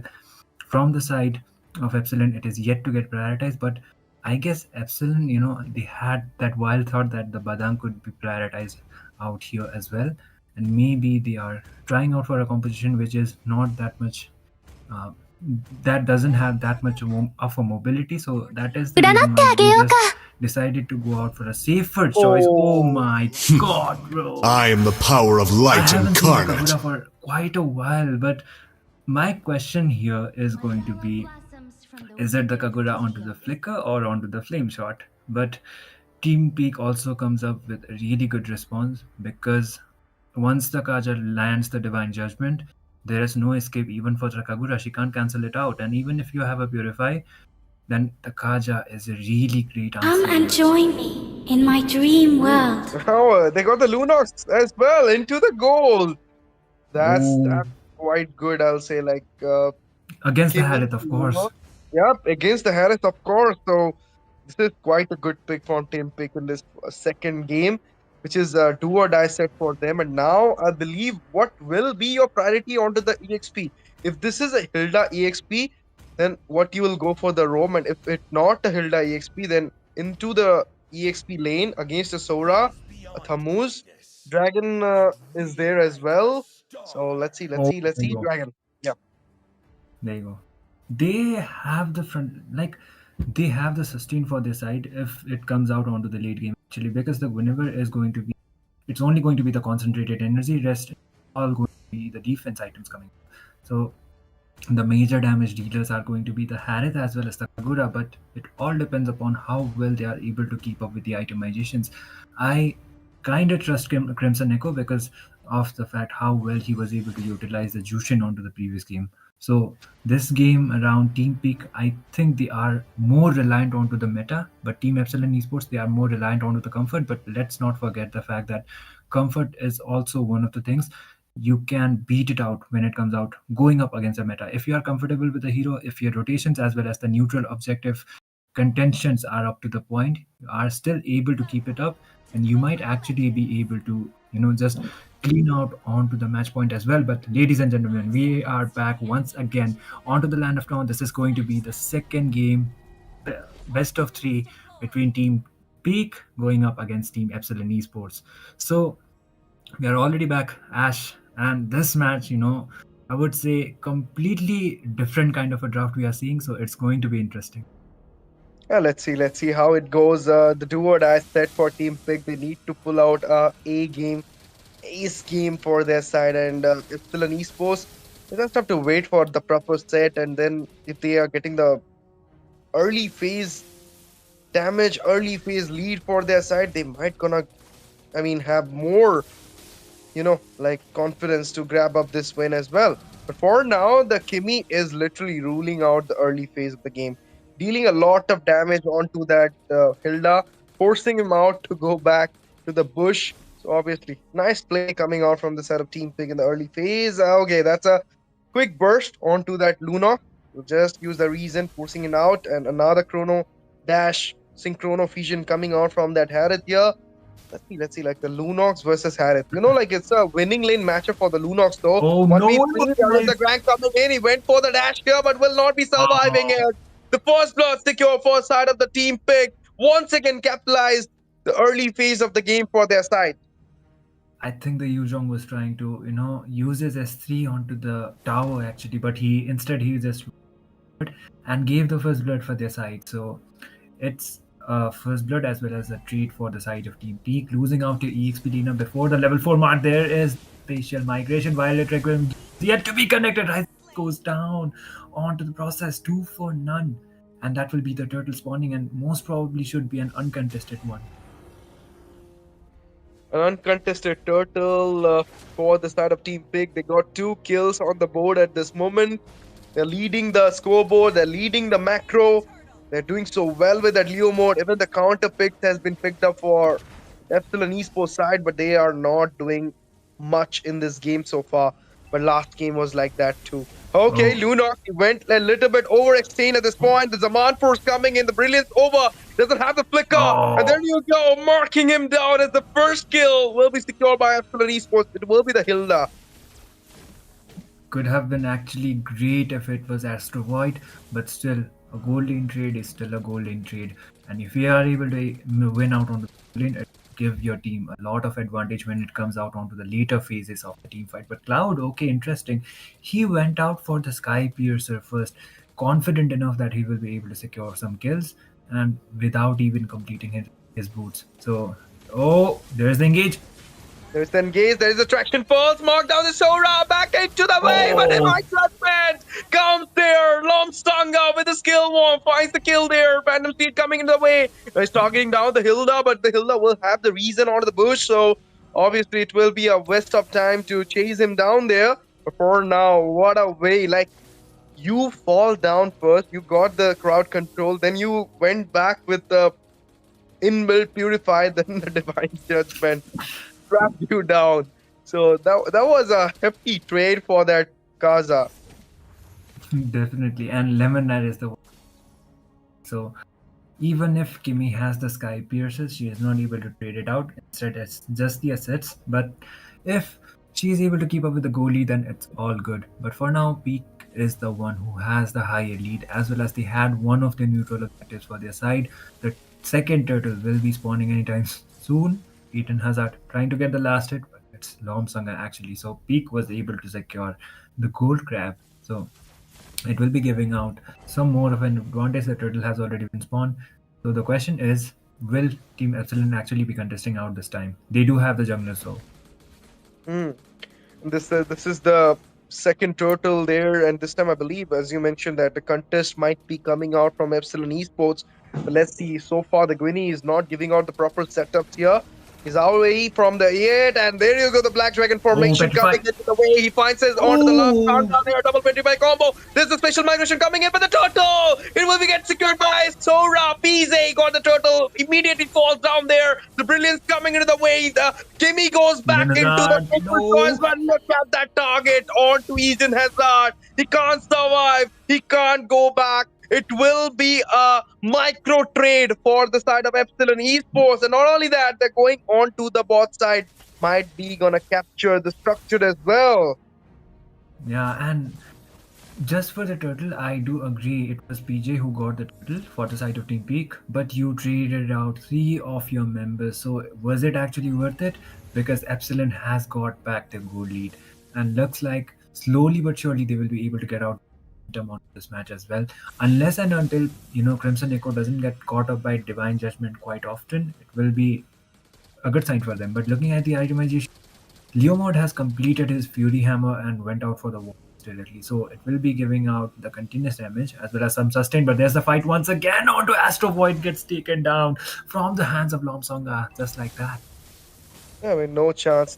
from the side of Epsilon it is yet to get prioritized. But I guess Epsilon, they had that wild thought that the Badang could be prioritized out here as well, and maybe they are trying out for a composition which is not that much that doesn't have that much of a mobility. So that is the reason why we just decided to go out for a safer choice. Oh my god, bro. I am the power of light incarnate. I haven't seen Kagura for quite a while, but my question here is going to be, is it the Kagura onto the flicker or onto the flame shot? But Team Peak also comes up with a really good response, because once the Kaja lands the Divine Judgment, there is no escape even for the Kagura. She can't cancel it out. And even if you have a Purify, then the Kaja is a really great answer. Come and join me in my dream world. Oh, they got the Lunox as well into the goal. That's quite good, I'll say. Like against the Harith, of course. Yep, against the Harith, of course. So this is quite a good pick from Team Pick in this second game, which is a do or die set for them. And now I believe, what will be your priority onto the EXP? If this is a Hilda EXP, then what you will go for the roam, and if it's not a Hilda EXP, then into the EXP lane against a Sora, a Thamuz. Dragon is there as well. So let's see, Dragon. Yeah. There you go. They have the front, like they have the sustain for their side if it comes out onto the late game, actually, because the Guinevere is going to be, it's only going to be the concentrated energy, rest all going to be the defense items coming. So the major damage dealers are going to be the Harith as well as the Kagura, but it all depends upon how well they are able to keep up with the itemizations. I kind of trust Crimson Echo because of the fact how well he was able to utilize the Jushin onto the previous game. So this game around Team Peak, I think they are more reliant onto the meta, but Team Epsilon Esports, they are more reliant onto the comfort. But let's not forget the fact that comfort is also one of the things you can beat it out when it comes out going up against a meta. If you are comfortable with the hero, if your rotations as well as the neutral objective contentions are up to the point, you are still able to keep it up, and you might actually be able to, just clean out onto the match point as well. But ladies and gentlemen, we are back once again onto the land of Dawn. This is going to be the second game, best of 3 between Team Peak going up against Team Epsilon Esports. So we are already back, Ash, and this match, I would say completely different kind of a draft we are seeing, so it's going to be interesting. Yeah, let's see how it goes. The do or die set for Team Pick. They need to pull out ace game for their side, and Epsilon Esports, they just have to wait for the proper set, and then if they are getting the early phase damage, early phase lead for their side, they might have more confidence to grab up this win as well. But for now, the Kimi is literally ruling out the early phase of the game, dealing a lot of damage onto that Hilda, forcing him out to go back to the bush. So obviously, nice play coming out from the side of Team Pig in the early phase. Okay, that's a quick burst onto that Luna. We'll just use the reason, forcing it out, and another chrono dash, synchrono fusion coming out from that Harith here. Let's see, like the Lunox versus Harith. You know, like it's a winning lane matchup for the Lunox though. Oh no! The Grand coming in, he went for the dash here, but will not be surviving it. The first blood secure for side of the Team Pig. Once again capitalized the early phase of the game for their side. I think the Yuzhong was trying to, use his S3 onto the tower actually, but he just and gave the first blood for their side. So it's first blood as well as a treat for the side of Team Peak. Losing out to EXP Lina before the level 4 mark. There is spatial migration. Violet Requiem yet to be connected. Rise goes down onto the process. 2 for none. And that will be the turtle spawning and most probably should be an uncontested one. An uncontested turtle for the side of Team Pig. They got 2 kills on the board at this moment. They're leading the scoreboard. They're leading the macro. They're doing so well with that Leo mode. Even the counter pick has been picked up for Epsilon Esports side, but they are not doing much in this game so far. But last game was like that too. Okay, Lunox, he went a little bit overextended at this point. The Zaman Force coming in. The Brilliance over. Doesn't have the flicker. And there you go, marking him down as the first kill will be secured by Epsilon Esports. It will be the Hilda. Could have been actually great if it was Astro Void, but still, a gold lane trade is still a gold lane trade. And if you are able to win out on the lane, it give your team a lot of advantage when it comes out onto the later phases of the team fight. But Cloud, okay, interesting. He went out for the Sky Piercer first, confident enough that he will be able to secure some kills and without even completing his boots. So, there's the engage. There's the engage, there is a traction pulse, mark down the Sora, back into the wave, but the right judgment comes there. Lomstonga with the skill one, finds the kill there. Phantom Steed coming into the way. He's targeting down the Hilda, but the Hilda will have the reason onto the bush, so obviously it will be a waste of time to chase him down there. But for now, what a way, like you fall down first, you got the crowd control, then you went back with the inbuilt purify, then the divine judgment trapped you down. So that was a hefty trade for that Kaza. Definitely, and Lemonade is the one. So even if Kimi has the Sky Pierces, she is not able to trade it out. Instead, it's just the assets. But if she is able to keep up with the goalie, then it's all good. But for now, Peak is the one who has the higher lead, as well as they had one of the neutral objectives for their side. The second turtle will be spawning anytime soon. Eden Hazard trying to get the last hit, but it's Lomsanga actually. So Peak was able to secure the gold crab. So it will be giving out some more of an advantage. The turtle has already been spawned. So the question is, will Team Epsilon actually be contesting out this time? They do have the jungler, so. This is the second turtle there, and this time I believe, as you mentioned, that the contest might be coming out from Epsilon Esports. But let's see. So far, the Gwynny is not giving out the proper setups here. He's away from the 8, and there you go, the Black Dragon formation coming into the way. He finds his onto the last countdown here, double 25 combo. There's the special migration coming in for the turtle. It will be get secured by Sora. Tisei got the turtle, immediately falls down there. The Brilliance coming into the way. The Kimmy goes back into the choice, but look at that target onto Eden Hazard. He can't survive. He can't go back. It will be a micro trade for the side of Epsilon Esports. And not only that, they're going on to the bot side. Might be gonna capture the structure as well. Yeah, and just for the turtle, I do agree it was PJ who got the turtle for the side of Team Peak, but you traded out 3 of your members. So was it actually worth it? Because Epsilon has got back their goal lead. And looks like slowly but surely they will be able to get out on this match as well, unless and until Crimson Echo doesn't get caught up by Divine Judgment quite often. It will be a good sign for them. But looking at the itemization, Leomod has completed his Fury Hammer and went out for the wall directly, so it will be giving out the continuous damage as well as some sustain. But there's the fight once again onto Astro Void, gets taken down from the hands of Lomsonga, just like that. Yeah, I mean, no chance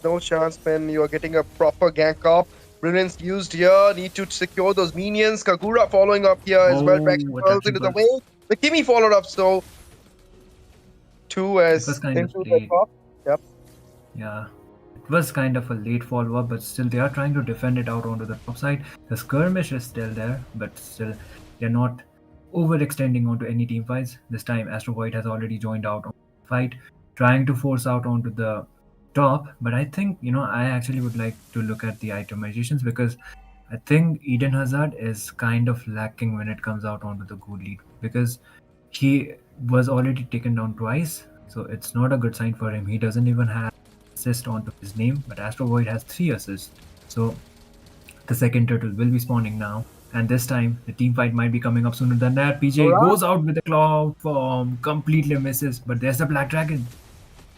when you are getting a proper gank up. Brilliance used here, need to secure those minions. Kagura following up here as well, dragging pearls into the way. The Kimi followed up, so 2 as into the top. Yep. Yeah. It was kind of a late follow-up, but still they are trying to defend it out onto the top side. The skirmish is still there, but still they're not overextending onto any team fights. This time Astro Void has already joined out on the fight, trying to force out onto the top. But I think, I actually would like to look at the itemizations, because I think Eden Hazard is kind of lacking when it comes out onto the goal lead, because he was already taken down twice, so it's not a good sign for him. He doesn't even have assist onto his name, but Astro Void has 3 assists. So the second turtle will be spawning now, and this time the team fight might be coming up sooner than that. PJ goes out with the claw form, completely misses, but there's the Black Dragon.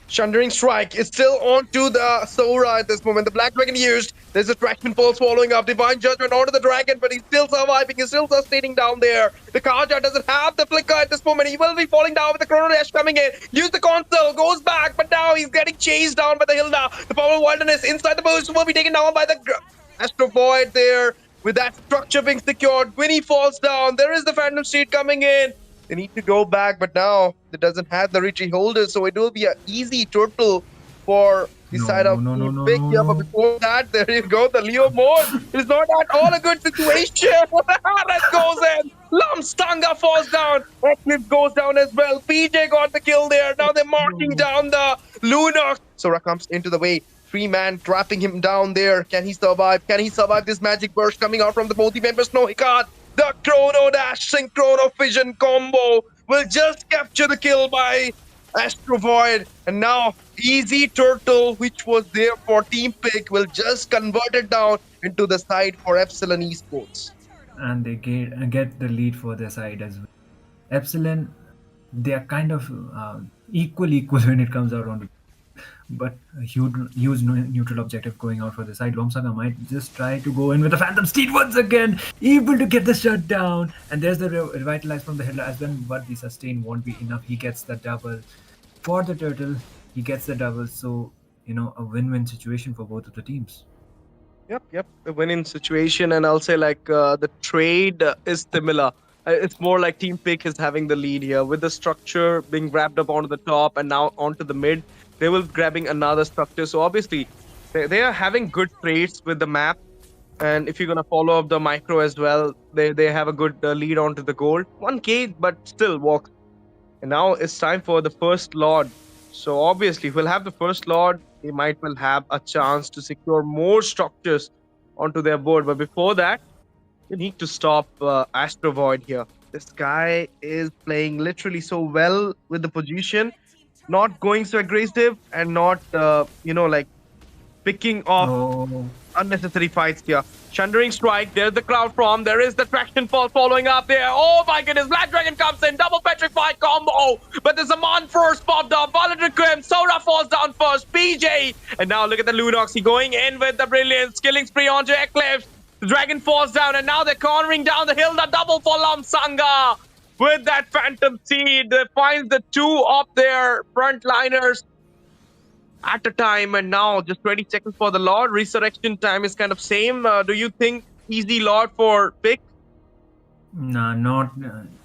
Shundering Strike is still onto the Sora at this moment. The Black Dragon used. There's a Traction Pulse following up. Divine Judgment onto the Dragon, but he's still surviving. He's still sustaining down there. The Kaja doesn't have the Flicker at this moment. He will be falling down with the Chrono Dash coming in. Use the console, goes back, but now he's getting chased down by the Hilda. The Power of Wilderness inside the boost will be taken down by the Astro Void there. With that structure being secured, Winnie falls down. There is the Phantom Steed coming in. They need to go back, but now it doesn't have the Richie holder, so it will be an easy turtle for the side of Big here. But before that, there you go, the Leo mode is not at all a good situation. That goes in. Lumstanga falls down. Eclipse goes down as well. PJ got the kill there. Now they're marking down the Lunox. Sora comes into the way. 3-man trapping him down there. Can he survive? Can he survive this magic burst coming out from the both members? No, he can't. The Chrono Dash Synchrono Fission combo will just capture the kill by Astro Void. And now Easy Turtle, which was there for Team Pick, will just convert it down into the side for Epsilon Esports. And they get the lead for their side as well. Epsilon, they are kind of equal when it comes out on, but a huge neutral objective going out for the side. Lomsaga might just try to go in with the Phantom Steed once again, able to get the shutdown. And there's the revitalize from the Hitler as well, but the sustain won't be enough. He gets the double for the turtle. He gets the double, so a win-win situation for both of the teams. Yep, a win-in situation, and I'll say the trade is similar. It's more like Team Pick is having the lead here with the structure being grabbed up onto the top and now onto the mid. They will be grabbing another structure. So obviously, they are having good trades with the map. And if you're going to follow up the micro as well, they have a good lead onto the gold. 1k, but still walks. And now it's time for the first Lord. So obviously, if we'll have the first Lord, they might well have a chance to secure more structures onto their board. But before that, they need to stop Astro Void here. This guy is playing literally so well with the position. Not going so aggressive and not, picking off unnecessary fights here. Shundering Strike, there's the crowd from, there is the Traction Pulse following up there. Oh my goodness, Black Dragon comes in, double Petrified combo. But there's a Mon first popped up, Volatile Grim, Sora falls down first, PJ. And now look at the Lunox, he going in with the Brilliance, killing spree onto Eclipse. The Dragon falls down and now they're cornering down the hill, the double for Lamsanga. With that Phantom Seed, they find the 2 of their frontliners at a time, and now just 20 seconds for the Lord. Resurrection time is kind of same. Do you think easy Lord for Pick? No,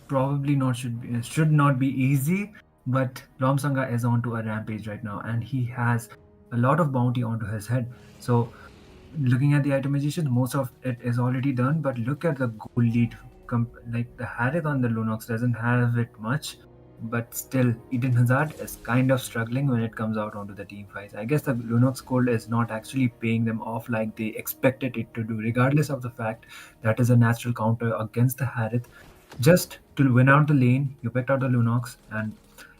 probably not. Should not be easy. But Lomsanga is onto a rampage right now, and he has a lot of bounty onto his head. So, looking at the itemization, most of it is already done. But look at the goal lead. Like the Harith on the Lunox doesn't have it much, but still Eden Hazard is kind of struggling when it comes out onto the team fights. I guess the Lunox gold is not actually paying them off like they expected it to do, regardless of the fact that is a natural counter against the Harith. Just to win out the lane, you picked out the Lunox, and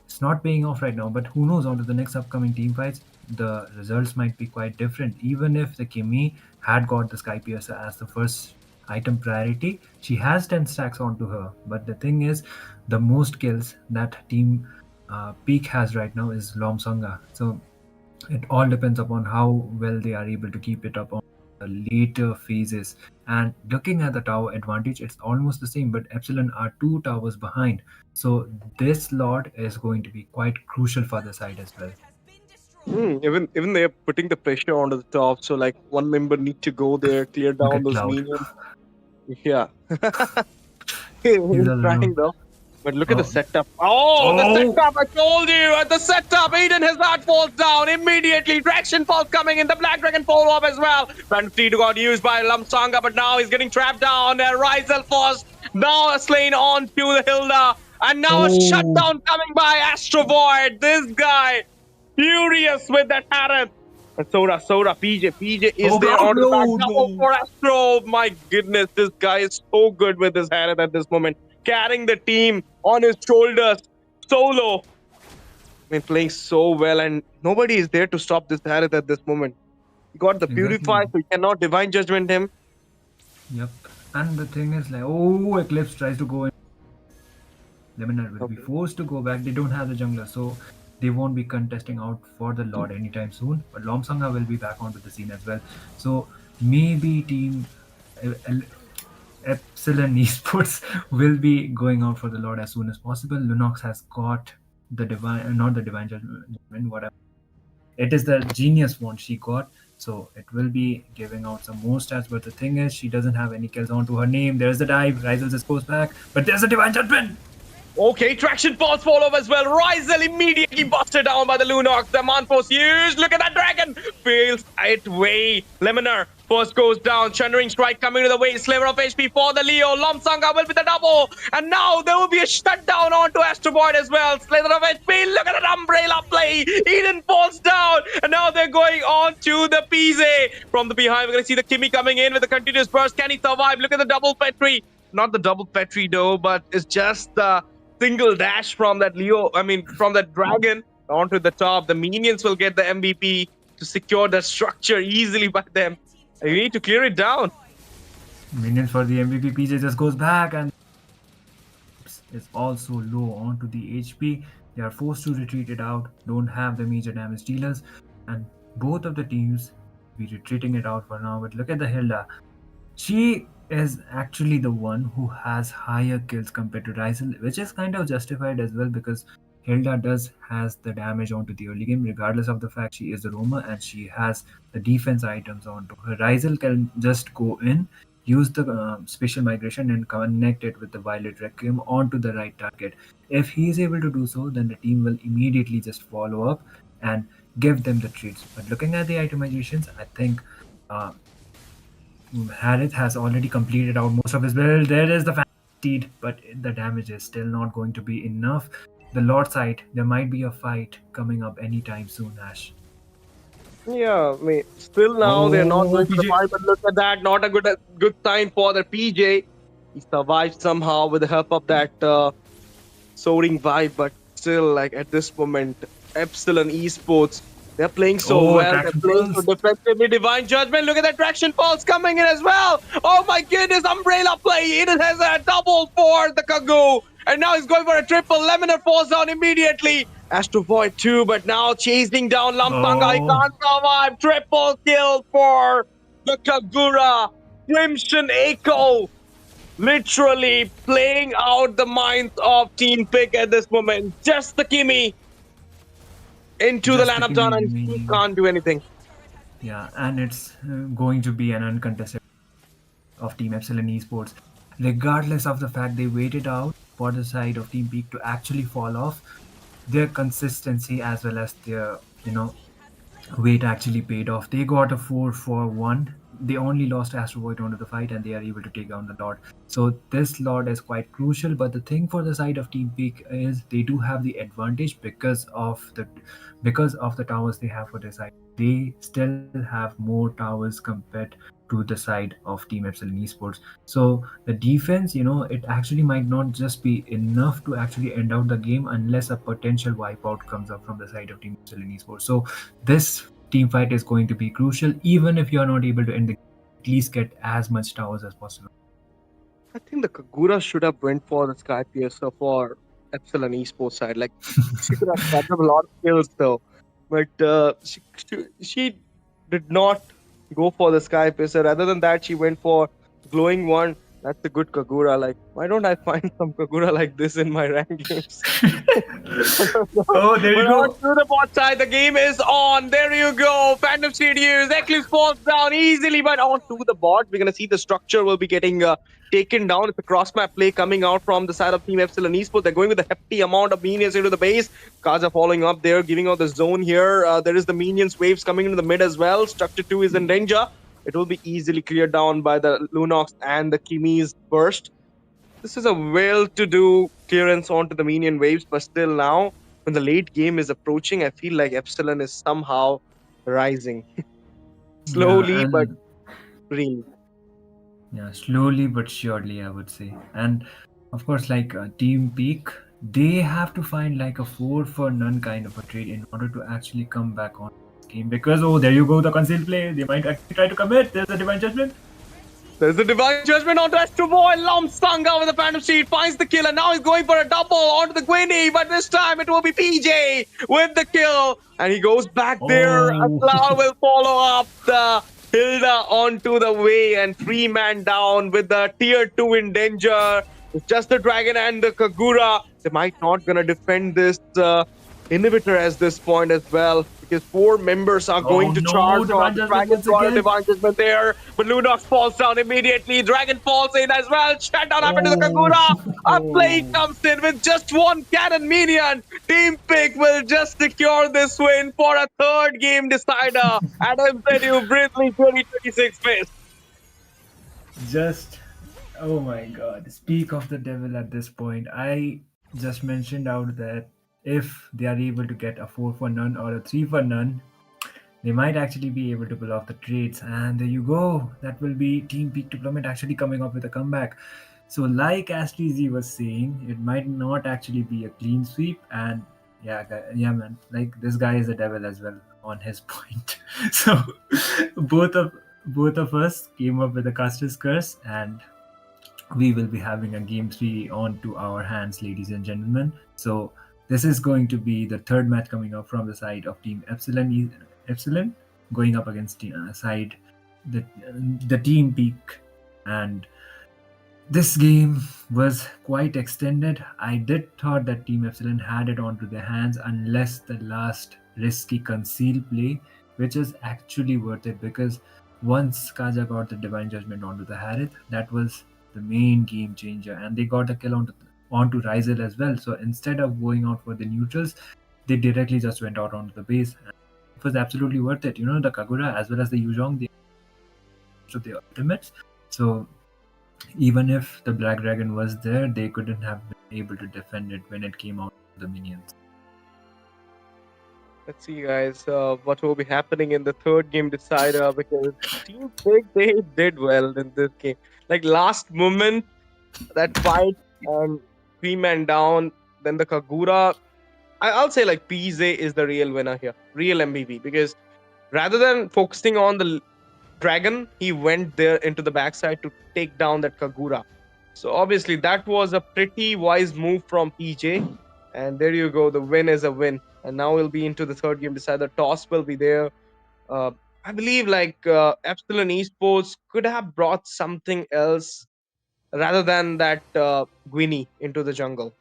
it's not paying off right now. But who knows, onto the next upcoming team fights, the results might be quite different. Even if the Kimi had got the Sky Piercer as the first item priority, she has 10 stacks onto her, but the thing is, the most kills that Team Peak has right now is Lomsanga. So it all depends upon how well they are able to keep it up on the later phases. And looking at the tower advantage, it's almost the same, but Epsilon are 2 towers behind. So this Lord is going to be quite crucial for the side as well. Even they're putting the pressure onto the top, so like one member need to go there, clear down those minions. Yeah. He's trying though. But look at the setup. Oh, the setup! I told you! At the setup, Eden Hazard falls down immediately. Traction falls coming in. The Black Dragon follow up as well. Vanity got used by Lamsanga, but now he's getting trapped down. Rizel Force now slain on to the Hilda. And now a shutdown coming by Astro Void. This guy, furious with that Harith. And Soda, PJ is there on the back double for Astro. My goodness, this guy is so good with his Harith at this moment. Carrying the team on his shoulders, solo. I mean, playing so well, and nobody is there to stop this Harith at this moment. He got the Purify, so he cannot Divine Judgment him. Yep. And the thing is, like, Eclipse tries to go in. Leminar will be forced to go back. They don't have the jungler, so they won't be contesting out for the Lord anytime soon. But Lomsanga will be back onto the scene as well. So maybe team Epsilon Esports will be going out for the Lord as soon as possible. Lunox has got the divine, not the divine judgment, whatever. It is the genius one she got, so it will be giving out some more stats. But the thing is, she doesn't have any kills onto her name. There's the dive. Rizel just goes back, but there's a divine judgment. Okay, traction falls follow as well. Rizel immediately busted down by the Lunox. The Manforce used. Look at that dragon. Fails it way. Leminar first goes down. Chundering strike coming to the way. Sliver of HP for the Leo. Lomsanga will be the double. And now there will be a shutdown onto Astro Void as well. Sliver of HP. Look at that umbrella play. Eden falls down. And now they're going on to the Tisei. From the behind, we're going to see the Kimi coming in with a continuous burst. Can he survive? Look at the double Petri. Not the double Petri though, but it's just the single dash from that from that dragon onto the top. The minions will get the MVP to secure the structure easily by them. You need to clear it down. Minions for the MVP. PJ just goes back and is also low onto the HP. They are forced to retreat it out. Don't have the major damage dealers, and both of the teams be retreating it out for now. But look at the Hilda. She is actually the one who has higher kills compared to Rizel, which is kind of justified as well because Hilda has the damage onto the early game, regardless of the fact she is a roamer and she has the defense items onto her. Rizel can just go in, use the special migration and connect it with the Violet Requiem onto the right target. If he is able to do so, then the team will immediately just follow up and give them the treats. But looking at the itemizations, I think Harith has already completed out most of his build. There is the steed, but the damage is still not going to be enough. The Lord side, there might be a fight coming up anytime soon, Ash. Yeah, I mean, still now they're not going to survive, but look at that. Not a good sign for the PJ. He survived somehow with the help of that soaring vibe, but still, like at this moment, Epsilon Esports, they're playing so well. They're playing so defensively. Divine Judgment. Look at that traction pulse coming in as well. Oh my goodness, umbrella play. It has a double for the Kagu. And now he's going for a triple. Leminar falls down immediately. Astro Void too, but now chasing down Lamsanga. He can't survive. Triple kill for the Kagura. Crimson Echo. Literally playing out the minds of Team Pick at this moment. Just the Kimi into the lineup down, and he can't do anything. Yeah, and it's going to be an uncontested of Team Epsilon Esports. Regardless of the fact they waited out for the side of Team Peak to actually fall off, their consistency as well as their, wait actually paid off. They got a 4-4-1. They only lost Astro Void onto the fight and they are able to take down the Lord. So this Lord is quite crucial, but the thing for the side of Team Peak is they do have the advantage because of the towers they have for their side. They still have more towers compared to the side of Team Epsilon Esports. So the defense, it actually might not just be enough to actually end out the game unless a potential wipeout comes up from the side of Team Epsilon Esports. So this team fight is going to be crucial. Even if you are not able to end the game, at least get as much towers as possible. I think the Kagura should have went for the Sky Piercer for Epsilon Esports side. Like, she could have got a lot of kills though. But she did not go for the Sky Piercer. Rather than that, she went for Glowing One. That's a good Kagura. Like, why don't I find some Kagura like this in my rank games? Oh, there you But go. on to the bot side, the game is on. There you go. Phantom Studios, Eclipse falls down easily, but on to the bot. We're gonna see the structure will be getting taken down. It's a cross map play coming out from the side of Team Epsilon Esports. They're going with a hefty amount of minions into the base. Kaza following up there, giving out the zone here. There is the minions waves coming into the mid as well. Structure 2 is in danger. It will be easily cleared down by the Lunox and the Kimi's burst. This is a well-to-do clearance onto the minion waves, but still now, when the late game is approaching, I feel like Epsilon is somehow rising. Slowly, but really. Yeah, slowly but surely, I would say. And of course, like Team Peak, they have to find like a 4 for none kind of a trade in order to actually come back on this game. Because, oh, there you go, the concealed play. They might actually try to commit. There's a Divine Judgment. There's the Divine Judgment onto Astro Boy. Sanga with the Phantom Sheet finds the kill, and now he's going for a double onto the Gwynny, but this time it will be PJ with the kill, and he goes back there. Epsilon will follow up the Hilda onto the way, and 3-man down with the tier 2 in danger. It's just the Dragon and the Kagura. They might not gonna defend this inhibitor at this point as well, because 4 members are going to charge on Dragon. Divine Judgment there, but Lunox falls down immediately. Dragon falls in as well. Shut down happened to the Kagura. A play comes in with just 1 cannon minion. Team Pick will just secure this win for a 3rd game decider at MZU Virthli 2026 Fest. Just, oh my god, speak of the devil at this point. I just mentioned out that if they are able to get a 4 for none or a 3 for none, they might actually be able to pull off the trades. And there you go. That will be Team Peak Diplomat actually coming up with a comeback. So like Ashley Z was saying, it might not actually be a clean sweep. And yeah, man, like this guy is a devil as well on his point. So both of us came up with a Caster's Curse, and we will be having a game 3 onto our hands, ladies and gentlemen. So this is going to be the 3rd match coming up from the side of Team Epsilon going up against the Team Peak. And this game was quite extended. I did thought that Team Epsilon had it onto their hands, unless the last risky conceal play, which is actually worth it, because once Kaja got the Divine Judgment onto the Harith, that was the main game changer, and they got a kill onto Rizel as well. So instead of going out for the neutrals, they directly just went out onto the base. And it was absolutely worth it. You know, the Kagura as well as the Yuzhong, they to the ultimates. So even if the Black Dragon was there, they couldn't have been able to defend it when it came out of the minions. Let's see, guys, what will be happening in the 3rd game decider, because Team Big, they did well in this game. Like, last moment, that fight, and 3-man down, then the Kagura. I'll say, like, PZ is the real winner here, real MVP, because rather than focusing on the Dragon, he went there into the backside to take down that Kagura. So, obviously, that was a pretty wise move from PJ. And there you go, the win is a win. And now we'll be into the 3rd game decider. Toss will be there. I believe like Epsilon Esports could have brought something else rather than that Gwynny into the jungle.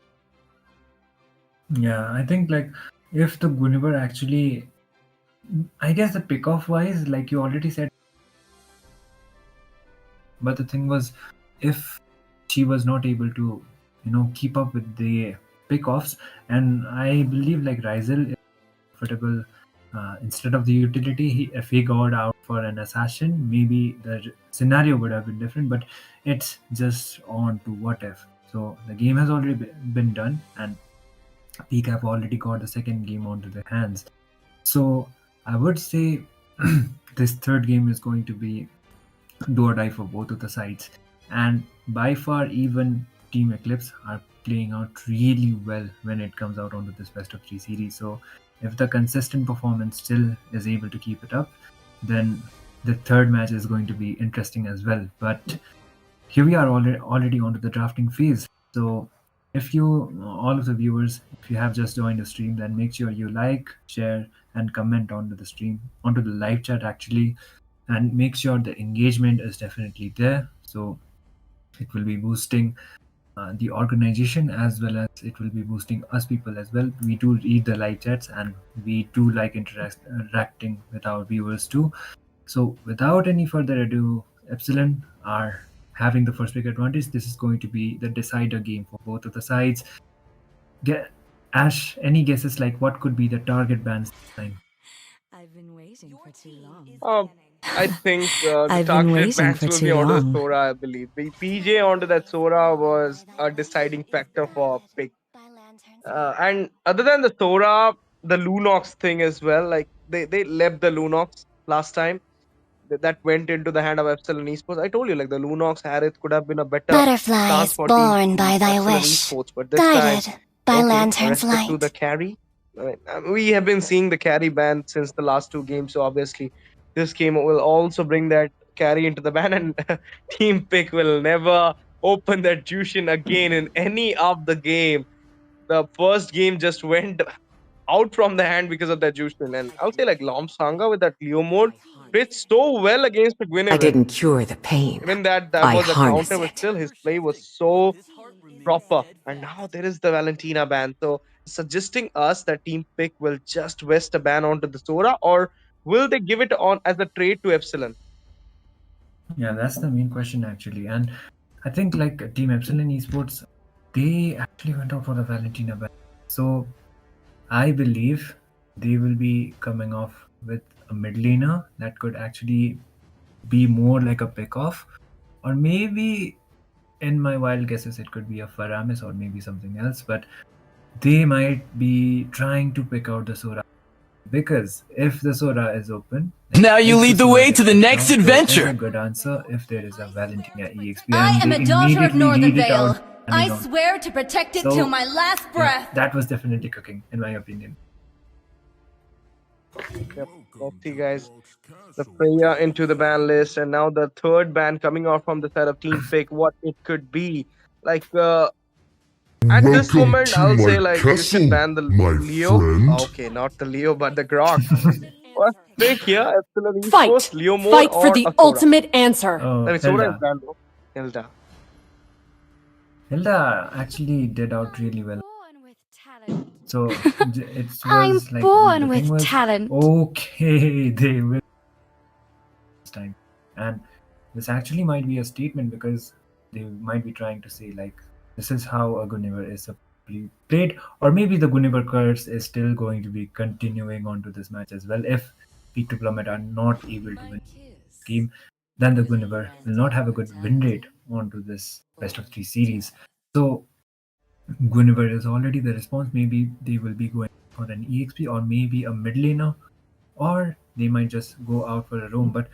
Yeah, I think like if the Guinevere actually, I guess the pick-off wise, like you already said, but the thing was, if she was not able to, keep up with the pick-offs, and I believe like Rizel is comfortable instead of the utility, if he got out for an assassin, maybe the scenario would have been different, but it's just on to what if. So the game has already been done, and Peak have already got the 2nd game onto their hands. So I would say this 3rd game is going to be do or die for both of the sides. And by far, even Team Eclipse are playing out really well when it comes out onto this best of 3 series. So if the consistent performance still is able to keep it up, then the 3rd match is going to be interesting as well. But here we are already onto the drafting phase. So if you, all of the viewers, if you have just joined the stream, then make sure you like, share, and comment onto the stream, onto the live chat actually, and make sure the engagement is definitely there. So It will be boosting the organization as well as it will be boosting us people as well. We do read the live chats and we do like interacting with our viewers too. So without any further ado, Epsilon are having the first pick advantage. This is going to be the decider game for both of the sides. Ash, any guesses like what could be the target bans this time? I've been waiting for too long. I think the I've been targeted waiting bans for will too be onto the long. Sora, I believe. The PJ onto that Sora was a deciding factor for pick. And other than the Sora, the Lunox thing as well, like they left the Lunox last time. That went into the hand of Epsilon Esports. I told you, like the Lunox Harith could have been a better Butterfly chance is for born by thy Epsilon wish, Esports, but this guided time, by lantern's respect to light. the carry. We have been seeing the carry ban since the last two games, so obviously this game will also bring that carry into the ban, and Team Pick will never open that Jushin again in any of the game. The first game just went out from the hand because of that Jushin, and I'll say like Lomsanga with that Leo mode played so well against the Guinevere. I didn't cure the pain. Even that I was a harness counter, but it. still his play was so proper. And now there is the Valentina ban. So suggesting us that Team Pick will just vest a ban onto the Sora, or will they give it on as a trade to Epsilon? Yeah, that's the main question actually. And I think like Team Epsilon Esports, they actually went out for the Valentina ban. So I believe they will be coming off with a mid laner that could actually be more like a pick off, or maybe in my wild guesses it could be a Faramis or maybe something else, but they might be trying to pick out the Sora, because if the Sora is open, now you lead the way to the next adventure. That's a good answer if there is a Valentina EXP. I am a daughter of Northern Vale. I on. swear to protect it So, till my last breath. Yeah, that was definitely cooking, in my opinion. Yep. Let's see, guys. The Freya into the ban list, and now the third ban coming out from the side of Team Pick. What it could be, like at this moment, I'll say like you should ban the Leo. Okay, not the Leo, but the Grok. What's big here? Epsilon Esports, Leo mode, Fight for or the a Sora? ultimate answer. Oh, Sora is banned though. Hilda. Hilda actually did out really well. So it was I'm like born the thing with was, talent. Okay, they will this time, and this actually might be a statement because they might be trying to say like this is how a Guinevere is played, or maybe the Guinevere curse is still going to be continuing onto this match as well. If Peak to Plummet are not able to win this game, then the Guinevere will not have a good win rate onto this best of 3 series. So Guinevere is already the response. Maybe they will be going for an EXP or maybe a mid laner, or they might just go out for a roam. But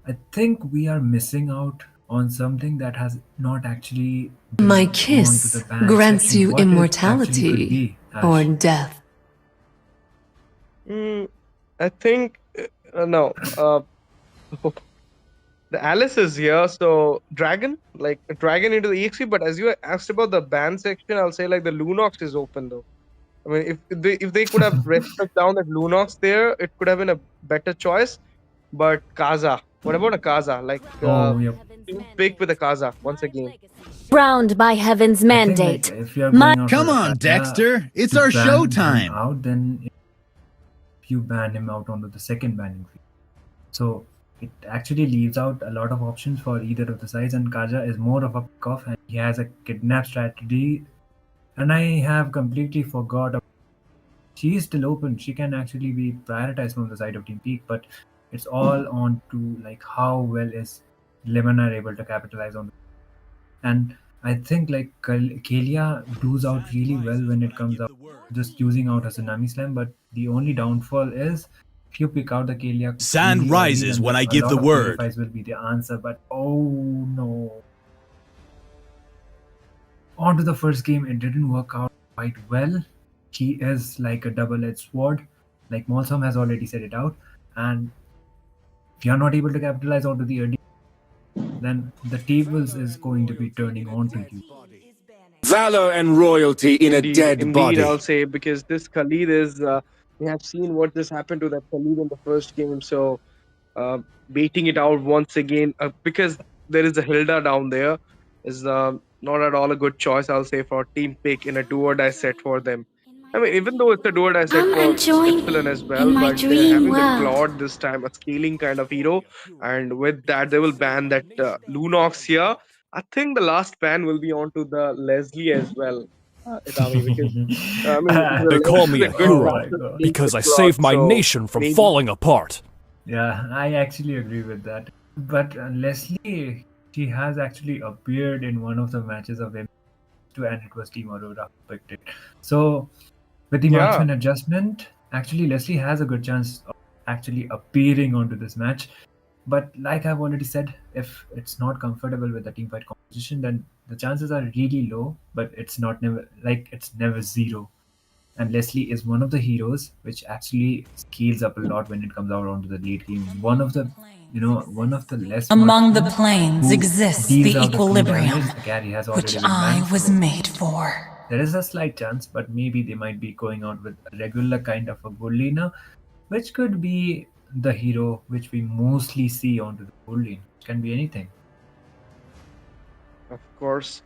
I think we are missing out on something that has not actually been My onto kiss the ban grants section. you What it actually could immortality be, Ash? or death. I think no. The Alice is here, so Dragon, like a Dragon into the EXP. But as you asked about the ban section, I'll say like the Lunox is open though. I mean, if they could have rested down that Lunox there, it could have been a better choice. But Kaza, what about a Kaza? Like Pick with a Kaza once again. Crowned by heaven's mandate. If you are My- going out Come for on, Kaza, Dexter. It's to our ban show him time. Out, then if you ban him out onto the second banning field. So it actually leaves out a lot of options for either of the sides, and Kaja is more of a pick-off and he has a kidnap strategy. And I have completely forgot. She is still open. She can actually be prioritized from the side of Team Peak, but it's all on to like how well is Lemon are able to capitalize on. And I think like Kalia does out really well when it comes out just using out a Tsunami Slam, but the only downfall is if you pick out the Kalia Sand really rises early, then when I a give lot the of word. purifies will be the answer, but oh no. Onto the first game, it didn't work out quite well. He is like a double-edged sword, like Molsom has already said it out, and if you're not able to capitalize onto the early, then the tables is going to be turning on to you. Valor and royalty in a dead Indeed, body. I'll say, because this Khalid is, we have seen what just happened to that Khalid in the first game. So, baiting it out once again, because there is a Hilda down there. is not at all a good choice, I'll say, for Team Pick in a do or die set for them. I mean, even though it's a do or die set I'm for enjoying Epsilon as well, in my but they're dream having the world. Claude this time, a scaling kind of hero, and with that, they will ban that Lunox here. I think the last ban will be onto the Leslie as well, Itami, because I mean, They call Leslie me is a good hero matchup against because the I Claude, saved my so nation from maybe falling apart. Yeah, I actually agree with that. But Leslie, she has actually appeared in one of the matches of M2, and it was Team Aurora who picked it. So, with the yeah. marksman adjustment, actually Leslie has a good chance of actually appearing onto this match. But like I've already said, if it's not comfortable with the team fight composition, then the chances are really low. But it's never zero. And Leslie is one of the heroes which actually scales up a lot when it comes out onto the late game. One of the less Among the marksmen planes who exists deals the out the 2 equilibrium, damage. The carry has already which been I banned, was so made for. there is a slight chance, but maybe they might be going out with a regular kind of a gold laner, which could be the hero which we mostly see onto the gold lane. It can be anything. Of course.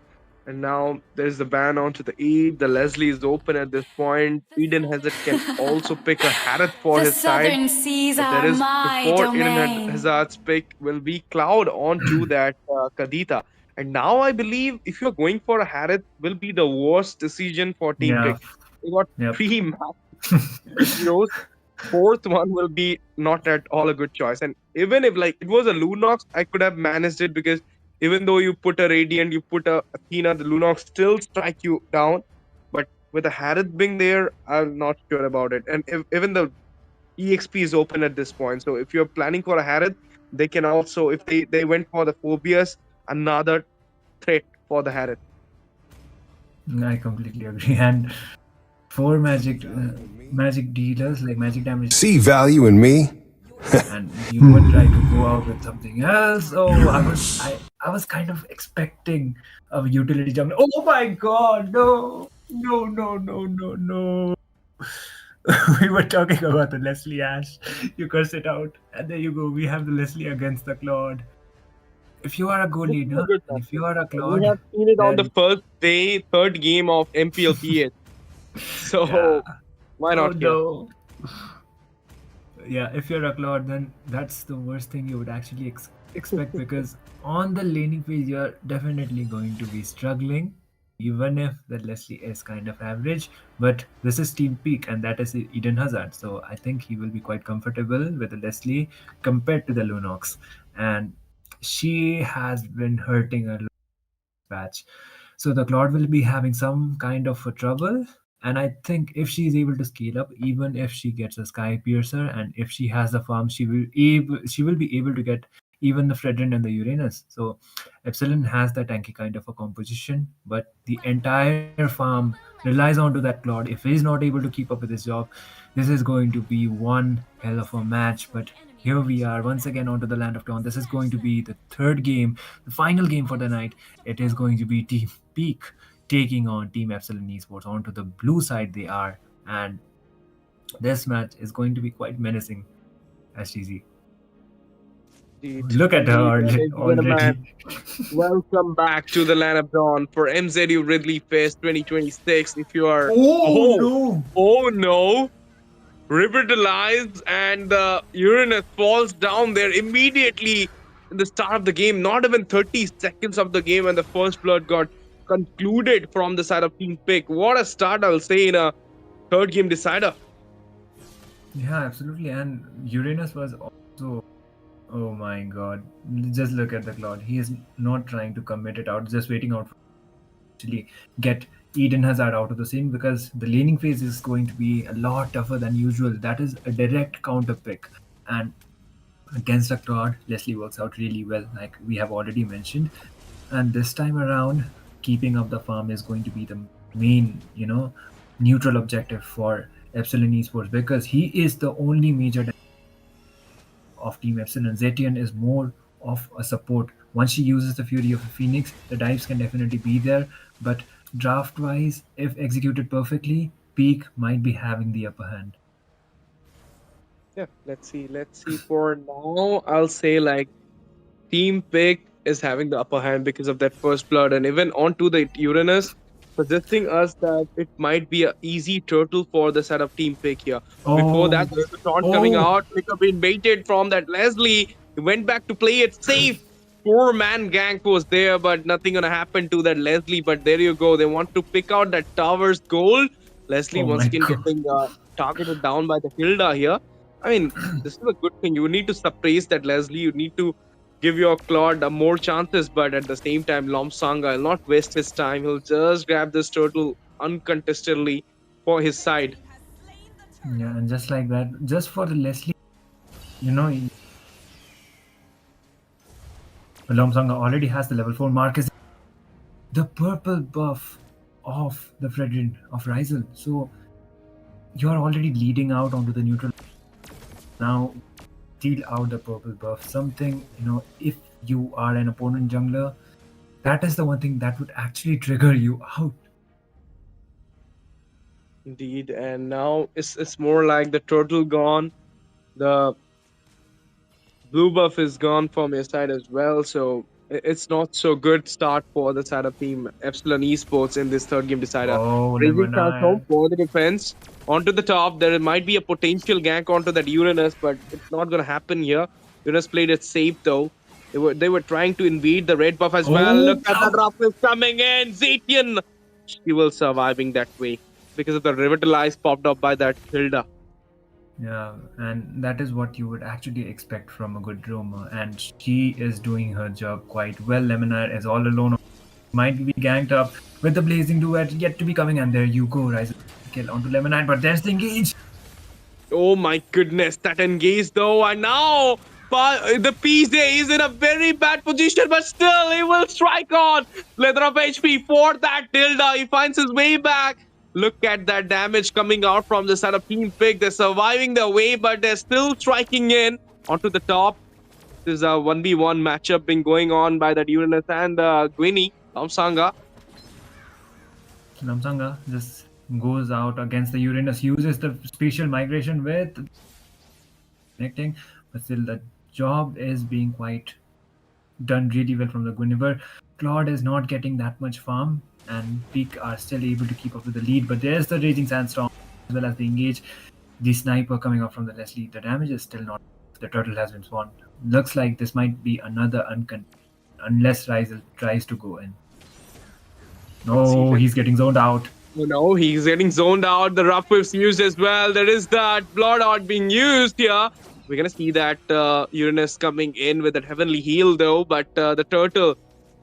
And now there's the ban onto the E. The Leslie is open at this point. Eden Hazard can also pick a Harith for The his side. southern seas But are there is, my before Eden domain. Hazard's pick, will be Cloud onto that Kadita. And now I believe if you're going for a Harith, will be the worst decision for Team Yeah. Pick. They got Yep. 3 heroes. Fourth one will be not at all a good choice. And even if like it was a Lunox, I could have managed it because even though you put a Radiant, you put a Athena, the Lunox still strike you down. But with a Harith being there, I'm not sure about it. And even the EXP is open at this point. So if you're planning for a Harith, they can also, if they went for the Phobias, another threat for the Harith. I completely agree. And 4 magic dealers, like magic damage. See value in me? And you would try to go out with something else. Oh, I was kind of expecting a utility jump. Oh my god, no. We were talking about the Leslie Ash. You curse it out. And there you go. We have the Leslie against the Claude. If you are a goal leader, and if you are a Claude, we have seen it on the then- first day, third game of MPLPS. So Yeah. why not here? no. Yeah, if you're a Claude, then that's the worst thing you would actually expect because on the laning phase, you're definitely going to be struggling, even if the Leslie is kind of average. But this is Team Peak, and that is Eden Hazard. So I think he will be quite comfortable with the Leslie compared to the Lunox. And she has been hurting a patch. So the Claude will be having some kind of a trouble. And I think if she is able to scale up, even if she gets a Sky Piercer, and if she has the farm, she will be able to get even the Fredrin and the Uranus. So Epsilon has that tanky kind of a composition, but the entire farm relies onto that Claude. If he's not able to keep up with his job, this is going to be one hell of a match. But here we are once again onto the Land of Dawn. This is going to be the third game, the final game for the night. It is going to be Team Peak taking on Team Epsilon Esports. Onto the blue side they are, and this match is going to be quite menacing. STZ. Look at her already. Welcome back to the Land of Dawn for MZU Virthli Fest 2026. If you are oh no, revitalized, and the Uranus falls down there immediately in the start of the game. Not even 30 seconds of the game, and the first blood got concluded from the side of Team Pick. What a start, I'll say, in a third game decider. Yeah, absolutely. And Uranus was also, oh my god, just look at the Claude. He is not trying to commit it out, just waiting out for actually get Eden Hazard out of the scene, because the laning phase is going to be a lot tougher than usual. That is a direct counter pick, and against a Claude, Leslie works out really well, like we have already mentioned. And this time around, keeping up the farm is going to be the main, neutral objective for Epsilon Esports, because he is the only major of Team Epsilon. Zetian is more of a support. Once she uses the Fury of a Phoenix, the dives can definitely be there, but draft-wise, if executed perfectly, Peak might be having the upper hand. Yeah, let's see. For now, I'll say like Team Pick is having the upper hand because of that first blood, and even onto the Uranus, suggesting us that it might be an easy turtle for the setup team pick here. Before that, there's a taunt coming out. Pick up being baited from that Leslie. He went back to play it safe. 4-man gank was there, but nothing gonna happen to that Leslie. But there you go. They want to pick out that tower's gold. Leslie once again getting targeted down by the Hilda here. I mean, this is a good thing. You need to suppress that Leslie. You need to give your Claude more chances, but at the same time, Lomsanga will not waste his time. He'll just grab this turtle uncontestedly for his side. Yeah, and just like that, just for the Leslie, you know, Lomsanga already has the level 4 mark. Is the purple buff of the Fredrin of Rizel. So you are already leading out onto the neutral. Now deal out the purple buff. Something, you know, if you are an opponent jungler, that is the one thing that would actually trigger you out. Indeed, and now it's more like the turtle gone, the blue buff is gone from your side as well, so it's not so good start for the side of team Epsilon Esports in this third game decider. Raising home for the defense. Onto the top, there might be a potential gank onto that Uranus, but it's not going to happen here. Uranus played it safe though. They were trying to invade the red buff as well. Look at the roughness coming in. Zetian, she will surviving that way because of the revitalize popped up by that Hilda. Yeah, and that is what you would actually expect from a good roamer, and she is doing her job quite well. Lemonade is all alone, might be ganked up with the blazing duet yet to be coming, and there you go, Rise kill onto Lemonade, but there's the engage. Oh my goodness, that engage though, and now the Tisei is in a very bad position, but still he will strike on. Leather of HP for that Tilda. He finds his way back. Look at that damage coming out from the side of Team Pick. They're surviving their way, but they're still striking in onto the top. There's a 1v1 matchup being going on by that Uranus and Gwynny, Lomsanga. Lomsanga just goes out against the Uranus, uses the spatial migration with connecting, but still the job is being quite done really well from the Guinevere. Claude is not getting that much farm, and Peak are still able to keep up with the lead, but there's the Raging Sandstorm as well as the engage. The sniper coming up from the Leslie. The damage is still not. The turtle has been spawned. Looks like this might be another unless Rizel tries to go in. No, he's getting zoned out. Oh no, he's getting zoned out. The rough whips used as well. There is that blood art being used here. We're gonna see that Uranus coming in with that heavenly heal though, but the turtle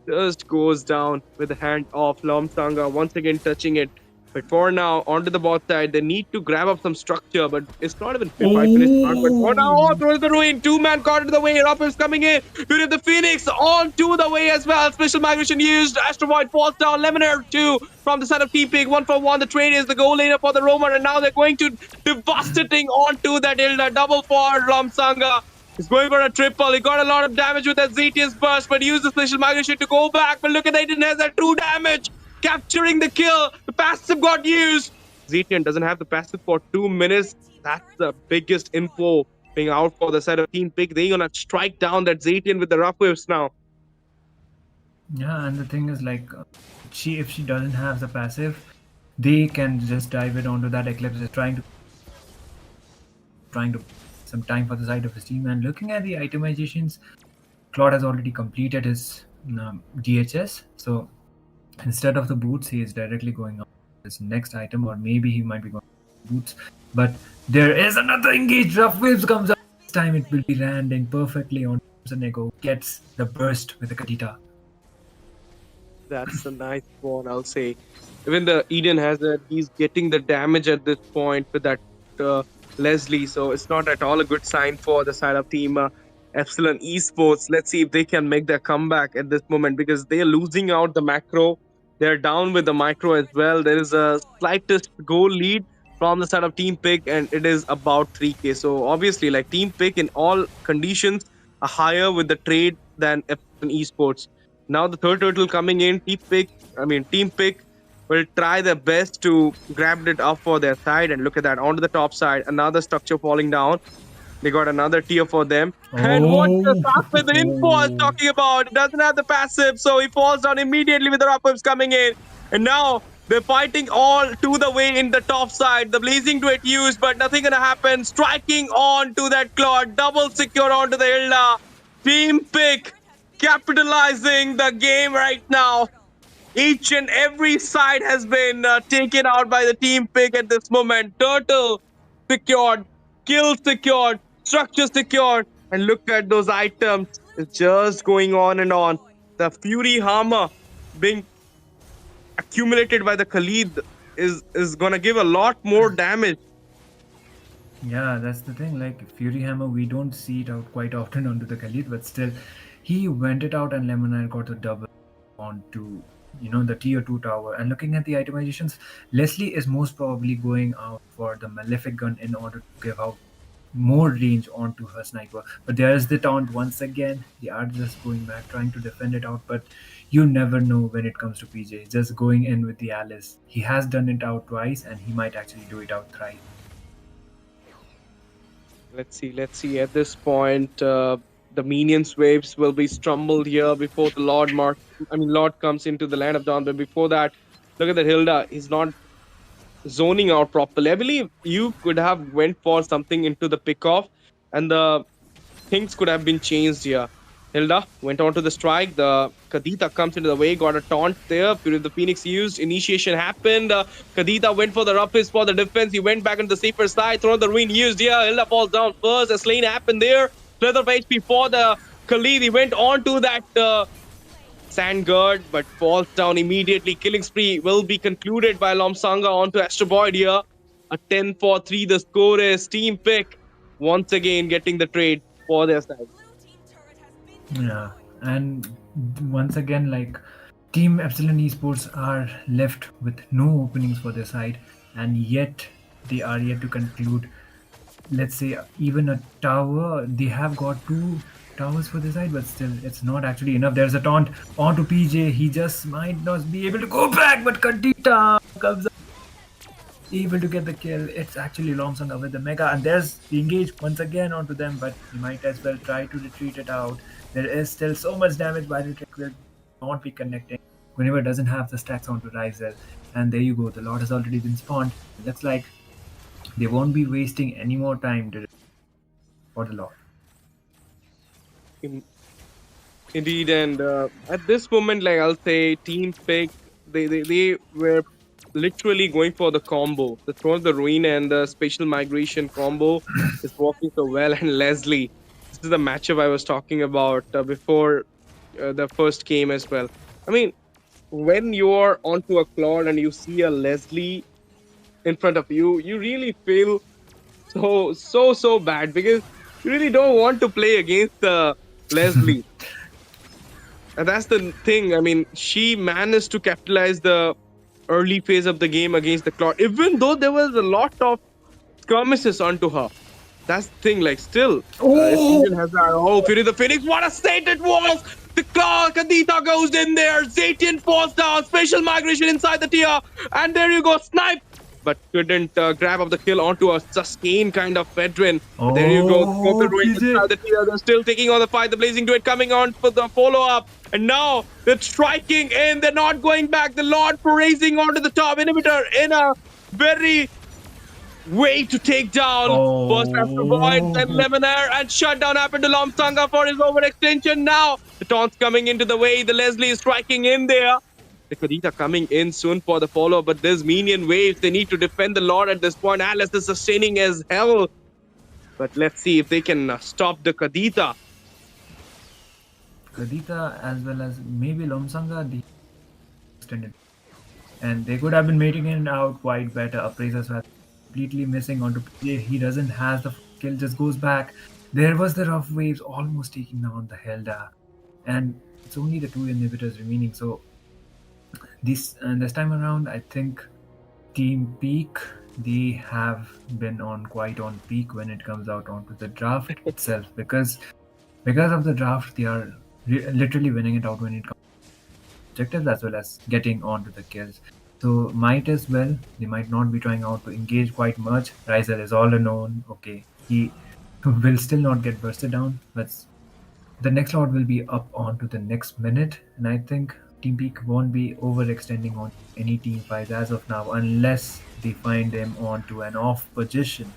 just goes down with the hand of Lomsanga once again touching it. But for now, onto the bot side, they need to grab up some structure, but it's not even 5 minutes mark. But for now, throws the ruin. 2-man caught into the way. Roppers coming in. You have the Phoenix onto the way as well. Special migration used. Astro Void falls down. Lemonade 2 from the side of T-Pig. 1-for-1. The trade is the goal laner for the Roamer, and now they're going to devastating onto that Hilda. Double for Lomsanga. He's going for a triple. He got a lot of damage with that Zetius burst, but he used the special migration to go back. But look at that, he didn't have that true damage. Capturing the kill. The passive got used. Zetian doesn't have the passive for 2 minutes. That's the biggest info being out for the side of Team Pick. They're gonna strike down that Zetian with the rough waves now. Yeah, and the thing is, like, if she doesn't have the passive, they can just dive it onto that Eclipse. Is trying to some time for the side of his team. And looking at the itemizations, Claude has already completed his DHS. So instead of the boots, he is directly going on his next item, or maybe he might be going on boots. But there is another engage. Rough Waves comes up. This time it will be landing perfectly on Sonego. Gets the burst with the Kadita. That's a nice one, I'll say. Even the Eden has it. He's getting the damage at this point with that Leslie. So it's not at all a good sign for the side of team Epsilon Esports. Let's see if they can make their comeback at this moment, because they're losing out the macro. They're down with the micro as well. There is a slightest goal lead from the side of Team Pick, and it is about 3k. So obviously, like, Team Pick in all conditions are higher with the trade than Epsilon Esports. Now the third turtle coming in. Team Pick will try their best to grab it up for their side, and look at that onto the top side. Another structure falling down. They got another tier for them. And what the stuff with the info is talking about? It doesn't have the passive, so he falls down immediately with the rock whips coming in. And now they're fighting all to the way in the top side. The blazing duet used, but nothing gonna happen. Striking on to that Claude. Double secure onto the Hilda. Team pick capitalizing the game right now. Each and every side has been taken out by the team pick at this moment. Turtle secured, kill secured, structure secured, and look at those items. It's just going on and on. The Fury Hammer being accumulated by the Khalid is gonna give a lot more damage. Yeah, that's the thing. Like Fury Hammer, we don't see it out quite often onto the Khalid, but still, he went it out and Lemonade got the double onto the tier 2 tower. And looking at the itemizations, Leslie is most probably going out for the Malefic gun in order to give out more range onto her sniper. But there is the taunt once again. They are just going back, trying to defend it out, but you never know when it comes to PJ. Just going in with the Alice. He has done it out twice and he might actually do it out thrice. Let's see. At this point, the minions waves will be strumbled here before the Lord comes into the land of Dawn. But before that, look at that Hilda. He's not zoning out properly. I believe you could have went for something into the pick-off and the things could have been changed here. Hilda went on to the strike. The Kadita comes into the way, got a taunt there. The Phoenix used. Initiation happened. Kadita went for the roughest for the defense. He went back on the safer side. Thrown the ruin used here. Hilda falls down first. A slain happened there. Plethora of HP for the Khalid. He went on to that Sand Guard, but falls down immediately. Killing spree will be concluded by Lomsanga onto Astro Boyd here. A 10-4-3. The score is team pick once again getting the trade for their side. Yeah, and once again, like Team Epsilon Esports are left with no openings for their side, and yet they are yet to conclude, let's say, even a tower. They have got 2 towers for their side, but still it's not actually enough. There's a taunt onto PJ. He just might not be able to go back, but Kadita comes up, able to get the kill. It's actually Lomsanga with the mega, and there's the engage once again onto them, but he might as well try to retreat it out. There is still so much damage by the trick will not be connecting. Whenever doesn't have the stacks onto Rizel. And there you go, the Lord has already been spawned. It looks like they won't be wasting any more time for the Lord. Indeed, and at this moment, like I'll say, team pick, they were literally going for the combo. The Throne of the Ruin and the Spatial Migration combo is working so well. And Leslie, this is the matchup I was talking about before the first game as well. I mean, when you're onto a Claude and you see a Leslie in front of you, you really feel so bad because you really don't want to play against Leslie. And that's the thing. I mean, she managed to capitalize the early phase of the game against the Claude, even though there was a lot of skirmishes onto her. That's the thing, like, still. Fury the Phoenix, what a state it was! The Claude, Kadita goes in there, Zatian falls down, Spatial Migration inside the tier, and there you go, snipe! But couldn't grab up the kill onto a sustain kind of veteran. There you go, inside the tier, they're still taking on the fight, the Blazing Duet coming on for the follow-up, and now they're striking in, they're not going back, the Lord raising onto the top inhibitor in a very way to take down first Astro Boyd, then Lemonaire, and shutdown happened to Lomsanga for his overextension. Now the taunts coming into the way, the Leslie is striking in there. The Kadita coming in soon for the follow, but there's minion waves. They need to defend the Lord at this point. Alice is sustaining as hell. But let's see if they can stop the Kadita. Kadita as well as maybe Lomsanga, the extended. And they could have been mating it out quite better. Appraisers were completely missing onto PJ. He doesn't have the kill, just goes back. There was the rough waves almost taking down the Helda. And it's only the 2 inhibitors remaining. So this time around, I think Team Peak, they have been quite on peak when it comes out onto the draft itself, because of the draft they are literally winning it out when it comes to objectives as well as getting onto the kills. So might as well, they might not be trying out to engage quite much. Rizel is all alone. Okay, he will still not get bursted down, but the next lot will be up onto the next minute, and I think Team Peak won't be overextending on any team fights as of now unless they find them onto an off position.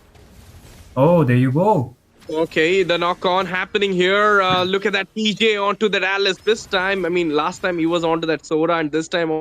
Oh, there you go. Okay, the knock-on happening here. Look at that PJ onto that Alice this time. I mean, last time he was onto that Sora, and this time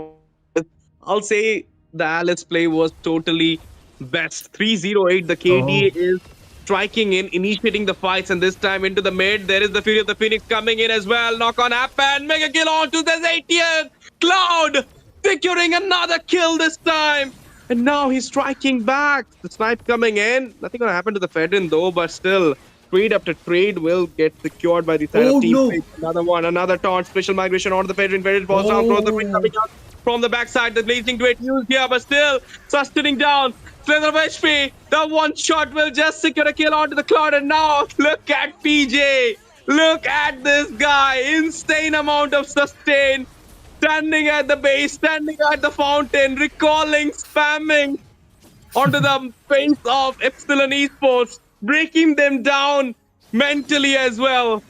I'll say the Alice play was totally best. 308, the KD is striking in, initiating the fights, and this time into the mid, there is the Fury of the Phoenix coming in as well. Knock-on happened. Mega kill onto the 80th. Cloud securing another kill this time. And now he's striking back. The snipe coming in. Nothing gonna happen to the Fedrin though, but still, trade after trade will get secured by the side of Team Fate. Another one, another taunt, special migration onto the Fedrin. Fedrin falls down, throws the ring coming out from the backside. The blazing great used here, but still sustaining down. Slither of HP. The one shot will just secure a kill onto the Cloud. And now look at PJ. Look at this guy. Insane amount of sustain. Standing at the base, standing at the fountain, recalling, spamming onto the face of Epsilon Esports, breaking them down mentally as well.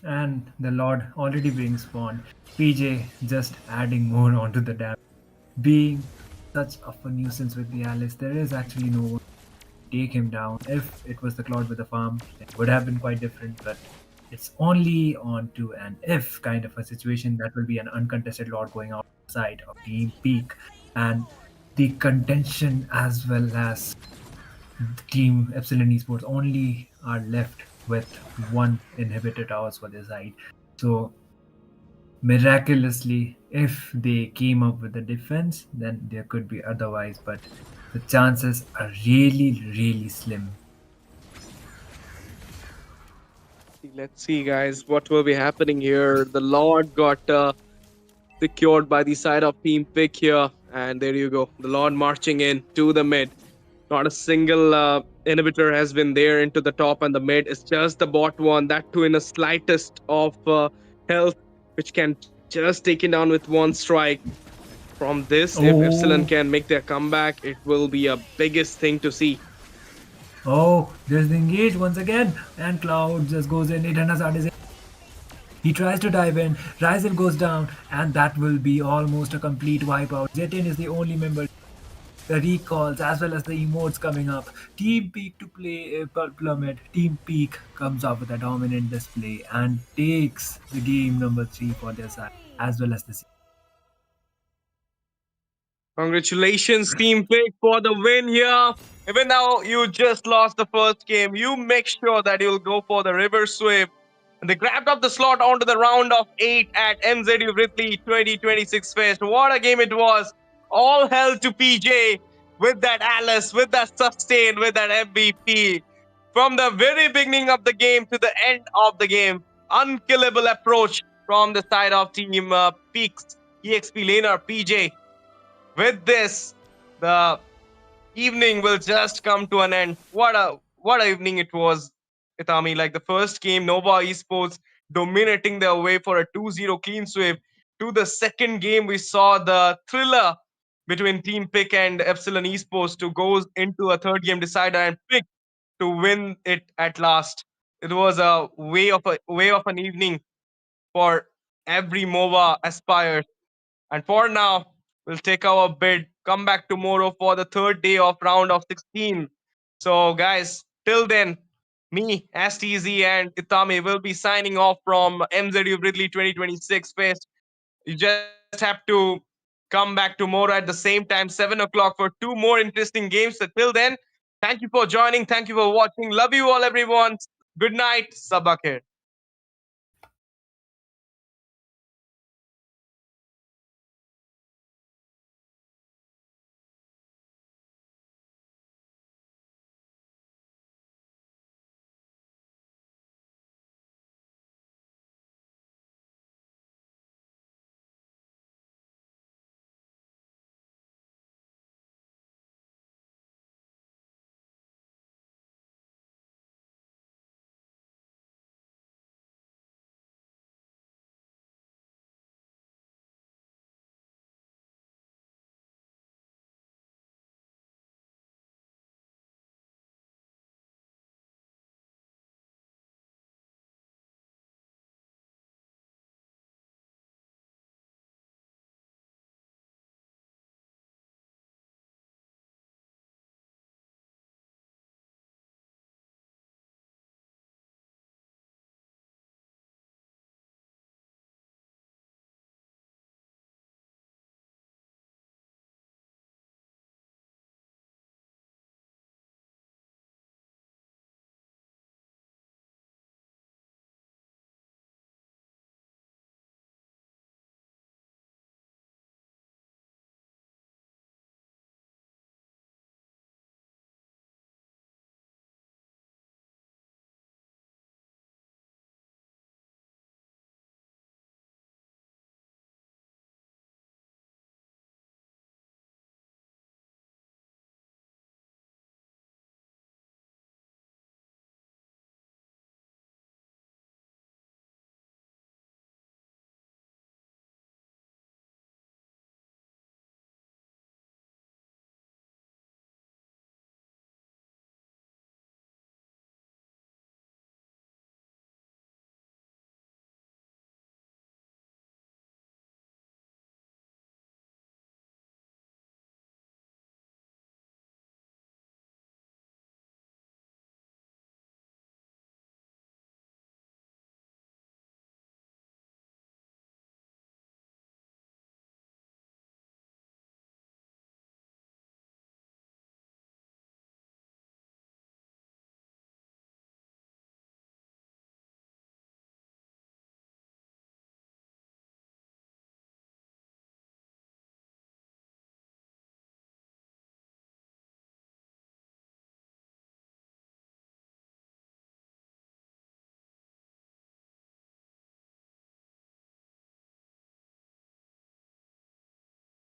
And the Lord already being spawned. PJ just adding more onto the damage. Being such of a nuisance with the Alice, there is actually no one to take him down. If it was the Cloud with the farm, it would have been quite different, but it's only onto an if kind of a situation. That will be an uncontested Lord going outside of Team Peak, and the contention as well as Team Epsilon Esports only are left with one inhibitor towers for their side. So miraculously, if they came up with the defense, then there could be otherwise, but the chances are really slim. Let's see, guys, what will be happening here. The Lord got secured by the side of Team Pick here, and there you go. The Lord marching in to the mid. Not a single inhibitor has been there into the top and the mid. It's just the bot one, that too in the slightest of health, which can just take it down with one strike. From this, if Epsilon can make their comeback, it will be a biggest thing to see. Oh, there's the engage once again, and Cloud just goes in. He tries to dive in, Ryzel goes down, and that will be almost a complete wipeout. Zetin is the only member. The recalls as well as the emotes coming up. Team Peak to play Plummet. Team Peak comes up with a dominant display and takes the game number 3 for their side, as well as the season. Congratulations, Team Pick, for the win here. Even though you just lost the first game, you make sure that you'll go for the river sweep. And they grabbed up the slot onto the round of 8 at MZU Virthli 2026 Fest. What a game it was. All hell to PJ with that Alice, with that sustain, with that MVP. From the very beginning of the game to the end of the game, unkillable approach from the side of Team Peak's EXP laner PJ. With this, the evening will just come to an end. What a evening it was, Itami. Like the first game, MOBA Esports dominating their way for a 2-0 clean sweep. To the second game, we saw the thriller between Team Pick and Epsilon Esports to go into a third game decider and Pick to win it at last. It was a way of an evening for every MOBA aspires. And for now, we'll take our bid, come back tomorrow for the third day of round of 16. So, guys, till then, me, STZ, and Itami will be signing off from MZU Virthli 2026 Fest. You just have to come back tomorrow at the same time, 7 o'clock, for 2 more interesting games. So, till then, thank you for joining. Thank you for watching. Love you all, everyone. Good night. Sabak here.